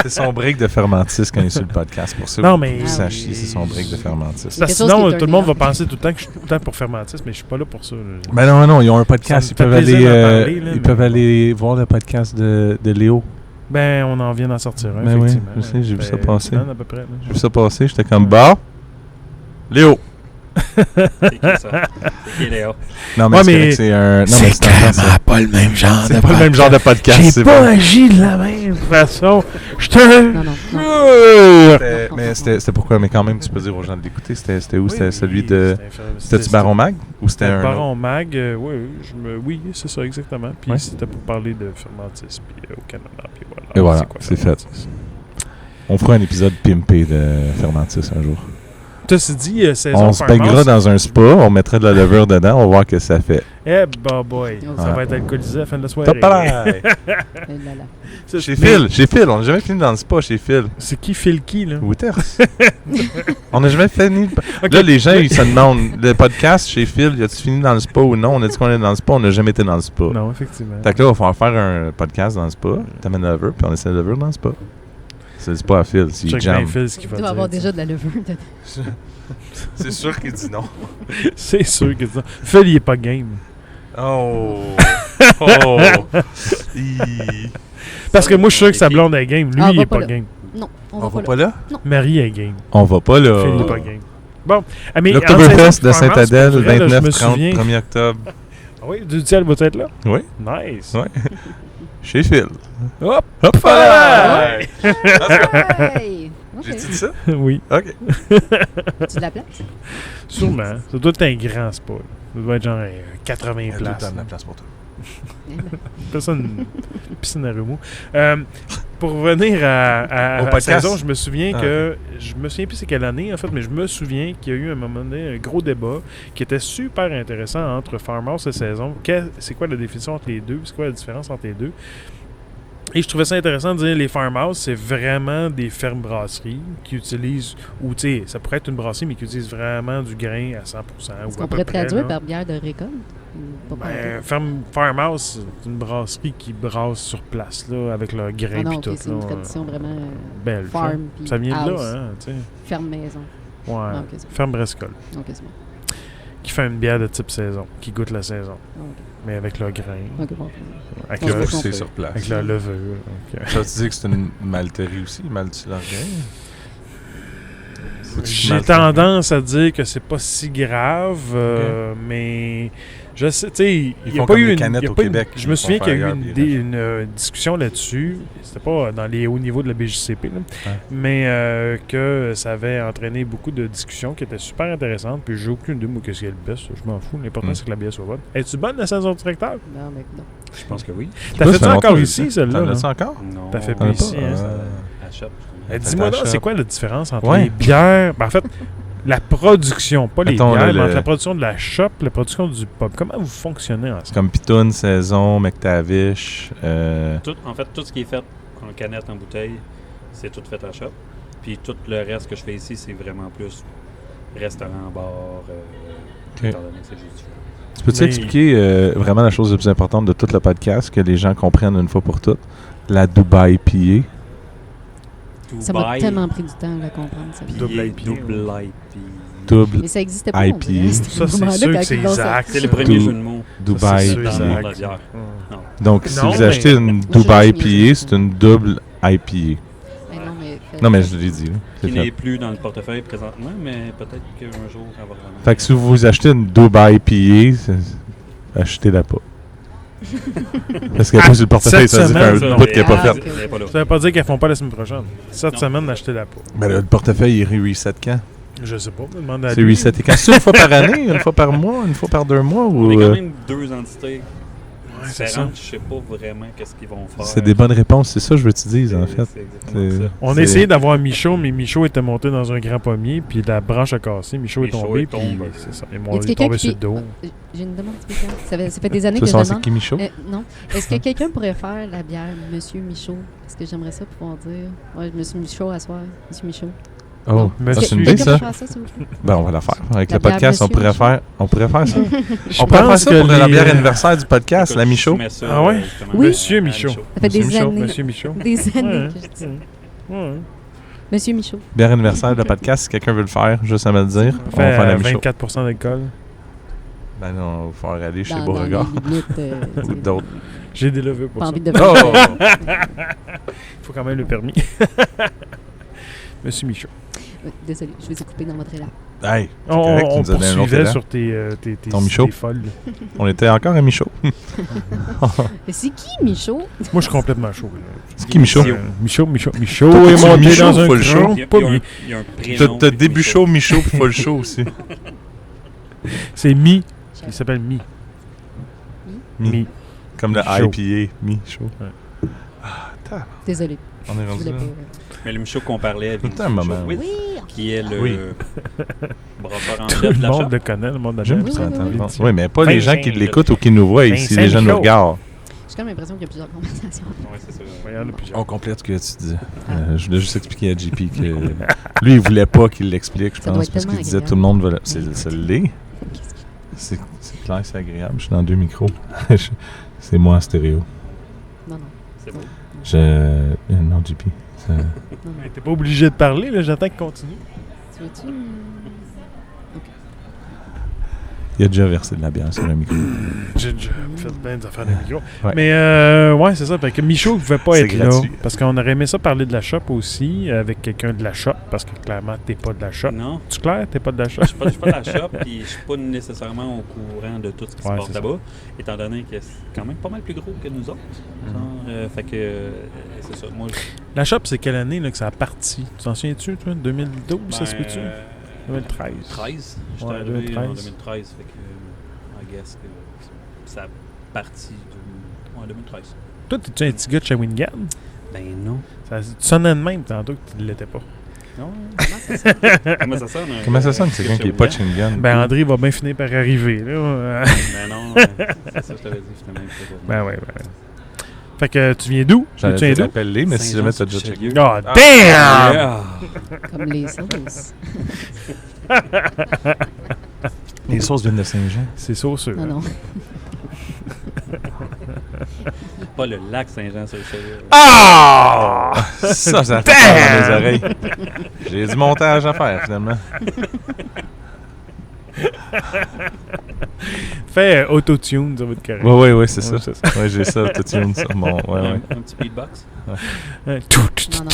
C'est son break de fermentis quand il est sur le podcast. Pour ça, Non, mais- vous Ah sachiez, oui. c'est son break de fermentis. C'est Parce que quelque chose sinon, qui est tout le monde va turné penser tout le temps que je suis tout le temps pour Fermentis, mais je suis pas là pour ça. Là. Ben non, ils ont un podcast. Ça Ils me peuvent fait plaisir aller, d'en parler, là, ils mais- peuvent aller voir le podcast de Léo. Ben, on en vient d'en sortir un, Ben oui, effectivement. je sais, j'ai vu Ça ça fait passer. une semaine à peu près. là. J'ai vu ça passer, j'étais comme bah. Léo. C'est qui ça? C'est qui Léo? Non, mais Ouais, c'est mais- vrai que c'est un. Non, mais c'est un- pas le même genre c'est pas le même genre de podcast. J'ai c'est pas pas. agi de la même façon. Je te... Non, non, non. Mais c'était pourquoi? Mais quand même, tu peux dire aux gens de l'écouter. C'était où? C'était celui de. C'était-tu C'était Baron Mag? Ou c'était un. Baron Mag, oui, c'est ça, exactement. Puis Ouais. c'était pour parler de Fermentis, puis au Canada, puis voilà. Et voilà, quoi, c'est Fermentis? On fera un épisode pimpé de Fermentis un jour. Ceci dit, saison On se Farmhouse, baignera dans un spa, on mettra de la levure dedans, on va voir ce que ça fait. Eh, bah boy, ça Ouais. va être alcoolisé à la fin de la soirée. Top là! Eh là là. Ça, Chez mais Phil, on n'a jamais fini dans le spa chez Phil. C'est qui Phil qui, là? Withers. On n'a jamais fini. Ok. Là, les gens, ils se demandent, le podcast chez Phil, y a-tu fini dans le spa ou non? On a dit qu'on est dans le spa, on n'a jamais été dans le spa. Non, effectivement. Fait que là, on va falloir faire un podcast dans le spa, t'amènes la levure, puis on essaie la levure dans le spa. C'est le spa à Phil, s'il Check jam. bien Phil ce qu'il Il va doit dire. avoir déjà de la levure dedans. C'est sûr qu'il dit non. C'est sûr que ça. Phil, il est pas game. Oh! Oh! Parce que moi, je suis sûr que sa blonde est game. Lui, Ah, il va est pas pas là. game. Non, On va pas là? Marie est game. On va pas là. Phil, il est pas game. Bon. Ah, mais L'Octoberfest de en saison Saint-Adèle, Farmhouse, pour vrai, là, je me 29-30, souviens- 1er octobre. Ah oui, du ciel va être là? Oui. Nice. Ouais. Chez Phil. Hop! Hop! là! Hey! Ok. J'ai dit ça? Oui, OK. Tu de la place? sûrement. Ça doit être un grand spa. là. Ça doit être genre 80 places. la place pour toi. Pas ça une piscine à remous. Pour revenir à Au la podcast. saison, je me souviens Ah, que... Je me souviens plus c'est quelle année, en fait, mais je me souviens qu'il y a eu à un moment donné un gros débat qui était super intéressant entre Farmhouse et saison. C'est quoi la définition entre les deux? C'est quoi la différence entre les deux? Et je trouvais ça intéressant de dire les farmhouse, c'est vraiment des fermes brasseries qui utilisent, ou tu sais, ça pourrait être une brasserie, mais qui utilisent vraiment du grain à 100%. Est-ce ou à qu'on peu pourrait près, traduire là. par bière de récolte? Ou pas Farmhouse, c'est une brasserie qui brasse sur place, là, avec leur grain Ah et non, ok, tout. c'est une là. tradition vraiment Belge. hein. farm. puis Ça vient de house, là, hein, tu sais. Ferme maison. Ouais. Ah, ok, c'est bon. Ferme Brescol. Ok, c'est bon. Qui fait une bière de type saison, qui goûte la saison, Ah, ok. mais avec leur grain, Ok, bon. avec, Ouais, leur, ouais. C'est sur place. avec leur levure. donc, Ça veut dire que c'est une malterie aussi, maltillargain? J'ai tendance à dire que c'est pas si grave, mais je sais, tu sais, il y a font pas comme eu les une. canettes il y a au pas une- Québec, je ils me font souviens qu'il y a eu faire une, ailleurs, une discussion là-dessus. C'était pas dans les hauts niveaux de la BJCP, là, Ouais. mais que ça avait entraîné beaucoup de discussions qui étaient super intéressantes. Puis j'ai aucune idée, moi, qu'est-ce qu'il y a le best. Je m'en fous. L'important, c'est que la bière soit bonne. Es-tu bonne, la saison directeur? Non, mais non. Je pense que oui. T'as fait ça encore ici, celle-là? T'en là? as-tu encore? Non. T'as fait T'en as plus ici, pas? hein? À shop. Dis-moi Attends, donc, c'est shop. quoi la différence entre Ouais. les bières? Ben, en fait, la production, pas les Mettons, bières, le- mais entre la production de la shop, la production du pub. Comment vous fonctionnez ensemble? Comme Pitoune, Saison, McTavish. En fait, tout ce qui est fait en canette, en bouteille, c'est tout fait à shop. Puis tout le reste que je fais ici, c'est vraiment plus restaurant, bar, étant donné que c'est juste différent. Tu peux-tu Mais- expliquer vraiment la chose la plus importante de tout le podcast, que les gens comprennent une fois pour toutes? La Dubai IPA. Ça m'a tellement pris du temps à la comprendre. Ça. Double IPA, Double IPA. Double Mais ça n'existait pas. IPA. on dirait, Ça, ce c'est moment-là, sûr quand que c'est ils l'ont sorti. Isaac. C'est le ça. premier Dou- jeu de mots Dubai c'est sûr, dans le Isaac. monde de la bière. Ouais. Non. Donc, si Non, vous mais- achetez une Moi, Dubai je me IPA, c'est une double IPA. Mais non, mais, Non, mais je l'ai dit. là. C'est Qui fait. n'est plus dans le portefeuille présentement, mais peut-être qu'un jour, elle va revenir. Fait que si vous achetez une Dubai IPA, achetez-la pas. Parce qu'elle est pas sur le portefeuille, Cette ça veut dire semaine, qu'il y a ça, un bout qui n'est pas Ah, fait. ok. Elle est pas là. Ça veut pas dire qu'elles font pas la semaine prochaine. Cette Non. semaine, achetez-la pas. Ben, le portefeuille, il reset quand? Je sais pas, demande à C'est lui. reseté quand? C'est une fois par année, une fois par mois, une fois par 2 mois? On Ou est quand même deux entités Ouais, c'est ça. différentes. Je sais pas vraiment qu'est-ce qu'ils vont faire. c'est des bonnes réponses, c'est ça que je veux te dire, en fait. C'est exactement C'est- ça. On a C'est- essayé d'avoir Michaud, mais Michaud était monté dans un grand pommier, puis la branche a cassé. Michaud est Michaud tombé, est puis tombé. c'est ça. Y Il a-t-il est quelqu'un tombé qui- sur le dos. J'ai une demande spéciale. Ça fait des années Ce que je soir, c'est demande. qui, Michaud? Non. Est-ce que quelqu'un pourrait faire la bière Monsieur Michaud? Parce que j'aimerais ça pouvoir dire. Ouais, Monsieur Michaud à soir. Monsieur Michaud. Oh, Non. Monsieur- ça, c'est une Quelqu'un idée, peut ça? faire ça, s'il vous plaît? Ben, on va la faire. Avec La le podcast, bière on pourrait Monsieur faire ça. On pourrait faire Je ça pense pour que la bière les- anniversaire du podcast, Écoute, la je Michaud. soumets ça, Ah ouais? justement, Oui. Monsieur à Michaud. Ça fait Monsieur des Michaud, années. Monsieur Michaud. Des années Ouais. que je dis ça. Ouais. Monsieur Michaud. Bière anniversaire de podcast, si quelqu'un veut le faire, juste à me le dire. On On va faire la fait Michaud. 24% d'alcool. Ben non, on va faire aller chez Dans Beauregard. les limites, tu Ou sais, d'autres. J'ai des levées pour pas ça. envie de Oh! Il faut quand même le permis. Monsieur Michaud. Désolé, je vous ai coupé dans votre élan. Hey, c'est On, correct, tu on nous as donné un autre poursuivait élan. sur tes Ton Michaud. idées folles. On était encore à Michaud. Mais c'est qui, Michaud? Moi, je suis complètement chaud. là. C'est qui Michaud? Michaud Toi, est t'as-tu monté Michaud dans un full show? cran, pas bien. Il y a un prénom. T'as début chaud, Michaud, puis full show aussi. C'est Mi. Il s'appelle Mi. Mi. Comme le Chaud. IPA, Michaud. Ouais. Ah, attends, Désolé. on est Je rendu voulais là. pas. Mais le Michaud qu'on parlait, Tout un moment. Oui. Oui! Qui est le Oui. brasseur en Tout chef le de la monde shop. le connaît, le monde de la J'aime Oui, ça. oui, oui, attends. oui. Oui, mais pas les gens qui Vincent. l'écoutent ou qui nous voient ici, Vincent les gens nous Michaud. regardent. J'ai comme l'impression qu'il y a plusieurs conversations. Ouais, c'est ça. Ouais, il y en a plusieurs. On complète ce que tu dis. Je voulais juste expliquer à JP que lui, il voulait pas qu'il l'explique, je Ça doit pense, être parce qu'il tellement disait agréable. tout le monde va. Ça l'est. Qu'est-ce que- C'est clair, c'est agréable. Je suis dans 2 micros. C'est moi en stéréo. Non, non. C'est bon. Non, JP. ça- non, non. Mais t'es pas obligé de parler, là, j'attends qu'il continue. Tu veux-tu? Il a déjà versé de la bière sur le micro. J'ai déjà fait plein d'affaires de micro. Ouais. Mais ouais, c'est ça. Fait que Michaud ne pouvait pas C'est être gratuit. là. Parce qu'on aurait aimé ça parler de la shop aussi, avec quelqu'un de la shop, parce que clairement, t'es pas de la shop. Non, Tu clair, t'es pas de la shop? je suis pas de la shop, puis je suis pas nécessairement au courant de tout ce qui se Ouais, passe c'est là-bas, étant donné que c'est quand même pas mal plus gros que nous autres. Fait que c'est ça. Moi, La shop, c'est quelle année là, que ça a parti? Tu t'en souviens-tu, toi? 2012, ça se peut-tu? 2013. 13. J'étais Ouais, arrivé 2013. en 2013, fait que I guess que ça a parti en 2013. Toi, t'es-tu un petit gars de Shawinigan? Ben non. Tu sonnais de même tantôt que tu ne l'étais pas. Non. Comment ça se fait? Comment ça sonne? Comment ça sonne, c'est quelqu'un qui est pas de Shingan? Ben, André va bien finir par arriver, là. Ben non, c'est ça que je t'avais dit finalement. c'était pour Ben ouais, ben. Fait que tu viens d'où? J'allais Tu viens te d'où? rappeler, mais si jamais t'as déjà Saint-Jean-sur-Richelieu. checké. Oh, Ah. damn! Yeah. Comme les sauces. Les sauces viennent de Saint-Jean. C'est sauceux. Non, non. Pas le lac Saint-Jean-sur-Richelieu. Ah! Ça fait peur dans mes oreilles. J'ai du montage à faire, finalement. Fais autotune, ça va être correct. Oui, c'est ça. Ouais, c'est ça. Ouais, j'ai ça, tout sur mon... Ouais, ouais. Un petit beatbox. Hein, tout. Non,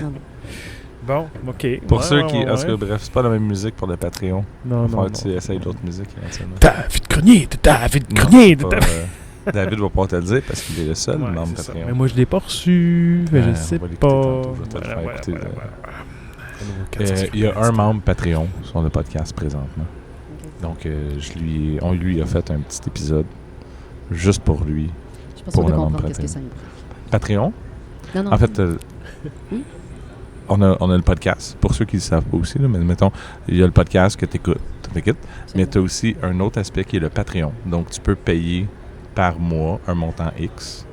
non. Bon, ok. Pour Ouais, ceux ouais, qui... ouais, Parce que ouais. bref, c'est pas la même musique pour le Patreon. Non, Faut non, que tu non. essayes d'autres musiques éventuellement. David Grenier, David Non, Grenier. c'est pas, David va pas te le dire parce qu'il est le seul Ouais, membre c'est ça. Patreon. Mais moi, je l'ai pas reçu. Fait, je Ouais, sais on va l'écouter pas. tantôt, je vais te le faire écouter, Il y a un membre Patreon sur le podcast présentement. Donc, on lui a fait un petit épisode juste pour lui. Je suis pas Pour sûre de le membre comprendre qu'est-ce que ça Patreon. implique. Patreon? Non, non. En fait, Oui. on a le podcast. Pour ceux qui ne le savent pas aussi, là, mais mettons, il y a le podcast que tu écoutes. Mais tu as aussi un autre aspect qui est le Patreon. Donc, tu peux payer par mois un montant X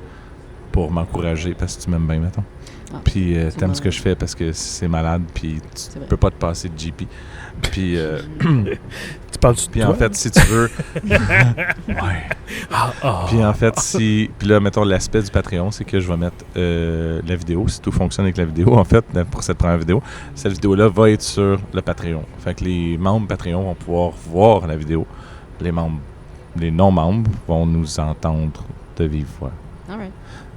pour m'encourager parce que tu m'aimes bien, mettons. Ah, Puis c'est t'aimes bon. ce que je fais parce que c'est malade, puis C'est tu vrai. peux pas te passer de JP. Puis, Tu parles du puis en fait, si tu veux... ouais. Ah. Puis en fait, si... Puis là, mettons, l'aspect du Patreon, c'est que je vais mettre la vidéo, si tout fonctionne avec la vidéo, en fait, pour cette première vidéo, cette vidéo-là va être sur le Patreon. Fait que les membres Patreon vont pouvoir voir la vidéo. Les non-membres vont nous entendre de vive voix. All right.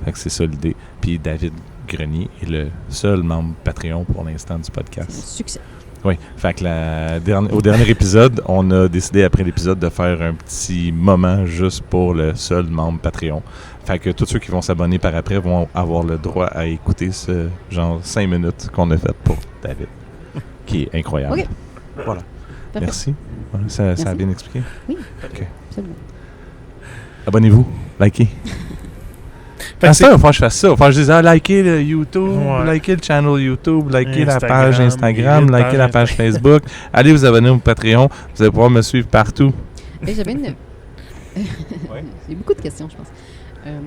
Fait que c'est ça l'idée. Puis David Grenier est le seul membre Patreon pour l'instant du C'est un podcast. succès. Oui. Fait que au dernier épisode, on a décidé après l'épisode de faire un petit moment juste pour le seul membre Patreon. Fait que tous ceux qui vont s'abonner par après vont avoir le droit à écouter ce genre 5 minutes qu'on a fait pour David. Qui est incroyable. OK. Voilà. Parfait. Merci. Voilà, ça a Merci. bien expliqué. Oui. OK. Absolument. Abonnez-vous. Likez. Fait que À c'est- ça, il faut que je fasse ça. Il faut que je dise, likez le YouTube, Ouais. likez le channel YouTube, likez la Instagram, page Instagram, les likez la page Facebook. Allez vous abonner au Patreon. Vous allez pouvoir me suivre partout. Et j'avais une. Ouais. J'ai beaucoup de questions, je pense.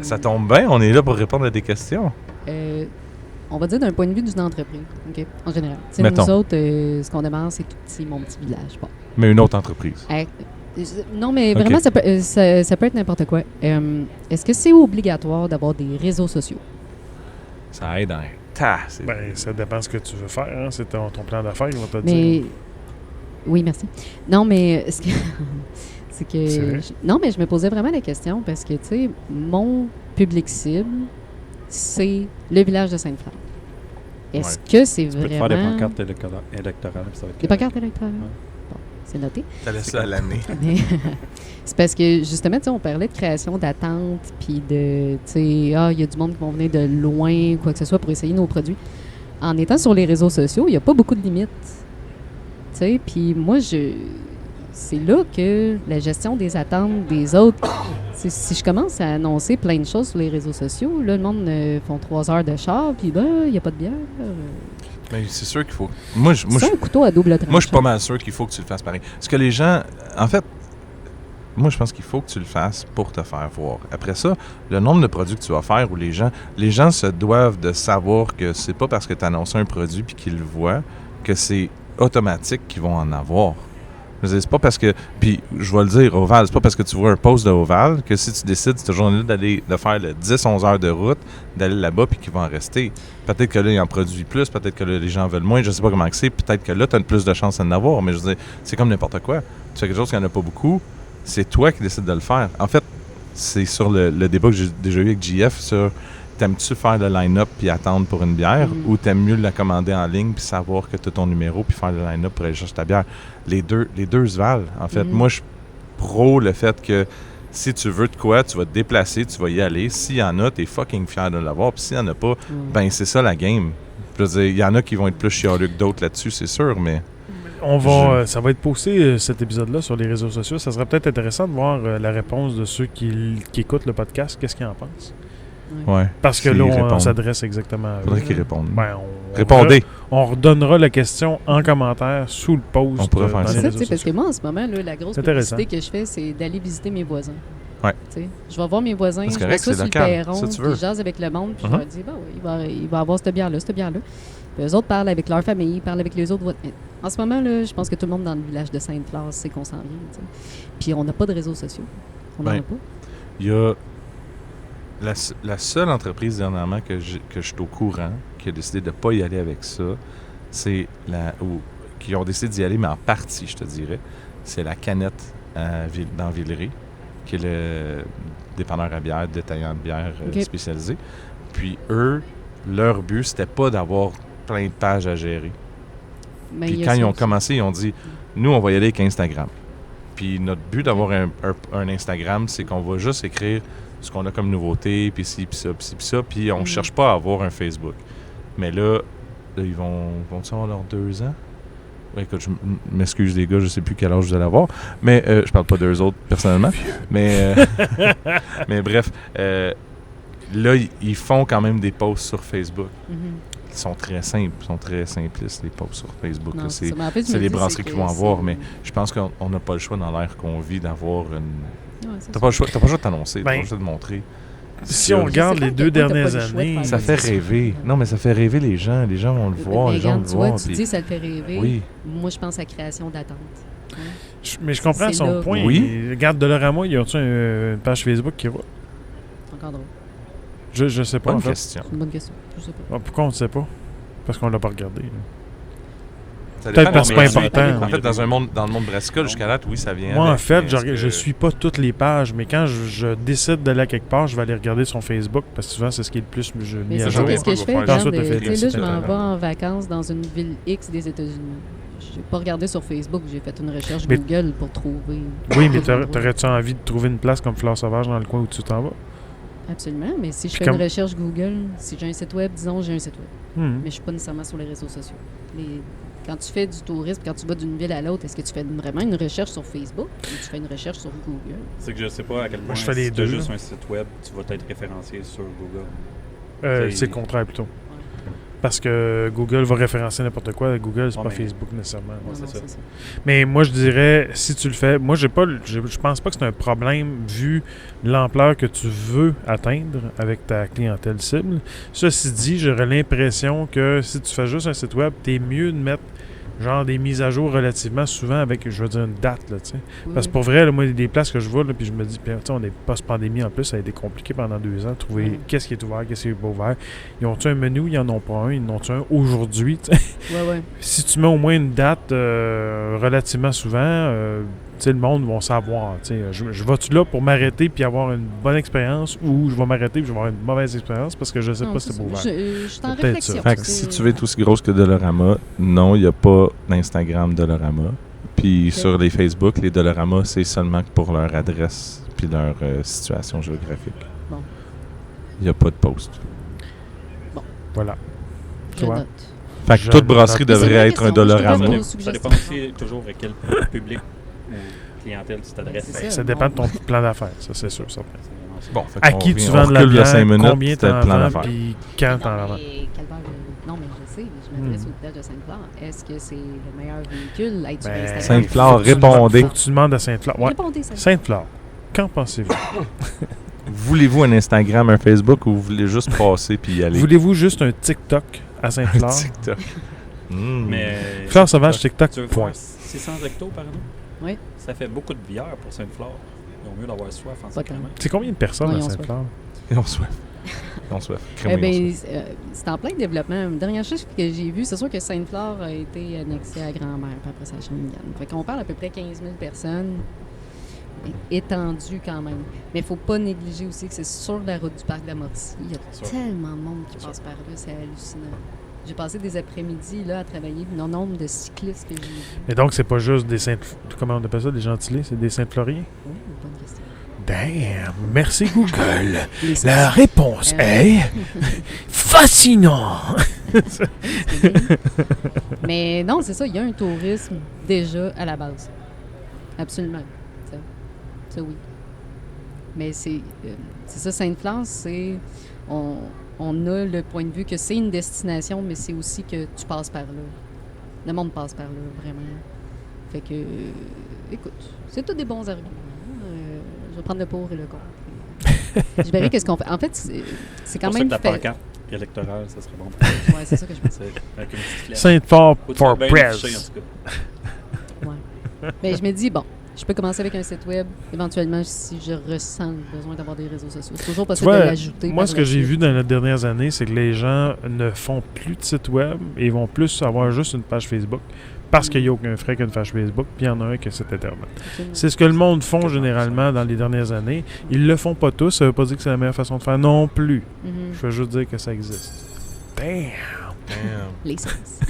Ça tombe bien, on est là pour répondre à des questions. On va dire d'un point de vue d'une entreprise, OK? En général. Tu sais, Mettons. nous autres, ce qu'on démarre, c'est tout petit, mon petit village. Bon. Mais une autre entreprise. Non, mais OK. vraiment, ça peut être n'importe quoi. Est-ce que c'est obligatoire d'avoir des réseaux sociaux? Ça aide un Ça dépend ce que tu veux faire. Hein? C'est ton plan d'affaires, ils vont te Mais dire. oui, merci. Non, mais c'est que C'est vrai? non, mais je me posais vraiment la question parce que tu sais, mon public cible, c'est le village de Sainte-Fleur. Est-ce que c'est Tu peux te faire des vraiment pancartes électorales, puis ça va être des pancartes électorales? Bon, c'est noté. T'as laissé ça à l'année. Mais c'est parce que justement, tu sais, on parlait de création d'attente, puis de, tu sais, il y a du monde qui vont venir de loin, quoi que ce soit, pour essayer nos produits. En étant sur les réseaux sociaux, il n'y a pas beaucoup de limites. Tu sais, puis moi, c'est là que la gestion des attentes des autres, si je commence à annoncer plein de choses sur les réseaux sociaux, là, le monde font 3 heures de char, puis ben, il n'y a pas de bière. Mais c'est sûr qu'il faut. Moi, C'est un couteau à double tranchant. je suis pas mal sûr qu'il faut que tu le fasses pareil. Parce que les gens, en fait, moi, je pense qu'il faut que tu le fasses pour te faire voir. Après ça, le nombre de produits que tu vas faire, où les gens se doivent de savoir que c'est pas parce que tu annonces un produit puis qu'ils le voient que c'est automatique qu'ils vont en avoir. Je veux dire, c'est pas parce que, puis je vais le dire, Oval, c'est pas parce que tu vois un post de Oval que si tu décides cette journée-là de faire le 10-11 heures de route, d'aller là-bas puis qu'ils vont en rester. Peut-être que là, ils en produisent plus, peut-être que là, les gens veulent moins, je sais pas comment c'est, peut-être que là, tu as plus de chances d'en avoir, mais je veux dire, c'est comme n'importe quoi. Tu fais quelque chose qu'il n'y en a pas beaucoup, c'est toi qui décides de le faire. En fait, c'est sur le débat que j'ai déjà eu avec JF sur t'aimes-tu faire le line-up puis attendre pour une bière ou t'aimes mieux la commander en ligne puis savoir que tu as ton numéro puis faire le line-up pour aller chercher ta bière. Les deux se valent. En fait, moi, je suis pro le fait que si tu veux de quoi, tu vas te déplacer, tu vas y aller. S'il y en a, t'es fucking fier de l'avoir. Puis s'il y en a pas, ben c'est ça la game. Je veux dire, il y en a qui vont être plus chialeux que d'autres là-dessus, c'est sûr, mais... Ça va être posté, cet épisode-là, sur les réseaux sociaux. Ça serait peut-être intéressant de voir la réponse de ceux qui écoutent le podcast. Qu'est-ce qu'ils en pensent? Ouais. Parce que S'ils là, on répondent. s'adresse exactement à eux. Faudrait qu'ils répondent. Ben, Répondez. On redonnera la question en commentaire sous le post. On pourrait faire dans ça. les C'est ça, réseaux tu sais, parce que sociaux. moi, en ce moment, là, la grosse C'est intéressant. publicité que je fais, c'est d'aller visiter mes voisins. Ouais. Tu sais, je vais voir mes voisins, C'est je correct, vais c'est sur le local. perron, Ça, tu puis veux. je jase avec le monde, puis je leur dis, bah oui, il va avoir cette bière-là, cette bière-là. Puis eux autres parlent avec leur famille, ils parlent avec les autres. En ce moment, là, je pense que tout le monde dans le village de Sainte-Fleur sait qu'on s'en vient. Tu sais. Puis on n'a pas de réseaux sociaux. On n'en a pas. Il y a la seule entreprise dernièrement que je suis au courant qui a décidé de ne pas y aller avec ça, c'est qui ont décidé d'y aller, mais en partie, je te dirais, c'est la Canette dans Villeray, qui est le dépanneur à bière, détaillant de bière spécialisé. Puis eux, leur but, c'était pas d'avoir plein de pages à gérer. Mais Puis il y a quand ça ils ont aussi. commencé, ils ont dit, nous, on va y aller avec Instagram. Puis notre but d'avoir un Instagram, c'est qu'on va juste écrire ce qu'on a comme nouveauté, puis ci, puis ça, puis ci, puis ça, puis on cherche pas à avoir un Facebook. Mais là ils vont-ils avoir leurs 2 ans? Ouais, écoute, je m'excuse les gars, je sais plus quel âge vous allez avoir, mais je parle pas d'eux autres personnellement. Mais, mais bref, là, ils font quand même des posts sur Facebook. Ils sont très simples, ils sont très simplistes, les posts sur Facebook. Non, Là, c'est ça. Mais en fait, je c'est me les dis, brasseries c'est qui que vont avoir, c'est- mais je pense qu'on n'a pas le choix dans l'ère qu'on vit d'avoir une... Ouais, c'est T'as ça. pas le choix de t'annoncer, t'as Ben, pas le choix de montrer. Si on regarde sais pas les à 2 quel point t'as dernières pas le choix de années, faire Ça fait rêver. Non, mais ça fait rêver les gens. Les gens vont le voir, Mais les gens vont regarde, le tu vois, voir. tu puis- dis ça le fait rêver. Oui. Moi, je pense à création d'attente. mais je comprends C'est son là. point. Oui. Regarde, de leur à moi, ils ont une page Facebook qui va. C'est encore drôle. Je sais pas. Bonne En fait. question. C'est une bonne question. Je sais pas. Ah, pourquoi on ne sait pas? Parce qu'on l'a pas regardé. là. Ça Peut-être dépend parce que des c'est pas métiers. important. En fait, dans le monde brassicole, jusqu'à là, oui, ça vient Moi, en avec, fait, mais je est-ce que- suis pas toutes les pages, mais quand je décide d'aller à quelque part, je vais aller regarder son Facebook, parce que souvent, c'est ce qui est le plus mis Mais à c'est jour. ça, qu'est-ce que je On va fais? faire Regarde, ensuite le tu sais, là, je m'en Facebook. vais en vacances dans une ville X des États-Unis. J'ai pas regardé sur Facebook, j'ai fait une recherche Mais- Google pour trouver. Oui, mais t'aurais-tu envie de trouver une place comme Fleur Sauvage dans le coin où tu t'en vas? Absolument, mais si je Puis fais comme- une recherche Google, si j'ai un site web, disons, j'ai un site web. Mhm. Mais je suis pas nécessairement sur les réseaux sociaux. Quand tu fais du tourisme, quand tu vas d'une ville à l'autre, est-ce que tu fais vraiment une recherche sur Facebook ou tu fais une recherche sur Google? C'est que je sais pas à quel point je fais les si t'as deux, juste là. un site web, tu vas être référencé sur Google. C'est le contraire plutôt. Parce que Google va référencer n'importe quoi. Google, c'est Ouais, pas mais- Facebook nécessairement. Non, c'est non, ça. c'est ça. Mais moi, je dirais, si tu le fais, moi, je pense pas que c'est un problème vu l'ampleur que tu veux atteindre avec ta clientèle cible. Ceci dit, j'aurais l'impression que si tu fais juste un site web, t'es mieux de mettre genre des mises à jour relativement souvent avec, je veux dire, une date, là, tu sais. Oui. Parce que pour vrai, là, moi, des places que je vois, là, puis je me dis, puis, tu sais, on est post-pandémie en plus, ça a été compliqué pendant 2 ans, trouver Mm. qu'est-ce qui est ouvert, qu'est-ce qui est pas ouvert. Ils ont-tu un menu, ils en ont pas un, ils en ont-tu un aujourd'hui, tu sais. Ouais. Si tu mets au moins une date relativement souvent, tu sais, le monde va savoir, tu sais. Je vais-tu là pour m'arrêter puis avoir une bonne expérience ou je vais m'arrêter puis je vais avoir une mauvaise expérience parce que je sais Non, pas si c'est pas ouvert. Je suis en C'est peut-être ça. réflexion. Fait que si tu veux être aussi grosse que Dolorama, non, il n'y a pas d'Instagram Dolorama. Puis Ok. sur les Facebook, les Dolorama, c'est seulement pour leur adresse puis leur situation géographique. Bon. Il n'y a pas de post. Voilà. Je Tu vois. note. Fait que Je toute brasserie note. Mais c'est devrait une être un question, je te Dolorama. donne Ça suggestions. dépend aussi toujours à quel public ou clientèle tu t'adresses. C'est Ça dépend de ton plan d'affaires, ça c'est sûr. Ça. Bon, fait À qu'on qui tu revient- vends on de la recule de bière, 5 minutes, combien c'était t'en le plan vends, d'affaires. puis quand t'en vends. Non, mais je sais, je m'adresse au village de Sainte-Flore. Est-ce que c'est le meilleur véhicule à être sur Ben, Instagram? Sainte-Flore, faut que tu répondez. Faut que tu demandes à Sainte-Flore. Ouais. Répondez, ça. Sainte-Flore, qu'en pensez-vous? Voulez-vous un Instagram, un Facebook ou vous voulez juste passer puis y aller? Voulez-vous juste un TikTok à Sainte-Flore? TikTok. Mm. Mais Fleur sauvage TikTok, tu veux point. faire 600 hectos par an? Oui. Ça fait beaucoup de bière pour Sainte-Flore. Ils ont mieux d'avoir soif en Pas sacrement. C'est combien de personnes Ouais, à ils ont Sainte-Flore? Ils ont soif. Ils ont soif. Eh Crème, ils ont ben, soif. c'est en plein développement. La dernière chose que j'ai vue, c'est sûr que Sainte-Flore a été annexée à Grand-Mère, puis après ça à Shawinigan. Fait qu'on parle à peu près 15 000 personnes, étendues quand même. Mais il ne faut pas négliger aussi que c'est sur la route du parc d'Amorcy. Il y a C'est sûr. tellement de monde qui passe par là, c'est hallucinant. J'ai passé des après-midi là, à travailler, le nombre de cyclistes que j'ai vus. Et donc, c'est pas juste des Sainte... Comment on appelle ça, des gentilés? C'est des Sainte-Floriens? Oh, bonne question. Damn! Merci Google! Les La réponse est... fascinant! Mais non, c'est ça, il y a un tourisme déjà à la base. Absolument. Ça oui. Mais c'est ça, Sainte-Flore, c'est... On a le point de vue que c'est une destination, mais c'est aussi que tu passes par là. Le monde passe par là, vraiment. Fait que, écoute, c'est tous des bons arguments. Je vais prendre le pour et le contre. Je verrai qu'est-ce qu'on fait. En fait, c'est quand pour même ça que ta fait. pancarte électorale, ça serait bon. Ouais, c'est ça que je pense. C'est avec une petite flèche. Sainte-Flore Faut que tu for sois bien affiché, press. en tout cas. Ouais. Mais je me dis, bon, je peux commencer avec un site web, éventuellement, si je ressens le besoin d'avoir des réseaux sociaux. C'est toujours Tu possible de vois, l'ajouter. moi, par ce la que j'ai suite. vu dans les dernières années, c'est que les gens ne font plus de site web et vont plus avoir juste une page Facebook parce qu'il n'y a aucun frais qu'une page Facebook, puis il y en a un que c'est Internet. Absolument. C'est ce que le monde font généralement dans les dernières années. Ils le font pas tous, ça veut pas dire que c'est la meilleure façon de faire non plus. Mhm. Je veux juste dire que ça existe. Damn! Damn. Les sens.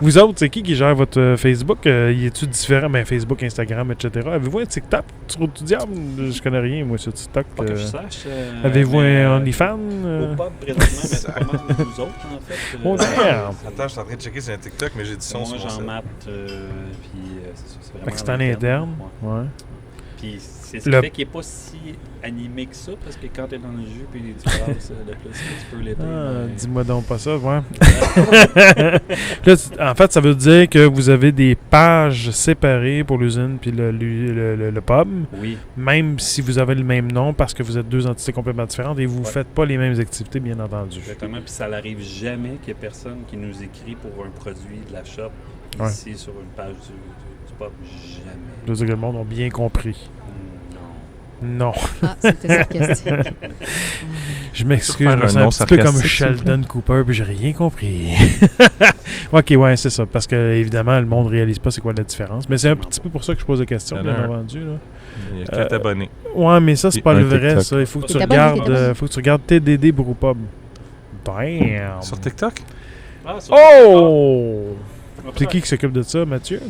Vous autres, c'est qui gère votre Facebook? Y est-tu différent? Ben, Facebook, Instagram, etc. Avez-vous un TikTok? Sur du diable? Je connais rien, moi, sur TikTok. Pas que je sache. Avez-vous mais, un OnlyFans? Au pub, présentement, mais c'est pas mal de nous autres, en fait. Oh, damn! Attends, je suis en train de checker sur un TikTok, mais j'ai du son Moi, sur mon j'en site. mate, puis c'est vraiment... Fait que c'est en interne. Ouais. Ouais. Puis c'est ce Le- qui fait qu'il n'est pas si animé que ça, parce que quand t'es dans le jus, puis tu passes le plus que tu peux l'été. Ah, mais- dis-moi donc pas ça, ouais. Là, en fait, ça veut dire que vous avez des pages séparées pour l'usine puis le pub, Oui, même si vous avez le même nom parce que vous êtes deux entités complètement différentes et vous ne Ouais. faites pas les mêmes activités, bien entendu. exactement. Puis ça n'arrive jamais qu'il y ait personne qui nous écrit pour un produit de la shop Ouais. ici sur une page du pub. Jamais. Je veux dire que le monde a bien compris. Non. Non. Ah, c'était sarcastique. Je m'excuse, Faire je me un sens nom un petit peu comme sarcastique, s'il vous Sheldon Cooper, puis j'ai rien compris. Ok, ouais, c'est ça. Parce que, évidemment, le monde ne réalise pas c'est quoi la différence. Mais c'est un petit peu pour ça que je pose la question, Il y en a bien un. entendu. Là. Il y a 4 abonnés. Ouais, mais ça, c'est Puis pas un le vrai, TikTok. ça. Il faut que tu T'es abonné, regardes, t'es abonné. faut que tu regardes TDD Brewpub. Damn! Sur TikTok? Ah, sur- Oh! Ah, C'est qui s'occupe de ça, Mathieu?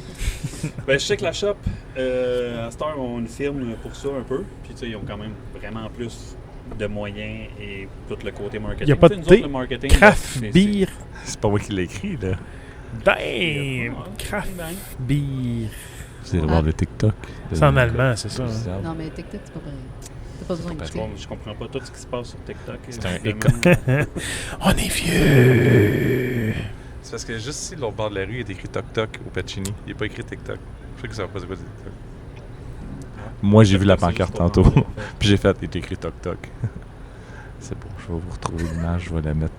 Ben, je sais que la shop, à cette heure, ont une firme pour ça un peu. Puis, tu sais, ils ont quand même vraiment plus de moyens et tout le côté marketing. Y a pas de Tu sais, nous autres, thé, le marketing, Craft c'est- Beer. C'est pas moi qui l'ai écrit, là. Damn! Ouais, Craft bang. Beer. Vous allez voir le TikTok. C'est en allemand, c'est ça. hein? Non, mais TikTok, c'est pas pareil. T'as pas besoin d'écouter. Je comprends pas tout ce qui se passe sur TikTok. C'est un évidemment. On est vieux! C'est parce que juste ici, l'autre bord de la rue, il est écrit Toc Toc au Pacini. Il n'est pas écrit TikTok. Je sais que ça va pas c'est quoi TikTok. Moi, j'ai vu la pancarte tantôt. Puis j'ai fait, il est écrit Toc Toc. C'est bon, je vais vous retrouver l'image, je vais la mettre...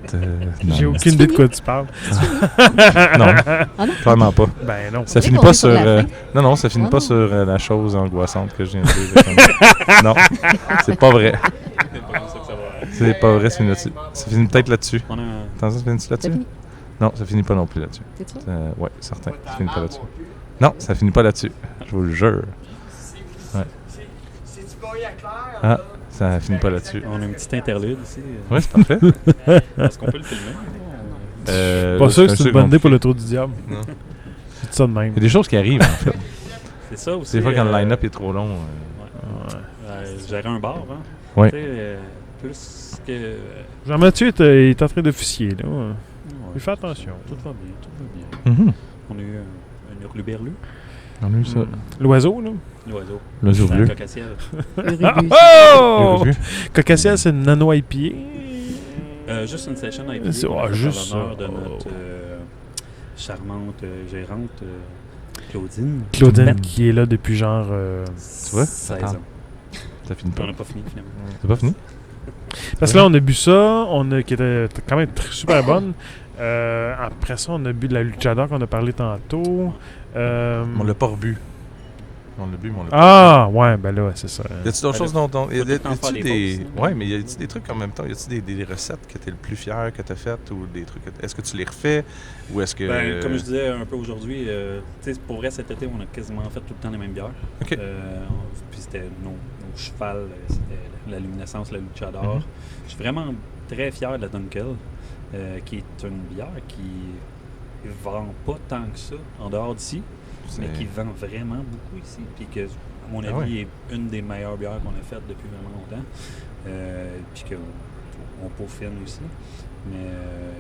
J'ai aucune idée de quoi tu parles. Non, Ah non? clairement pas. Ben non. Ça vrai finit qu'on pas est sur sur... la fin. non, ça finit Ah pas non. sur la chose angoissante que je viens de dire. Non, c'est pas vrai. C'est pas vrai, ça finit là-dessus. Ça finit peut-être là-dessus. On a Attends, ça finit Ça là-dessus? finit? Non, ça finit pas non plus là-dessus. C'est ça? Ouais, certain. Ça finit pas là-dessus. Non, ça finit pas là-dessus. Je vous le jure. Ouais. Ah, ça finit pas là-dessus. un petit interlude ici. Ouais, c'est parfait. Est-ce qu'on peut le filmer? Pas sûr que c'est ceux une bonne qui idée vont pour le trou du diable. Non. C'est ça de même. Il y a des choses qui arrivent, en fait. C'est ça aussi. Des fois, quand le line-up est trop long. Gérer un bar, hein? Ouais. Tu sais, plus que... Jean-Mathieu est en train d'officier, là. ouais, Il fait attention. tout va bien, tout va bien. Mhm. On a eu un hurluberlu, On a eu ça. L'oiseau, là. l'oiseau. L'oiseau La bleu. cocassière. Oh! J'ai vu. Cocassiel, c'est une nano IPA. Juste une session IPA. C'est- qu'on a fait juste en l'honneur ça. de notre charmante gérante Claudine. Claudine Matt. qui est là depuis genre... Tu vois? 16 Attends. ans. Ça finit On pas. n'a pas fini finalement. C'est pas fini? Parce que là, on a bu ça, qui était quand même super bonne. Après ça, on a bu de la Luchador qu'on a parlé tantôt. On l'a pas rebu. On l'a bu, mais on l'a pas Ah, ouais, ben là, c'est ça. rebu. Y a-tu d'autres choses dont... Faut tout le temps faire Y a-tu des des... pauses. Ouais, mais y a-tu des trucs en même temps? Y a-tu des recettes que t'es le plus fier que t'as faites ou des trucs... Est-ce que tu les refais ou est-ce que... Ben, comme je disais un peu aujourd'hui, tu sais, pour vrai, cet été, on a quasiment fait tout le temps les mêmes bières. OK. Puis c'était nos chevals, c'était la luminescence, la luchador. Mhm. Je suis vraiment très fier de la Dunkel, qui est une bière qui vend pas tant que ça en dehors d'ici, mais qui vend vraiment beaucoup ici. Puis que, à mon avis, Ah ouais. est une des meilleures bières qu'on a faites depuis vraiment longtemps. Puis qu'on peaufine aussi. Mais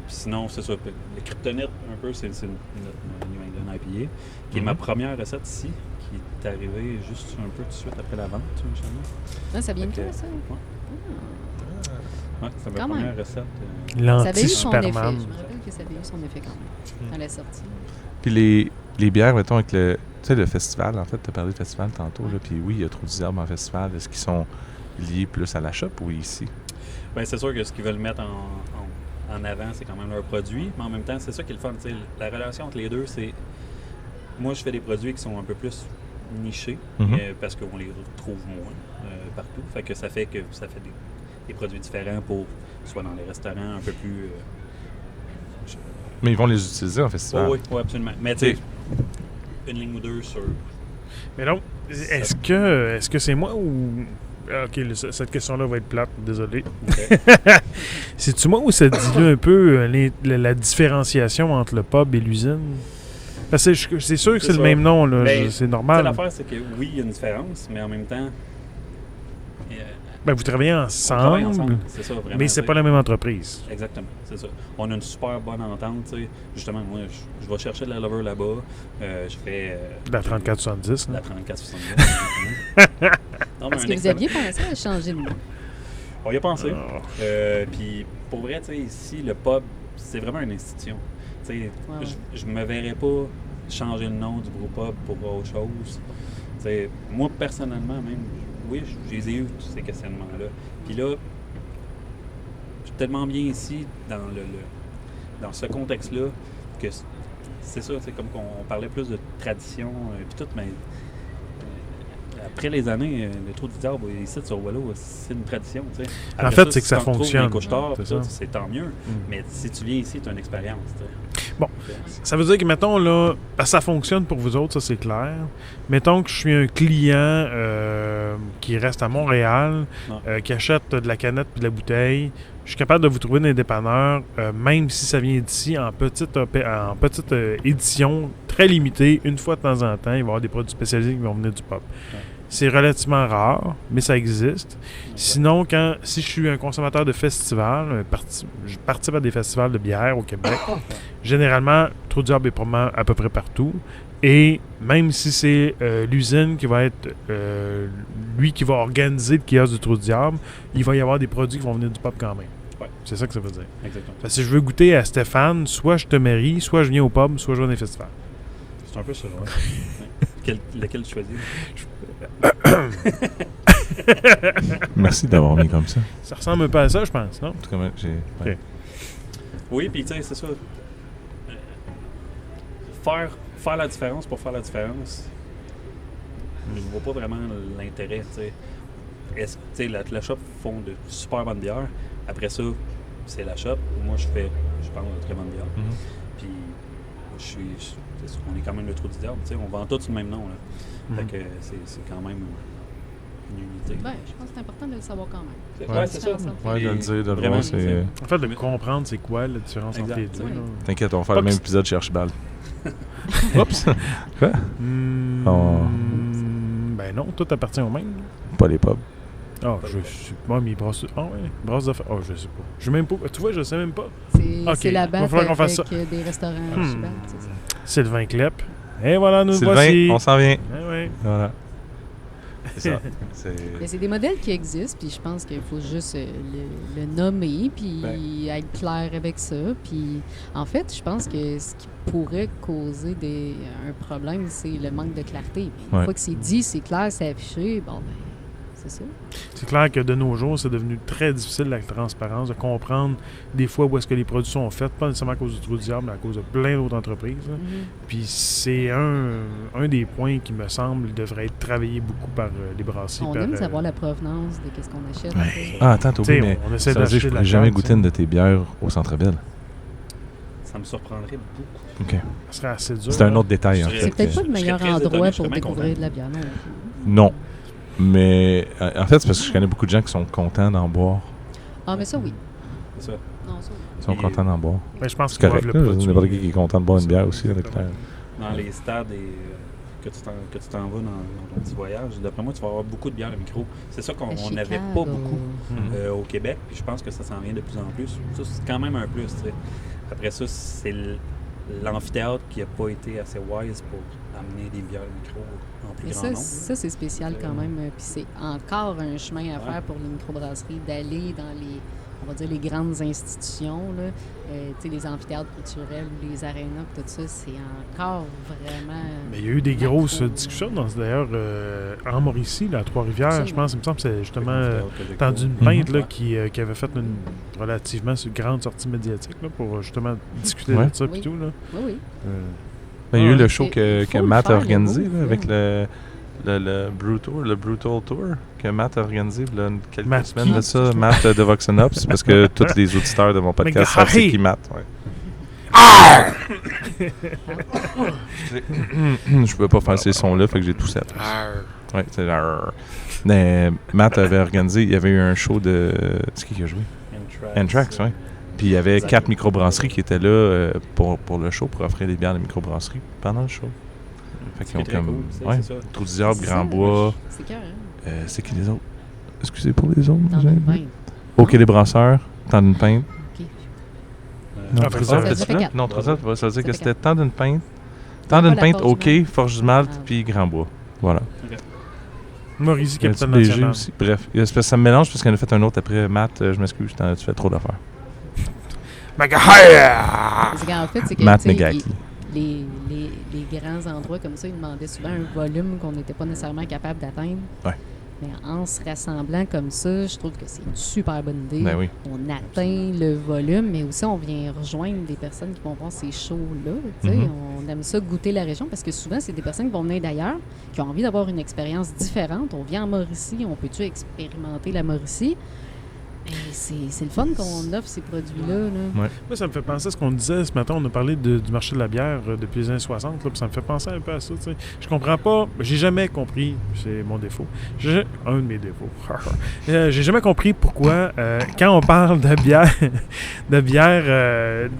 puis sinon, c'est ça. Le kryptonite, un peu, c'est notre New England IPA, qui est ma première recette ici, qui est arrivée juste un peu tout de suite après la vente, justement. Ah, ça vient de Fait toi, que- ça? Ouais, c'est ma Quand première même. recette. Ça avait eu son effet. Je L'anti-Superman. me rappelle que ça avait eu son effet quand même, à la sortie. Puis les bières, mettons, avec le... Tu sais, le festival, en fait, tu as parlé de festival tantôt, là, puis oui, il y a trop d'herbes en festival. Est-ce qu'ils sont liés plus à la shop ou ici? Ben, c'est sûr que ce qu'ils veulent mettre en avant, c'est quand même leur produit, mais en même temps, c'est ça qui est le fun. Tu sais, la relation entre les deux, c'est... Moi, je fais des produits qui sont un peu plus nichés, Mhm. parce qu'on les retrouve moins partout. Fait que ça fait des produits différents pour soit dans les restaurants un peu plus... Mais ils vont les utiliser en festival. oui, absolument. Mais tu sais, une ligne ou deux sur... Mais donc, est-ce que c'est moi ou... Ah, OK, cette question-là va être plate, désolé. C'est-tu moi ou ça dilue un peu la différenciation entre le pub et l'usine? Parce que c'est sûr que C'est c'est le ça. même nom, là. Ben, C'est Tu sais, normal. l'affaire, c'est que oui, il y a une différence, mais en même temps... Ben, vous travaillez on travaille ensemble, c'est ça, vraiment. mais c'est tu pas sais. la même entreprise. Exactement, c'est ça. On a une super bonne entente, tu sais. Justement, moi, je vais chercher de la lover là-bas. Je fais... De la 3470. La là. 34,70. Est-ce que vous aviez pensé à changer de nom? On y a pensé. Ah. Puis pour vrai, tu sais, ici, le pub, c'est vraiment une institution. Tu sais, Ouais. je me verrais pas changer le nom du brewpub pour autre chose. Tu sais, moi, personnellement, même, oui, je les ai eu, tous ces questionnements-là. Puis là, je suis tellement bien ici, dans ce contexte-là, que c'est ça, tu sais, comme qu'on parlait plus de tradition, puis tout, mais après les années, le trou du diable ici sur Wallo, c'est une tradition, tu sais. En Après fait, c'est que ça si t'en retrouves fonctionne. dans les couche-tard, C'est puis tout, ça. c'est tant mieux. Mais si tu viens ici, tu as une expérience, tu sais. Bon. Ça veut dire que, mettons, là, ça fonctionne pour vous autres, ça c'est clair. Mettons que je suis un client qui reste à Montréal, qui achète de la canette puis de la bouteille. Je suis capable de vous trouver dans les dépanneurs, même si ça vient d'ici, en petite édition, très limitée, une fois de temps en temps. Il va y avoir des produits spécialisés qui vont venir du pub. C'est relativement rare, mais ça existe. Sinon, si je suis un consommateur de festival, je participe à des festivals de bière au Québec, généralement, Trou du Diable est probablement à peu près partout. Et même si c'est l'usine qui va être lui qui va organiser le kiosque du Trou du Diable, il va y avoir des produits qui vont venir du pub quand même. Ouais. C'est ça que ça veut dire. Exactement. Parce que si je veux goûter à Stéphane, soit je te marie, soit je viens au pub, soit je vais dans les festivals. C'est un peu ça, ouais. Lequel tu choisis? Merci d'avoir mis comme ça. Ça ressemble un peu à ça, je pense, non? En tout cas, moi, j'ai... Ok. Oui, puis tu sais, c'est ça. Faire la différence pour faire la différence, je vois pas vraiment l'intérêt, tu sais. Est-ce que, tu sais, la shop font de super bonnes bières. Après ça, c'est la shop. Moi, je prends de très bonnes bières. Mhm. Puis, on est quand même le Trou du Diable, tu sais. On vend tous le même nom, là. Fait que c'est quand même une unité. Ben, je pense que c'est important de le savoir quand même. Ouais, c'est ça. Ouais, de le dire, de le Vraiment, voir, c'est... En fait, de comprendre c'est quoi la différence Exact. entre les deux. Ouais. là. T'inquiète, on va faire Pas le même que- épisode chez Archibald. Oups! Quoi? Oh. Ben non, tout appartient au même. Pas les pubs. Ah, je sais pas, mais brasse... Ah ouais, brasse de... Ah, je sais pas. Je sais même pas. Tu vois, je sais même pas. C'est Ok, c'est la va base falloir qu'on fasse avec des restaurants Hmm. Archibald, c'est ça. Sylvain Klepp. Et voilà, nous Sylvain, voici. on s'en vient. Ah ouais. Voilà. C'est ça. C'est... Mais c'est des modèles qui existent, puis je pense qu'il faut juste le nommer, puis être clair avec ça. Puis en fait, je pense que ce qui pourrait causer un problème, c'est le manque de clarté. Mais une fois que c'est dit, c'est clair, c'est affiché, bon, ben, c'est ça. C'est clair que de nos jours, c'est devenu très difficile la transparence, de comprendre des fois où est-ce que les produits sont faits, pas nécessairement à cause du Trou du Diable, mais à cause de plein d'autres entreprises. Là. Puis c'est un des points qui me semble devrait être travaillé beaucoup par les brasseries. On par, aime savoir la provenance de qu'est-ce qu'on achète. Ouais. en fait. Ah, attends, t'as t'sais, oublié, mais on essaie ça veut dire que je d'acheter de pourrais la jamais carte, goûter ça. une de tes bières au Centre-Ville. Ça me surprendrait beaucoup. OK. Ça serait assez dur. C'est un hein. autre détail, en C'est fait. C'est peut-être pas le Je serais meilleur très endroit étonné, je serais pour bien découvrir content. de la bière. Non. Mais en fait, c'est parce que je connais beaucoup de gens qui sont contents d'en boire. Ah, mais ça, oui. C'est ça. Non, ça, oui. Ils sont Et- contents d'en boire. Ben, je pense C'est qu'ils doivent correct. le là. produire. N'importe qui est content de boire une bière aussi, avec clair. Dans les stades que tu t'en vas dans ton petit voyage, d'après moi, tu vas avoir beaucoup de bières de micro. C'est ça qu'on À n'avait Chicago. pas beaucoup Mhm. au Québec, puis je pense que ça s'en vient de plus en plus. Ça, c'est quand même un plus, tu sais. Après ça, c'est l'amphithéâtre qui n'a pas été assez wise pour amener des bières de micro en plus Mais grand ça, nombre. ça c'est spécial quand même. Puis c'est encore un chemin à faire pour les microbrasseries d'aller dans on va dire, les grandes institutions, là. Tu sais, les amphithéâtres culturels ou les arénas, puis tout ça, c'est encore vraiment... Mais il y a eu des grosses trop- discussions, d'ailleurs, en Mauricie, là, à Trois-Rivières, je Absolument. pense, il me semble que c'est justement L'amphithéâtre que j'ai tendu une connu. peinte là, Ouais. qui avait fait une relativement grande sortie médiatique là, pour justement discuter Ouais. de ça et Oui. tout. Là. Oui, oui. Ben, il y a eu le Ouais, show c'est- que faut le Matt a faire, le organisé move, là, là. avec le Brutal Tour que Matt a organisé il y a quelques Matt semaines qui? de ça. Matt de Voxenops, parce que tous les auditeurs de mon podcast Mais savent c'est hey! qui Matt. Ouais. Je pouvais pas faire ces sons-là, fait que j'ai tout ça. Ouais, c'est mais Matt avait organisé, il y avait eu un show de... C'est qui a joué? Anthrax, oui. Puis il y avait 4 microbrasseries qui étaient là pour le show, pour offrir des bières de microbrasserie pendant le show. Fait qu'ils ont C'est très comme... cool, c'est ouais, ça. Trou du Diable, C'est Grand ça, Bois. C'est cœur, hein? C'est qui les autres? Excusez pour les autres. Dans j'ai- le vin. OK, les brasseurs, temps d'une pinte. OK. Non, Après Trésor, ça, t'as-tu ça fait là? 4. Non, Trésor, ça veut dire Ça que fait c'était 4. temps d'une pinte. Temps Pas d'une la pinte, Forge OK, du Malt. Forge du Malt, Ah. puis Grand Bois. Voilà. Mauricie, Il y a un petit capitale léger nationale. aussi. Bref, ça me mélange parce qu'il en a fait un autre après Matt. Je m'excuse, tu fais trop d'affaires. Parce qu'en fait, c'est que Matt tu sais, Negaki. les grands endroits comme ça, ils demandaient souvent un volume qu'on n'était pas nécessairement capable d'atteindre. Ouais. Mais en se rassemblant comme ça, je trouve que c'est une super bonne idée. Ben oui. On atteint le volume, mais aussi on vient rejoindre des personnes qui vont voir ces shows-là. Tu sais. Mhm. On aime ça goûter la région parce que souvent, c'est des personnes qui vont venir d'ailleurs, qui ont envie d'avoir une expérience différente. On vient en Mauricie, on peut-tu expérimenter la Mauricie? Ben, c'est le fun qu'on offre ces produits-là. Là. Moi, ça me fait penser à ce qu'on disait ce matin. On a parlé du marché de la bière depuis les années 60. Là, puis ça me fait penser un peu à ça. Tu sais. Je comprends pas. J'ai jamais compris. C'est mon défaut. Un de mes défauts. J'ai jamais compris pourquoi, quand on parle de bière,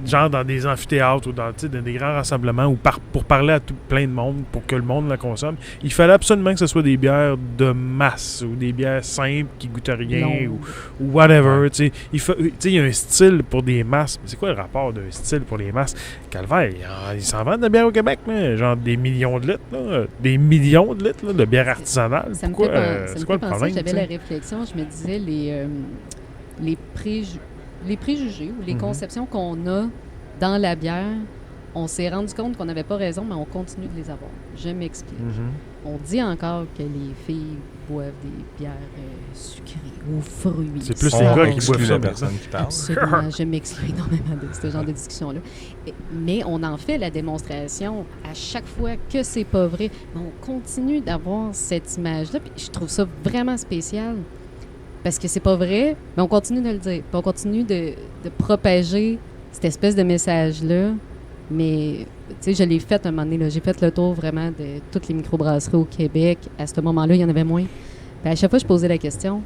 genre dans des amphithéâtres ou dans des grands rassemblements ou pour parler à plein de monde, pour que le monde la consomme, il fallait absolument que ce soit des bières de masse ou des bières simples qui goûtent à rien Longue. ou whatever. Tu sais, il y a un style pour des masses. Mais c'est quoi le rapport d'un style pour les masses? Calvaire, ils s'en vendent de bière au Québec, là, genre des millions de litres, là, des millions de litres là, de bière artisanale. Ça me Pourquoi, fait, c'est quoi le problème? j'avais tu sais? la réflexion, je me disais les préjugés ou les Mhm. conceptions qu'on a dans la bière, on s'est rendu compte qu'on n'avait pas raison, mais on continue de les avoir. Je m'explique. Mhm. on dit encore que les filles boivent des bières sucrées aux fruits. C'est plus On les gars qui exclut boivent ça, la par personne qui parle. Absolument, je m'exclus énormément de ce genre de discussion-là. Mais on en fait la démonstration à chaque fois que c'est pas vrai. Mais on continue d'avoir cette image-là. Puis je trouve ça vraiment spécial. Parce que c'est pas vrai, mais on continue de le dire. Puis on continue de propager cette espèce de message-là. Mais, tu sais, je l'ai fait un moment donné. Là. J'ai fait le tour vraiment de toutes les microbrasseries au Québec. À ce moment-là, il y en avait moins. Puis à chaque fois, je posais la question,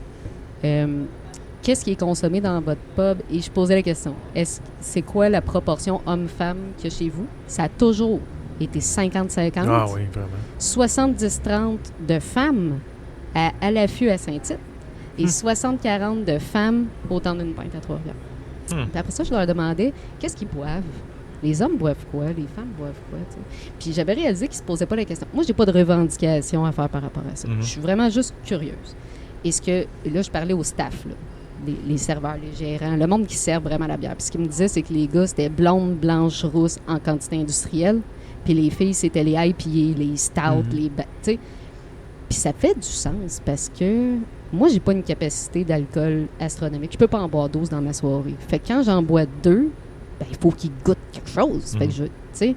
qu'est-ce qui est consommé dans votre pub? Et je posais la question, c'est quoi la proportion homme-femme qu'il y a chez vous? Ça a toujours été 50-50. Ah oui, vraiment. 70-30 de femmes à l'affût à Saint-Tite et 60-40 de femmes au temps d'une pinte à Trois-Rivières. Puis après ça, je leur demandais, qu'est-ce qu'ils boivent? Les hommes boivent quoi? Les femmes boivent quoi? T'sais? Puis j'avais réalisé qu'ils ne se posaient pas la question. Moi, j'ai pas de revendication à faire par rapport à ça. Je suis vraiment juste curieuse. Et là, je parlais au staff, là, les serveurs, les gérants, le monde qui sert vraiment la bière. Puis ce qu'ils me disaient, c'est que les gars, c'était blonde, blanche, rousse en quantité industrielle. Puis les filles, c'était les IPA, les stouts, les... Tu sais. Puis ça fait du sens parce que moi, j'ai pas une capacité d'alcool astronomique. Je peux pas en boire 12 dans ma soirée. Fait que quand j'en bois 2, ben, il faut qu'ils goûtent quelque chose. Fait que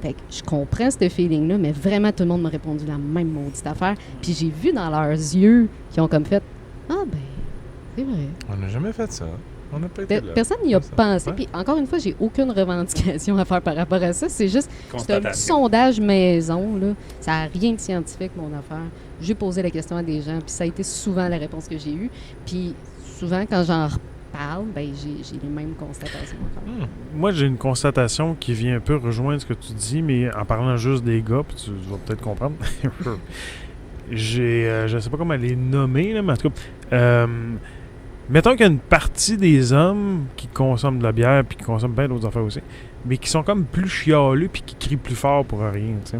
fait que je comprends ce feeling-là, mais vraiment, tout le monde m'a répondu la même maudite affaire. Puis j'ai vu dans leurs yeux qu'ils ont comme fait « Ah, ben, c'est vrai. » On n'a jamais fait ça. On n'a pas été là. Personne n'y a Ça. pensé. Ouais. Puis encore une fois, j'ai aucune revendication à faire par rapport à ça. C'est juste c'est un petit Constatation. sondage maison. Là. Ça n'a rien de scientifique, mon affaire. J'ai posé la question à des gens, puis ça a été souvent la réponse que j'ai eue. Puis souvent, quand j'en reparle, ben, j'ai les mêmes constatations encore. Moi, j'ai une constatation qui vient un peu rejoindre ce que tu dis, mais en parlant juste des gars, puis tu vas peut-être comprendre. Je sais pas comment les nommer, là, mais en tout cas, mettons qu'il y a une partie des hommes qui consomment de la bière puis qui consomment bien d'autres affaires aussi, mais qui sont comme plus chialeux puis qui crient plus fort pour rien, tu sais.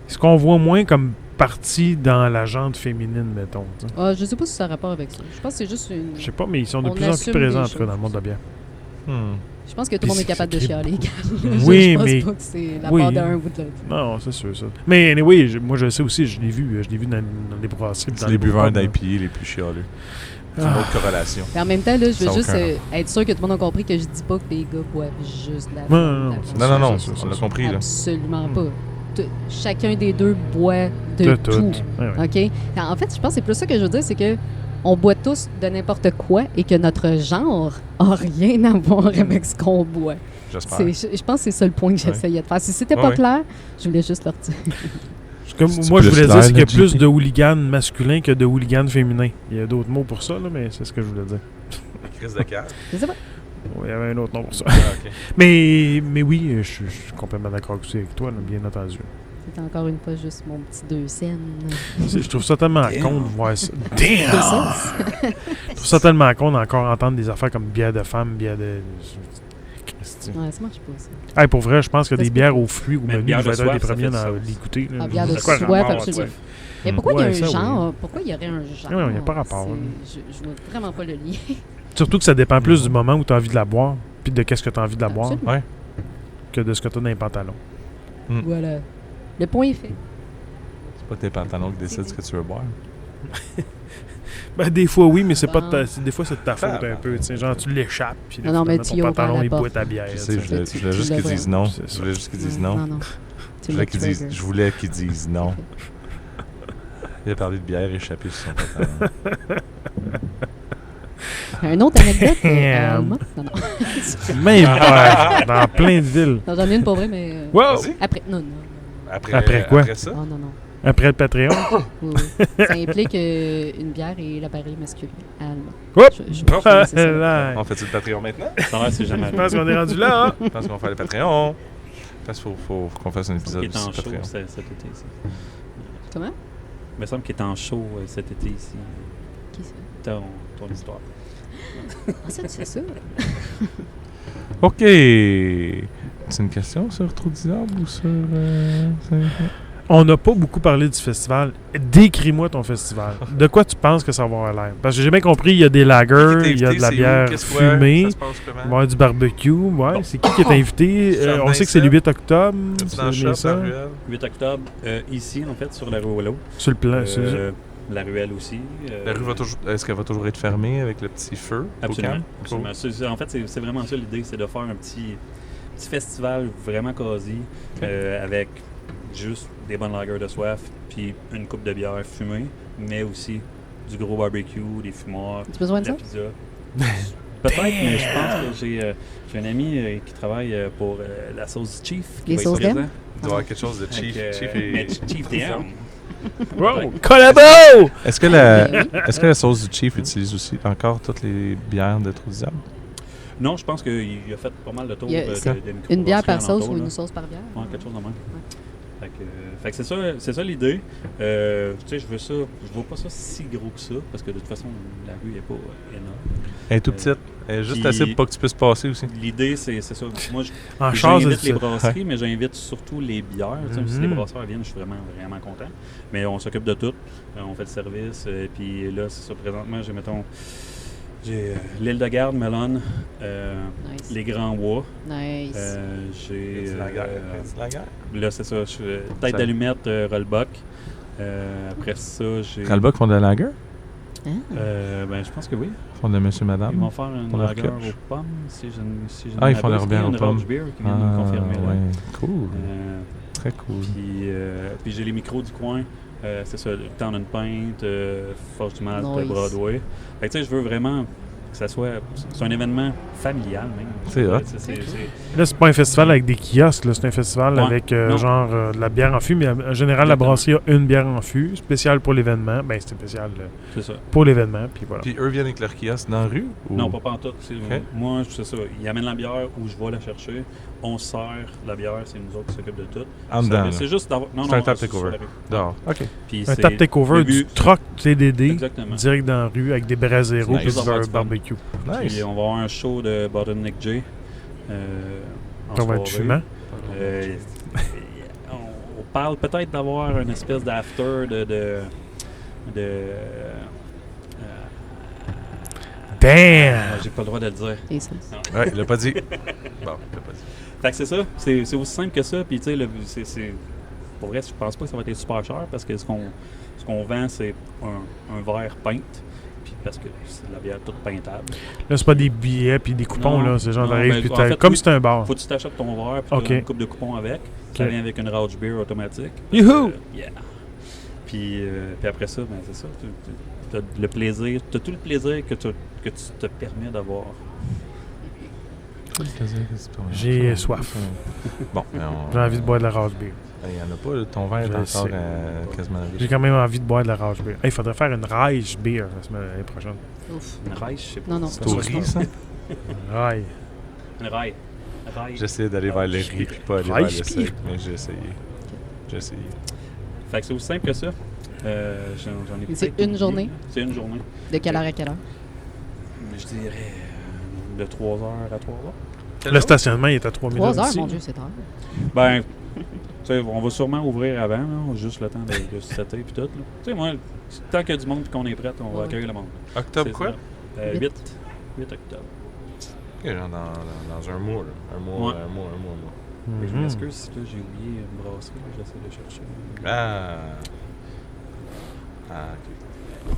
Ce qu'on voit moins comme partie dans la jante féminine, mettons, tu sais. Ah, je sais pas si ça a rapport avec ça. Je pense que c'est juste une... Je sais pas, mais ils sont de On plus en plus assume présents, des en tout cas, dans le choses. monde de la bière. Je pense que tout le Puis monde est capable de c'est chialer. Oui, je pense mais- pas que c'est la oui. part d'un ou de l'autre. Non, c'est sûr, ça. Mais anyway, moi, je le sais aussi, je l'ai vu dans les brasseries. C'est les buveurs d'IPA les plus chialeux. C'est une autre corrélation. Mais en même temps, là, je Ça veux a juste aucun être sûr que tout le monde a compris que je dis pas que les gars boivent juste de la Non, bière. non, Non, non, non, c'est on l'a compris, là. Absolument pas. Chacun des deux boit de tout. Ouais, ouais. OK? En fait, je pense que c'est plus ça que je veux dire, c'est que on boit tous de n'importe quoi et que notre genre a rien à voir avec ce qu'on boit. J'espère. Je pense que c'est ça le point que j'essayais de faire. Si c'était Ouais, pas ouais. clair, je voulais juste leur dire. Ce que C'est moi, je plus voulais clair, dire, c'est qu'il y a notre plus JP. de hooligans masculins que de hooligans féminins. Il y a d'autres mots pour ça, là, mais c'est ce que je voulais dire. Crise de cœur. Je sais pas. Il y avait un autre nom pour ça. Ah, ok. Mais oui, je suis complètement d'accord aussi avec toi, là, bien entendu. C'est encore une fois juste mon petit 2 scènes. Je trouve ça tellement Damn. con de voir ça. C'est Damn! ça. Je trouve ça tellement con d'encore entendre des affaires comme bière de femme, bière de... Christy. Ouais, ça marche pas, ça. Hey, pour vrai, je pense que Ça des se bières aux fruits ou Mais menus, bière je vais de être un des soif, ça premiers fait à du sens. l'écouter. là. Ah, bière de C'est quoi le soif, rapport, absolument. ça? Mais pourquoi il y a Ouais, un ça, oui. genre? Pourquoi il y aurait un genre? Ouais, il y a pas rapport, là. Je vois vraiment pas le lien. Surtout que ça dépend plus du moment où tu as envie de la boire, puis de qu'est-ce que tu as envie de la boire, Absolument. Ouais. que de ce que tu as dans les pantalons. Voilà. Le point est fait. C'est pas tes pantalons qui décident ce que tu veux boire. Ben, des fois, oui, mais c'est pas de Bon. des fois, c'est de ta faute un peu. Tu sais, genre, tu l'échappes, puis là, Non, non, mais finalement, tu y ton ouvres pantalon, la il boit porte. ta bière. Je tu sais, sais. je voulais tu juste qu'ils l'as disent non. C'est Je ça. voulais juste qu'ils disent non. Non, non. Je voulais qu'ils disent- je voulais qu'ils disent non. Il a parlé de bière échappée sur son pantalon. Un autre anecdote. Damn. Non, non. Même pas dans plein de villes. Non, j'en ai une pour vrai, mais. Wow! Vas-y. Après. Non, non. Après quoi? Après ça? Non, non, non. Après le Patreon. Oui, oui. Ça implique une bière et l'appareil masculin allemand. Hop! Je Oh. vais laisser ça. Là, On fait-tu le Patreon maintenant? Ça va, c'est jamais je pense qu'on est rendu là. Hein? Je pense qu'on va faire le Patreon. Parce qu'il faut qu'on fasse un Qui épisode est en du show Patreon. cet été ici. Comment? Il me semble qu'il est en show cet été ici. Qui ça? Ton histoire. Ah, ça, tu sais ça? OK. C'est une question sur Trou d'Isarbre ou sur... On n'a pas beaucoup parlé du festival. Décris-moi ton festival. De quoi tu penses que ça va avoir l'air? Parce que j'ai bien compris, il y a des lagers, il y a de la bière fumée, il va y avoir du barbecue. Ouais, Bon. c'est qui est invité? On sait que c'est le 8 octobre. C'est dans le c'est shop, ça? la ruelle. 8 octobre, ici, en fait, sur la rue Willow. Sur le plan. La ruelle aussi. La rue va toujours... Est-ce qu'elle va toujours être fermée avec le petit feu? au Absolument. camp? Absolument. En fait, c'est vraiment ça l'idée, c'est de faire un petit festival vraiment cosy avec juste des bonnes lagers de soif, puis une coupe de bière fumée, mais aussi du gros barbecue, des fumoirs, As-tu besoin de de la ça? pizza. Peut-être, mais je pense que j'ai un ami qui travaille pour la sauce Chief. Qui Les va être sauces présent. d'aime? Il doit y avoir quelque chose de cheap. Mais Chief DM. Wow! Collabo! Est-ce que la sauce du Chief utilise aussi encore toutes les bières de Trou-du-Diable? Non, je pense qu'il a fait pas mal de tours Il y a- de c'est microbrasseries Une bière par sauce alentour, ou là. une sauce par bière? Ouais, quelque chose de même. Fait que c'est ça l'idée. Tu sais, je vois pas ça si gros que ça, parce que de toute façon, la rue est pas énorme. Elle est tout petite. Elle est juste puis- assez pour pas que tu puisses passer aussi. L'idée, c'est ça. Moi, En char, j'invite c'est les ça. brasseries, mais j'invite surtout les bières. Tu sais, Si les Mhm. brasseurs viennent, je suis vraiment, vraiment content. Mais on s'occupe de tout. On fait le service. Puis là, c'est ça. Présentement, j'ai l'île de Garde, Melon, Nice. les Grands Bois. Nice. J'ai C'est la guerre. C'est la guerre. là, c'est ça. Tête Ça- d'allumette, Rollbuck. Après ça, j'ai. Ralbuck font de la lager? Ah. Ben, je pense que oui. Ils font de Monsieur Ils Madame? vont faire une Pour leur lager clutch. aux pommes, si je ne Ah, ils font m'abuse. leur bière Il y a aux une pommes. Roach Beer qui vient de me confirmer. Là. ouais. Cool. Euh, Très cool. Puis j'ai les micros du coin. C'est ça, Town and Paint, Forge du Malt, Nice. Broadway. Fait que tu sais, je veux vraiment que ça soit... C'est un événement familial, même. C'est hot. Là, c'est pas un festival avec des kiosques, là, c'est un festival Ouais. avec Non. de la bière en fût, mais en général, la Exactement. brasserie a une bière en fût, spéciale pour l'événement. Ben, c'est spécial C'est ça. pour l'événement, puis voilà. Puis eux viennent avec leur kiosque dans la rue? Ou... Non, pas pantoute. Ok. Moi, c'est ça. Ils amènent la bière où je vais la chercher. On sert la bière, c'est nous autres qui s'occupent de tout. En dedans, là. C'est juste d'avoir... Non, C'est non, un tap sur takeover. la rue. Dehors. OK. Puis Un c'est- tap takeover le du but- troc TDD, Exactement. direct dans la rue, avec des braseros Nice. et Juste avoir du du fun. barbecue. Nice. Puis on va avoir un show de Bottleneck J. En Ça va être soirée. fumant. On parle peut-être d'avoir une espèce d'after Damn! j'ai pas le droit de le dire. Et ça. Ouais, il l'a pas dit. Bon, il l'a pas dit. Fait que c'est ça, c'est aussi simple que ça. Puis tu sais, pour vrai, je pense pas que ça va être super cher parce que ce qu'on vend, c'est un verre peinte. Puis parce que c'est de la bière toute peintable. Là, c'est pas des billets puis des coupons, Non, là. C'est genre, non, t'arrives ben, puis en t'as- fait, comme oui. c'est un bar. Faut que tu t'achètes ton verre puis Ok. t'as une coupe de coupons avec. Ça Ok. vient avec une Rauch Beer automatique. Youhou! Yeah. Puis après ça, ben c'est ça. Tu as le plaisir, tu as tout le plaisir que tu te permets d'avoir. J'ai soif. Bon, J'ai envie de boire de la rage beer. Il n'y en a pas, là, ton verre est Je encore sais. quasiment J'ai quand même envie de boire de la rage beer. Il faudrait faire une rage beer l'année prochaine. Ouf. Une raille, je sais pas. Non, non. C'est au riz, ça? Raille. Une raille. Une raille. J'essayais d'aller vers le riz puis pas aller vers le Rice sec, mais j'ai essayé. J'ai essayé. Fait que c'est aussi simple que ça. J'en ai Et c'est peut-être une journée? C'est une journée. De quelle heure à quelle heure? Je dirais de 3h à 3h. Le stationnement, il est à 3 minutes 3 heures, ici. mon Dieu, c'est tard. Ben, tu sais, on va sûrement ouvrir avant, là, juste le temps de se setter et tout. là. Tu sais, moi, tant qu'il y a du monde et qu'on est prêt, on va Ouais. accueillir le monde. Octobre C'est quoi? ça. 8. Huit. 8 octobre. Ok, genre dans un mois, là. Un mois, Ouais. un mois. Je Mhm. m'excuse si là j'ai oublié une brasserie, là, j'essaie de chercher. Ah. Ah, ok.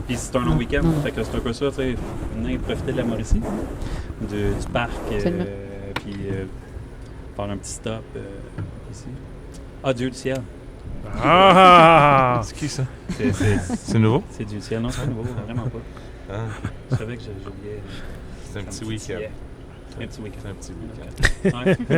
Puis c'est un long week-end, fait que c'est un peu ça, tu sais, venir profiter de la Mauricie, du parc, Absolument. puis faire un petit stop ici. Ah, Dieu du ciel. Ah! C'est qui ça? C'est C'est nouveau? c'est Dieu du ciel, non, c'est pas nouveau, vraiment pas. Ah, Je savais que j'ai oublié. c'est un petit week-end. Un petit week-end. C'est un petit week-end. Ouais. Un petit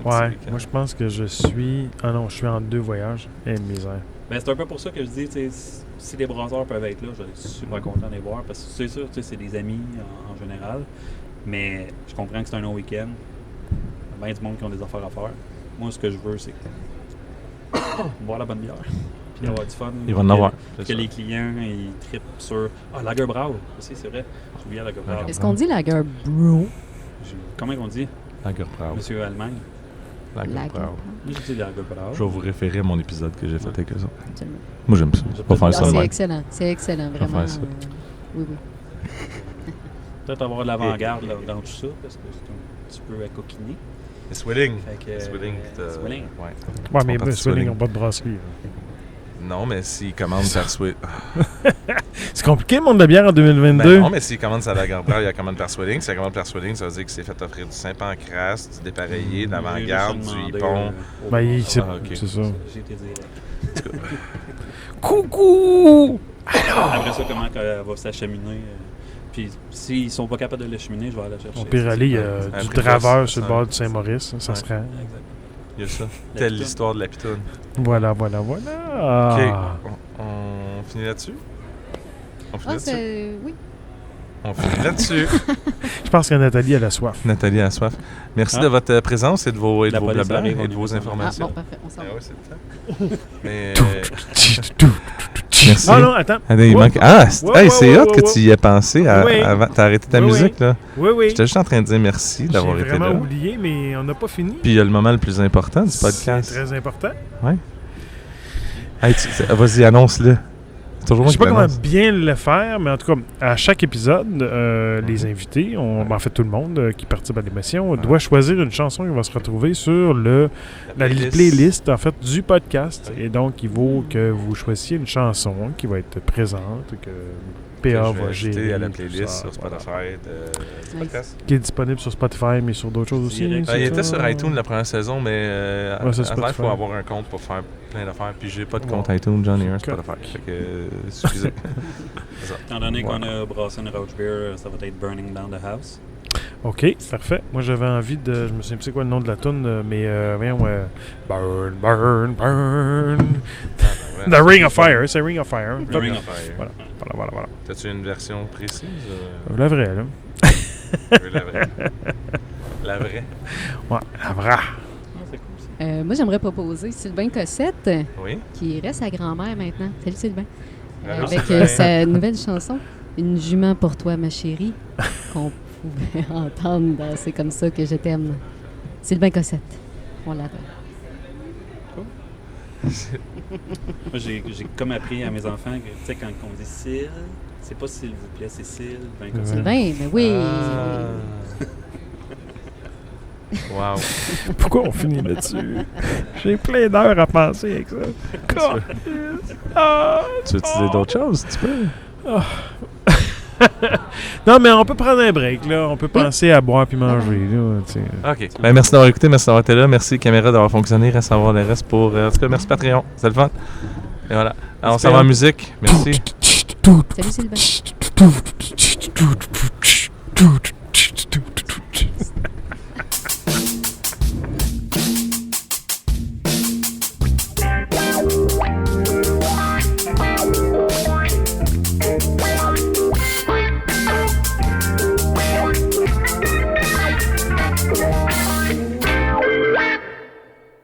Ouais, week-end. moi je pense que je suis. Ah non, je suis en 2 voyages. Eh, misère. Ben, c'est un peu pour ça que je dis, tu sais, si les brasseurs peuvent être là, je vais être super content de les voir parce que c'est sûr, tu sais, c'est des amis en général. Mais je comprends que c'est un long week-end. Il y a bien du monde qui ont des affaires à faire. Moi, ce que je veux, c'est boire la bonne bière. Puis avoir du fun. Il va en avoir. Que les clients, ils trippent sur. Ah, Lager Brau aussi, c'est vrai. J'ai oublié Lager Brau. Est-ce qu'on dit Lager Brew? Comment on dit, Lager Brau. Monsieur Allemagne? Lager Brau. Moi, je dis Lager Brau. Je vais vous référer à mon épisode que j'ai fait avec eux autres. Absolument. Moi, j'aime ça. Je vais faire ça Ah, de c'est même. excellent. C'est excellent, vais vraiment. faire ça. Oui. Peut-être avoir de l'avant-garde là, dans tout ça, parce que c'est un petit peu à coquiner. C'est Swilling. Fait que, Swilling. Swilling. Ouais. Ouais, mais Content de Swilling Swilling. n'ont pas de brasserie. là. Non, mais s'ils commandent par Swilling. C'est compliqué, le monde de la bière en 2022. Ben non, mais s'ils commandent sa Lager Brau, il y a commande par Swilling. Si elle commande par Swilling, ça veut dire que c'est fait offrir du Saint-Pancras, du dépareillé, de l'avant-garde, du Hippon. Ben, c'est Ah, ok. c'est ça. J'ai été direct. Coucou! Après ça, comment elle va s'acheminer. Puis s'ils sont pas capables de l'acheminer, je vais aller la chercher. On peut aller, il y a Un du prix draveur basse, sur le ça. bord du Saint-Maurice. Ça Ouais. se rend. Il y a ça. La Telle pitoune. l'histoire de la pitoune. Voilà. OK. Ah. On finit là-dessus? On finit Ah, là-dessus? oui. On finit là-dessus. Je pense que Nathalie, elle a soif. Nathalie a soif. Merci Ah. de votre présence et de vos, La police blabla arrive, et on de est vos ensemble. Ah, informations. bon, parfait. On s'en Ah va. ouais, c'est le temps. Mais, Ah non, attends. Allez, il Wow. manque... Ah, Wow, hey, wow, c'est wow, hot que wow. tu y aies pensé Oui. avant. T'as arrêté ta Oui, musique, là. Oui. J'étais juste en train de dire merci J'ai d'avoir été vraiment là. oublié, mais on n'a pas fini. Puis il y a le moment le plus important du C'est podcast. très important. Hey, vas-y, annonce-le. C'est toujours Je moi sais qui pas comment l'annonce. bien le faire, mais en tout cas, à chaque épisode, les invités, en fait tout le monde qui participe à l'émission, doit choisir une chanson qui va se retrouver sur la playlist en fait, du podcast. Oui. Et donc, il vaut que vous choisissiez une chanson qui va être présente, que Que PA je vais va ajouter gérer. à la tout playlist ça, sur voilà. Spotify du podcast. Qui est disponible sur Spotify, mais sur d'autres choses aussi. Direct. c'est Il était ça? sur iTunes la première saison, mais Ouais, c'est à il faut Spotify. avoir un compte pour faire plein d'affaires. Puis j'ai pas de Ouais. compte iTunes, j'en ai un Ok. Spotify. Fait que, excusez. Étant donné qu'on a brassé une Roach Beer, ça va être Burning Down the House. OK, parfait. Moi, j'avais envie de... Je me souviens plus c'est quoi le nom de la tune, mais voyons... Burn, burn, burn. The Ring of Fire, c'est Ring of Fire. The Ring of Fire. Voilà. T'as-tu une version précise? La vraie, là. La vraie. La vraie? Ouais, la vraie. Ah, c'est cool ça. Moi, j'aimerais proposer Sylvain Cossette, Oui. qui reste à grand-mère maintenant. Salut, Sylvain. Allô, Avec Sylvain. sa nouvelle chanson, Une jument pour toi, ma chérie, qu'on pouvait entendre dans C'est comme ça que je t'aime. Sylvain Cossette. On l'attend. Moi, j'ai comme appris à mes enfants que, tu sais, quand on dit Syl, c'est pas s'il vous plaît, c'est Syl. Ben, comme ça. Sylvain, mais oui. Wow. Pourquoi on finit là-dessus? J'ai plein d'heures à penser avec ça. Tu veux utiliser d'autres choses? Tu peux. Non, mais on peut prendre un break, là. On peut penser à boire puis manger, là. Tu sais. OK. Ben, merci d'avoir écouté, merci d'avoir été là. Merci, caméra, d'avoir fonctionné. Reste à voir le reste pour... en tout cas, merci Patreon. C'est le fun. Et voilà. Alors, on s'en va en musique. Merci. Salut, Sylvain.